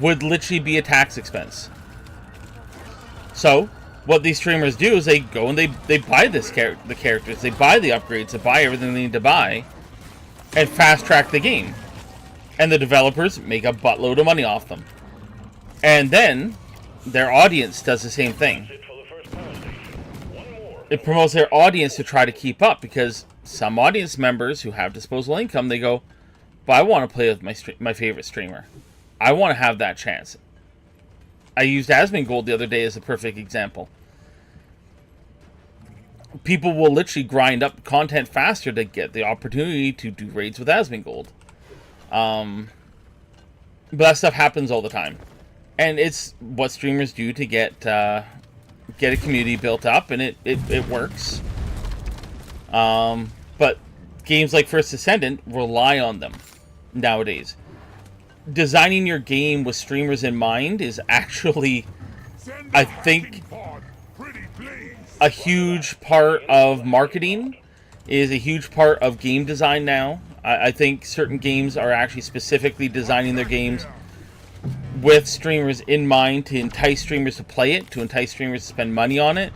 Speaker 1: would literally be a tax expense. So what these streamers do is they go and they buy the characters, they buy the upgrades, they buy everything they need to buy, and fast track the game. And the developers make a buttload of money off them. And then their audience does the same thing. It promotes their audience to try to keep up, because some audience members who have disposable income, they go, but I want to play with my favorite streamer. I want to have that chance. I used Asmongold the other day as a perfect example. People will literally grind up content faster to get the opportunity to do raids with Asmongold. But that stuff happens all the time. And it's what streamers do to get a community built up, and it works. But games like First Ascendant rely on them nowadays. Designing your game with streamers in mind is actually, I think, a huge part of marketing, is a huge part of game design now. I think certain games are actually specifically designing their games with streamers in mind to entice streamers to play it, to entice streamers to spend money on it.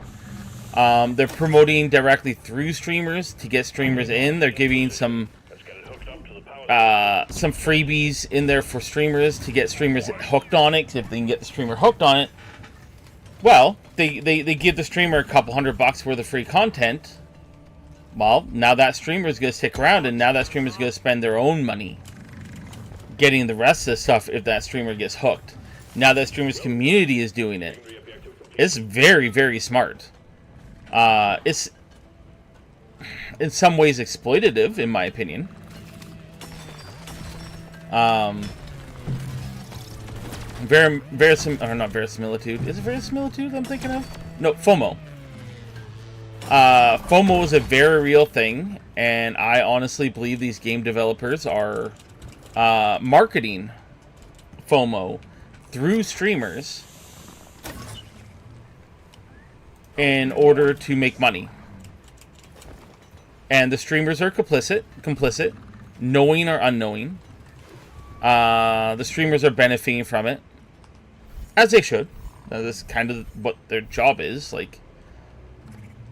Speaker 1: They're promoting directly through streamers to get streamers in. They're giving some freebies in there for streamers to get streamers hooked on it. 'Cause if they can get the streamer hooked on it, well, they give the streamer a couple $100 worth of free content. Well, now that streamer is going to stick around, and now that streamer is going to spend their own money getting the rest of the stuff if that streamer gets hooked. Now that streamer's community is doing it. It's very, very smart. It's in some ways exploitative, in my opinion. Not verisimilitude. Is it verisimilitude I'm thinking of? No, FOMO. FOMO is a very real thing, and I honestly believe these game developers are marketing FOMO through streamers in order to make money. And the streamers are complicit, knowing or unknowing. The streamers are benefiting from it, as they should. That's kind of what their job is. Like,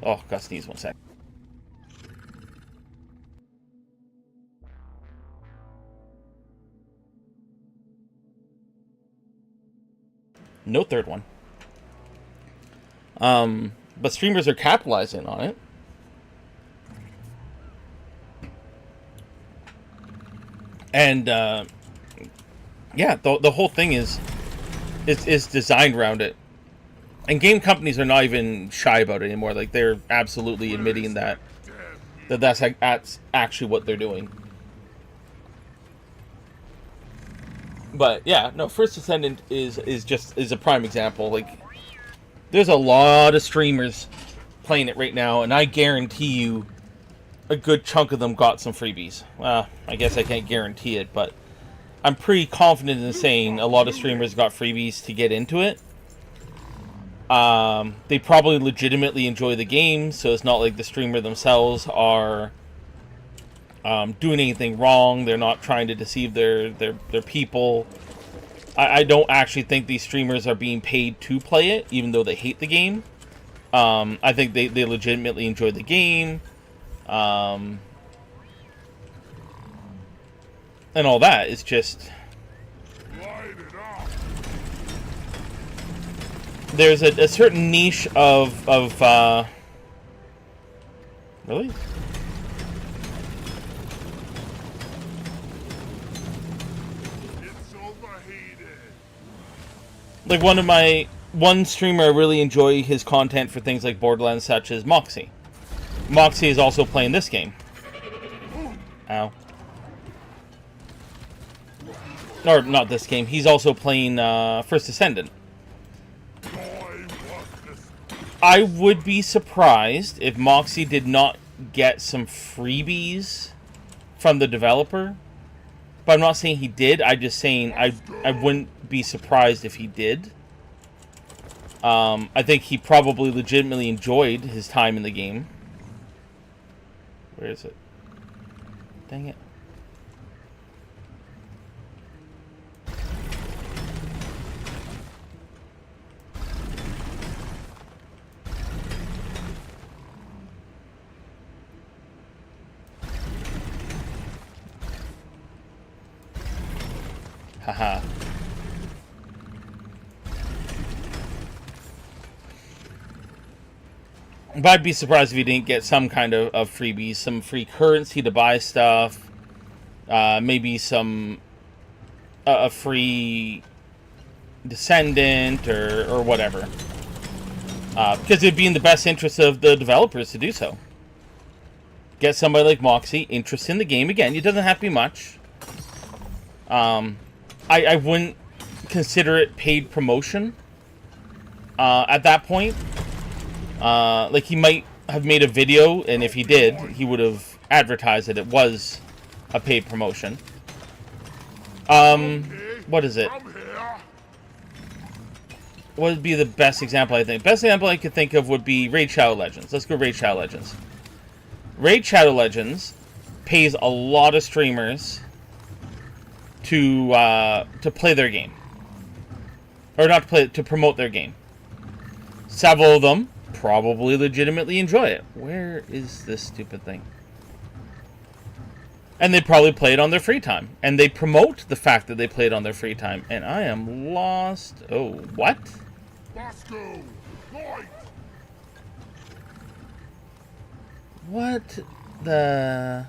Speaker 1: oh, gotta sneeze 1 sec. No third one. But streamers are capitalizing on it. And yeah, the whole thing is designed around it. And game companies are not even shy about it anymore. Like, they're absolutely admitting that's actually what they're doing. But yeah, no, First Descendant is a prime example. Like, there's a lot of streamers playing it right now, and I guarantee you a good chunk of them got some freebies. Well, I guess I can't guarantee it, but I'm pretty confident in saying a lot of streamers got freebies to get into it. They probably legitimately enjoy the game, so it's not like the streamer themselves are doing anything wrong. They're not trying to deceive their people. I don't actually think these streamers are being paid to play it, even though they hate the game. I think they legitimately enjoy the game. And all that. It's just... there's a certain niche of really? Like, one streamer I really enjoy his content for things like Borderlands, such as Moxie. Moxie is also playing this game. Ow. Or, not this game. He's also playing First Descendant. I would be surprised if Moxie did not get some freebies from the developer. But I'm not saying he did. I'm just saying I wouldn't be surprised if he did. I think he probably legitimately enjoyed his time in the game. Where is it? Dang it. Haha. But I'd be surprised if he didn't get some kind of freebies, some free currency to buy stuff, maybe some a free Descendant or whatever. Because it'd be in the best interest of the developers to do so. Get somebody like Moxie interested in the game. Again, it doesn't have to be much. I wouldn't consider it paid promotion at that point. Like, he might have made a video, and if he did, he would have advertised that it was a paid promotion. What is it? What would be the best example, I think? Best example I could think of would be Raid Shadow Legends. Let's go Raid Shadow Legends. Raid Shadow Legends pays a lot of streamers to play their game. Or not to play, to promote their game. Several of them probably legitimately enjoy it. Where is this stupid thing? And they probably play it on their free time. And they promote the fact that they play it on their free time. And I am lost. Oh, what?
Speaker 2: Bosco, light.
Speaker 1: What the...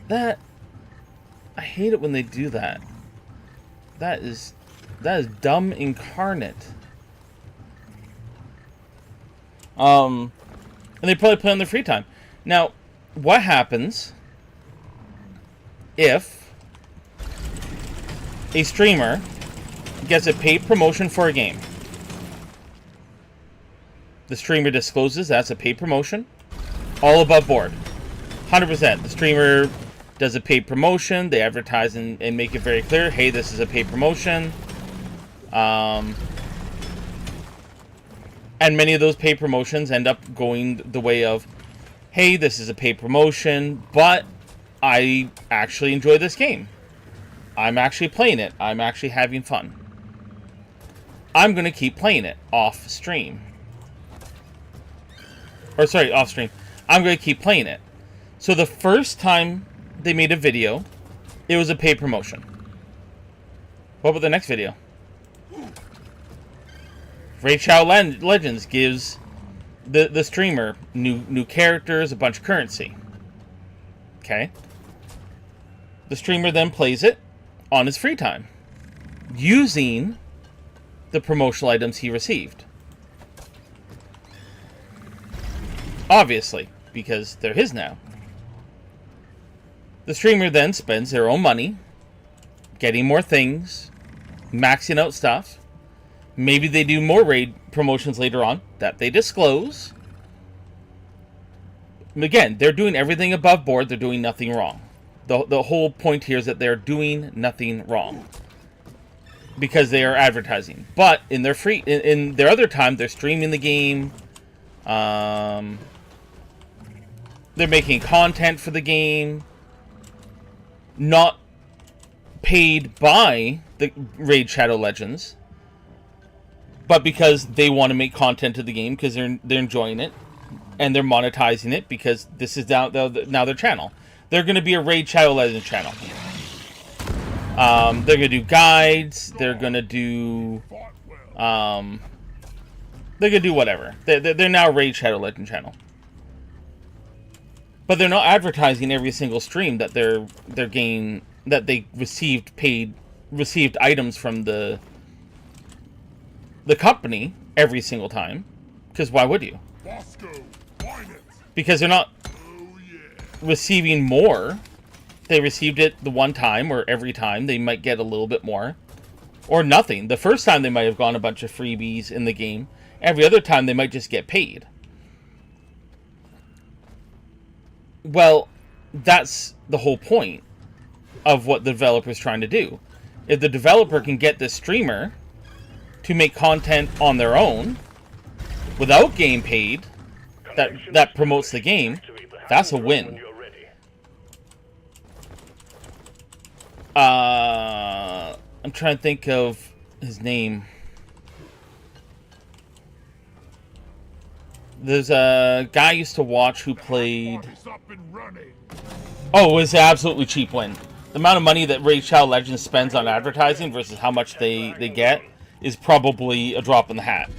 Speaker 1: That... I hate it when they do that. That is dumb incarnate. And they probably play on their free time. Now, what happens if a streamer gets a paid promotion for a game? The streamer discloses that's a paid promotion. All above board. 100%. The streamer does a paid promotion. They advertise and make it very clear, hey, this is a paid promotion. And many of those paid promotions end up going the way of, hey, this is a paid promotion, but I actually enjoy this game. I'm actually playing it. I'm actually having fun. I'm going to keep playing it off stream. Or, sorry, off stream. I'm going to keep playing it. So the first time they made a video, it was a paid promotion. What about the next video? Raid Shadow Legends gives the streamer new characters, a bunch of currency. Okay. The streamer then plays it on his free time. using the promotional items he received. Obviously, because they're his now. The streamer then spends their own money getting more things, maxing out stuff. Maybe they do more raid promotions later on that they disclose. Again, they're doing everything above board. They're doing nothing wrong. The whole point here is that they're doing nothing wrong because they are advertising. But in their in their other time, they're streaming the game. They're making content for the game, not paid by the Raid Shadow Legends, but because they want to make content to the game because they're enjoying it and they're monetizing it because this is now their channel. They're going to be a Raid Shadow Legends channel. They're going to do guides. They're going to do whatever. They're now a Raid Shadow Legend channel. But they're not advertising every single stream that they're getting, that they received items from the company every single time. Because why would you? Because they're not receiving more. They received it the one time, or every time they might get a little bit more, or nothing. The first time they might have gotten a bunch of freebies in the game. Every other time they might just get paid. Well, that's the whole point of what the developer's trying to do. If the developer can get the streamer to make content on their own without getting paid, that promotes the game, that's a win. I'm trying to think of his name. There's a guy I used to watch who played... Oh, it was an absolutely cheap win. The amount of money that Raid Shadow Legends spends on advertising versus how much they get is probably a drop in the hat.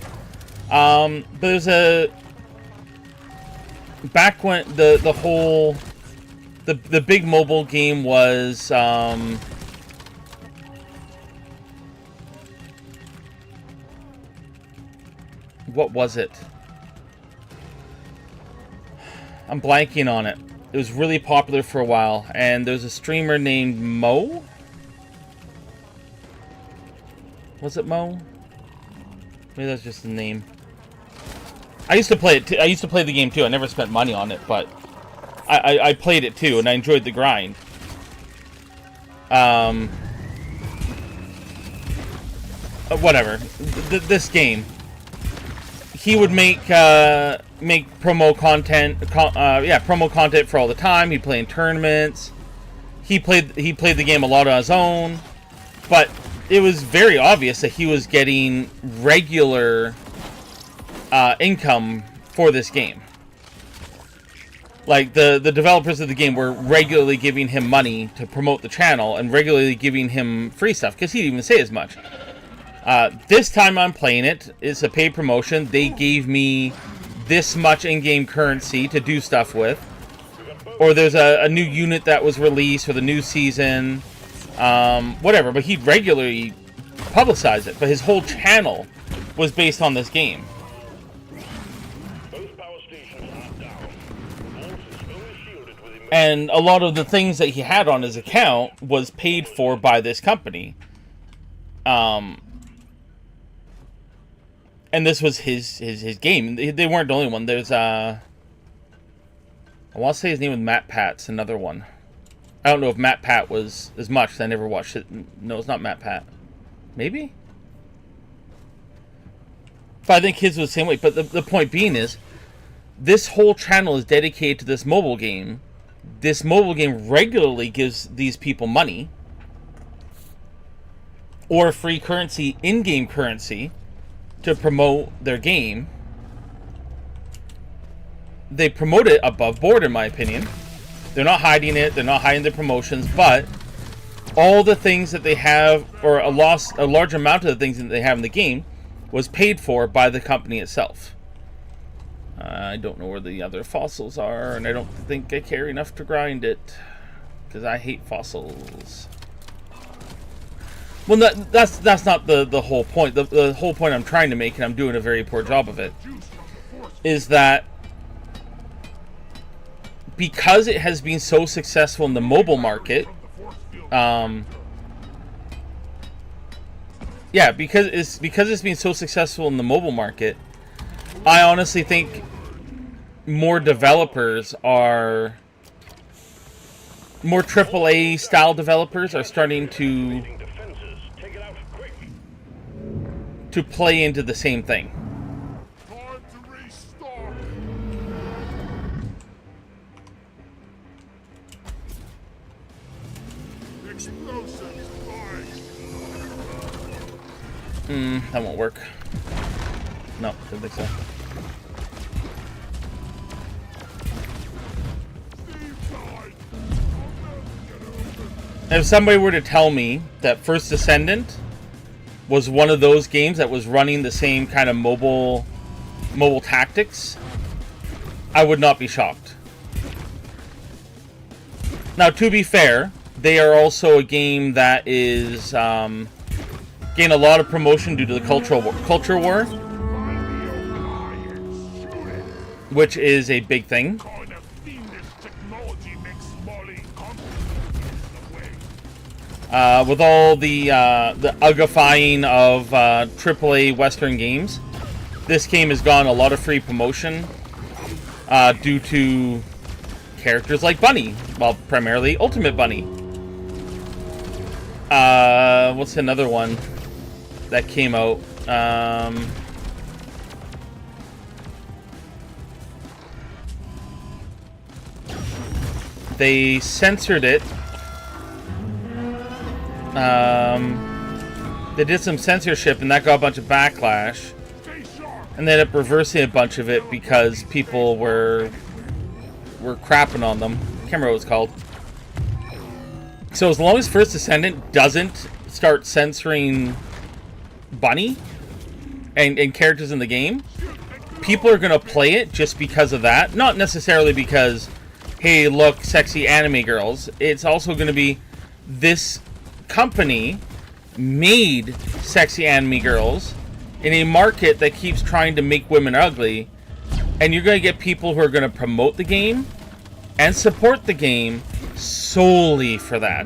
Speaker 1: But there's a... Back when the whole... The big mobile game was... What was it? I'm blanking on it. It was really popular for a while, and there's a streamer named Mo. Was it Mo? Maybe that's just the name. I used to play it. I used to play the game too. I never spent money on it, but I played it too, and I enjoyed the grind. Whatever. This game. He would make promo content, promo content for all the time. He'd play in tournaments. He played the game a lot on his own, but it was very obvious that he was getting regular income for this game. Like the developers of the game were regularly giving him money to promote the channel and regularly giving him free stuff because he didn't even say as much. This time I'm playing it, it's a paid promotion. They gave me this much in-game currency to do stuff with. Or there's a new unit that was released for the new season. Whatever, but he'd regularly publicize it. But his whole channel was based on this game. And a lot of the things that he had on his account was paid for by this company. And this was his game. They weren't the only one. There's I want to say his name was Matt Pat's another one. I don't know if Matt Pat was as much, 'cause I never watched it. No, it's not Matt Pat. Maybe? But I think his was the same way. But the point being is, this whole channel is dedicated to this mobile game. This mobile game regularly gives these people money. Or free currency, in-game currency, to promote their game. They promote it above board, in my opinion. They're not hiding it. They're not hiding their promotions. But all the things that they have, or a large amount of the things that they have in the game, was paid for by the company itself. I don't know where the other fossils are, and I don't think I care enough to grind it, because I hate fossils. Well, that's not the whole point. The whole point I'm trying to make, and I'm doing a very poor job of it, is that because it has been so successful in the mobile market, yeah, because it's been so successful in the mobile market, I honestly think more developers are, more AAA style developers are starting to play into the same thing.
Speaker 2: Time to restart. Explosives, fine.
Speaker 1: That won't work. No, didn't think so. If somebody were to tell me that First Descendant was one of those games that was running the same kind of mobile tactics, I would not be shocked. Now, to be fair, they are also a game that is getting a lot of promotion due to the culture war, which is a big thing. With all the uggifying of AAA Western games, this game has gotten a lot of free promotion due to characters like Bunny. Well, primarily Ultimate Bunny. What's another one that came out? They censored it. They did some censorship, and that got a bunch of backlash, and they ended up reversing a bunch of it because people were crapping on them. I can't remember what it was called. So as long as First Descendant doesn't start censoring Bunny and characters in the game, people are gonna play it just because of that. Not necessarily because, hey, look, sexy anime girls. It's also gonna be, this company made sexy anime girls in a market that keeps trying to make women ugly, and you're going to get people who are going to promote the game and support the game solely for that,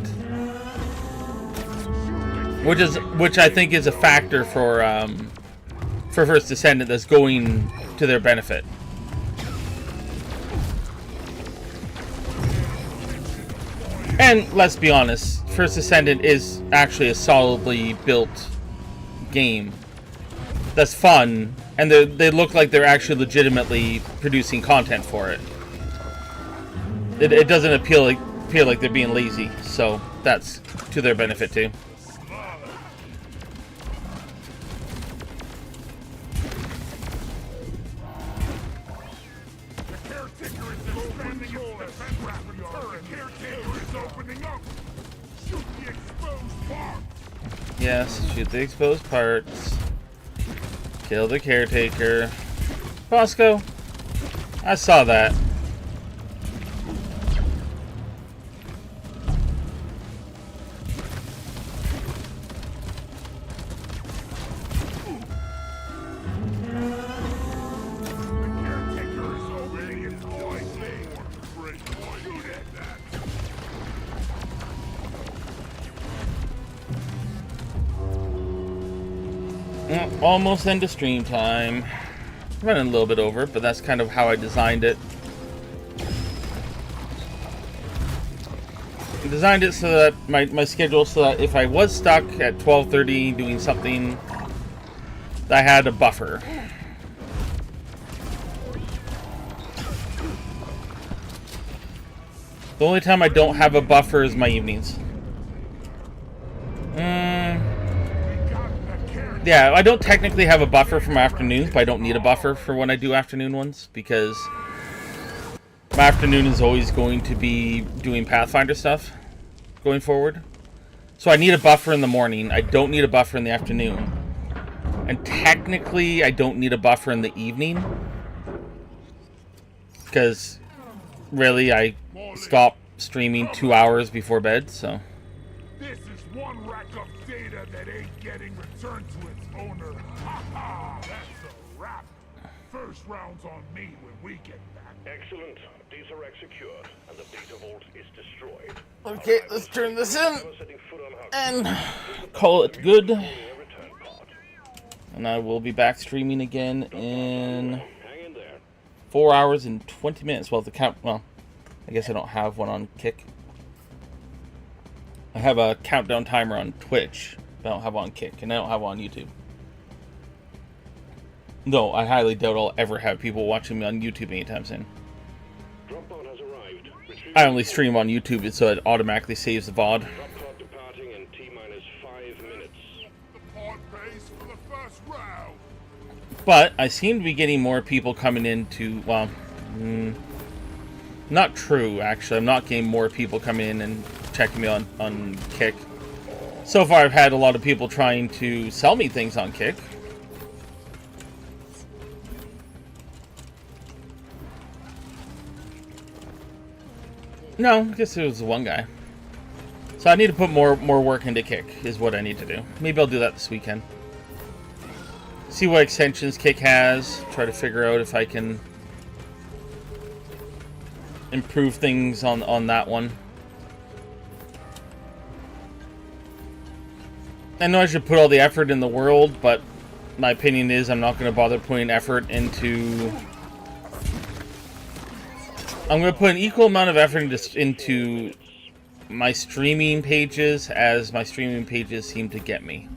Speaker 1: which I think is a factor for First Descendant that's going to their benefit. And let's be honest, First Descendant is actually a solidly built game that's fun, and they look like they're actually legitimately producing content for it. It doesn't appear like they're being lazy, so that's to their benefit too. Yes, shoot the exposed parts. Kill the caretaker. Bosco, I saw that. Almost into stream time. Running a little bit over, but that's kind of how I designed it. I designed it so that my schedule, so that if I was stuck at 12:30 doing something, I had a buffer. The only time I don't have a buffer is my evenings. Yeah, I don't technically have a buffer for my afternoons, but I don't need a buffer for when I do afternoon ones, because my afternoon is always going to be doing Pathfinder stuff going forward. So I need a buffer in the morning. I don't need a buffer in the afternoon. And technically, I don't need a buffer in the evening, because really, I stop streaming 2 hours before bed, so.
Speaker 2: This is one rack of data that ain't getting returned to its owner. Ha ha! That's a wrap. First round's on me when we get back.
Speaker 3: Excellent. These are secured, and the data vault is destroyed.
Speaker 1: Okay, let's turn this in
Speaker 3: Never setting foot on Hug.
Speaker 1: and call it good.
Speaker 3: Only a return pod.
Speaker 1: And I will be back streaming again in
Speaker 3: Hang in there.
Speaker 1: 4 hours and 20 minutes. Well, the count. Well, I guess I don't have one on Kick. I have a countdown timer on Twitch, but I don't have one on Kick, and I don't have one on YouTube. No, I highly doubt I'll ever have people watching me on YouTube anytime soon.
Speaker 3: Drop pod has arrived. Retrieve
Speaker 1: I only stream on YouTube, so it automatically saves the VOD.
Speaker 3: drop pod departing in T-minus 5 minutes.
Speaker 2: The pod pays for the first round.
Speaker 1: But I seem to be getting more people coming into, well, not true, actually. I'm not getting more people coming in and checking me on Kick. So far, I've had a lot of people trying to sell me things on Kick. No, I guess it was one guy. So I need to put more work into Kick, is what I need to do. Maybe I'll do that this weekend. See what extensions Kick has. Try to figure out if I can improve things on that one. I know I should put all the effort in the world, but my opinion is I'm not going to bother putting effort into... I'm going to put an equal amount of effort into my streaming pages as my streaming pages seem to get me.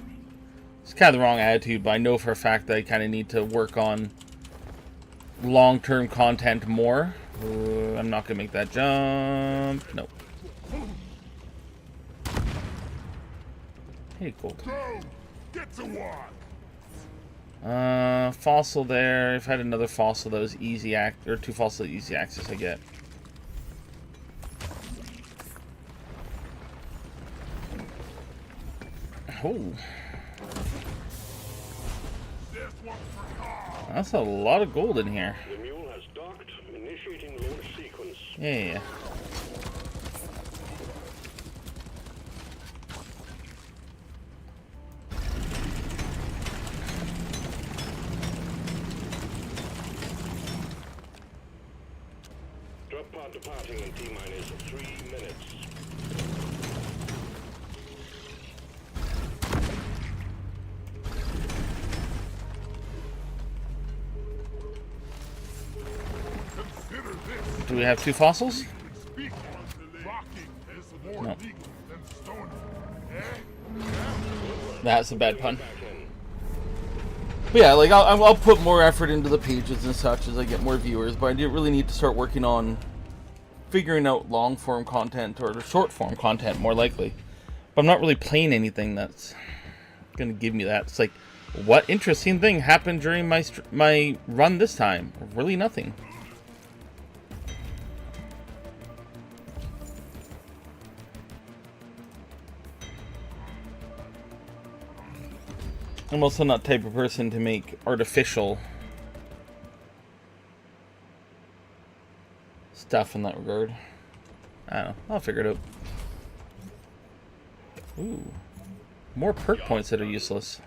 Speaker 1: It's kind of the wrong attitude, but I know for a fact that I kind of need to work on long-term content more. I'm not going to make that jump. Nope. Hey, cool.
Speaker 2: Go! Get to work!
Speaker 1: Fossil there. If I had another fossil that was easy or two fossil easy access, I get. Oh.
Speaker 2: This one's for Carl.
Speaker 1: That's a lot of gold in here.
Speaker 3: The mule has docked, initiating launch sequence.
Speaker 1: Yeah.
Speaker 3: Drop pod departing in T-minus 3 minutes.
Speaker 2: Consider this.
Speaker 1: Do we have two fossils?
Speaker 2: Speak. Rocking is more
Speaker 1: No.
Speaker 2: legal than stoning. Eh?
Speaker 1: That's a bad pun. But yeah, like I'll put more effort into the pages and such as I get more viewers, but I do really need to start working on figuring out long form content or short form content more likely. But I'm not really playing anything that's gonna give me that. It's like, what interesting thing happened during my run this time? Really nothing. I'm also not the type of person to make artificial stuff in that regard. I don't know. I'll figure it out. Ooh. More perk points that are useless.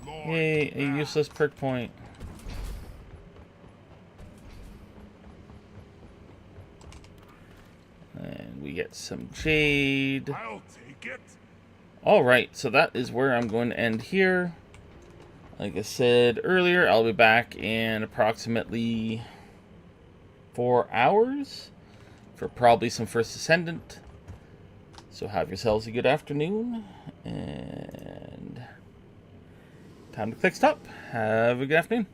Speaker 1: Yay, a useless perk point. And we get some jade.
Speaker 2: I'll take it.
Speaker 1: Alright, so that is where I'm going to end here. Like I said earlier, I'll be back in approximately 4 hours for probably some First Ascendant. So have yourselves a good afternoon, and time to click stop. Have a good afternoon.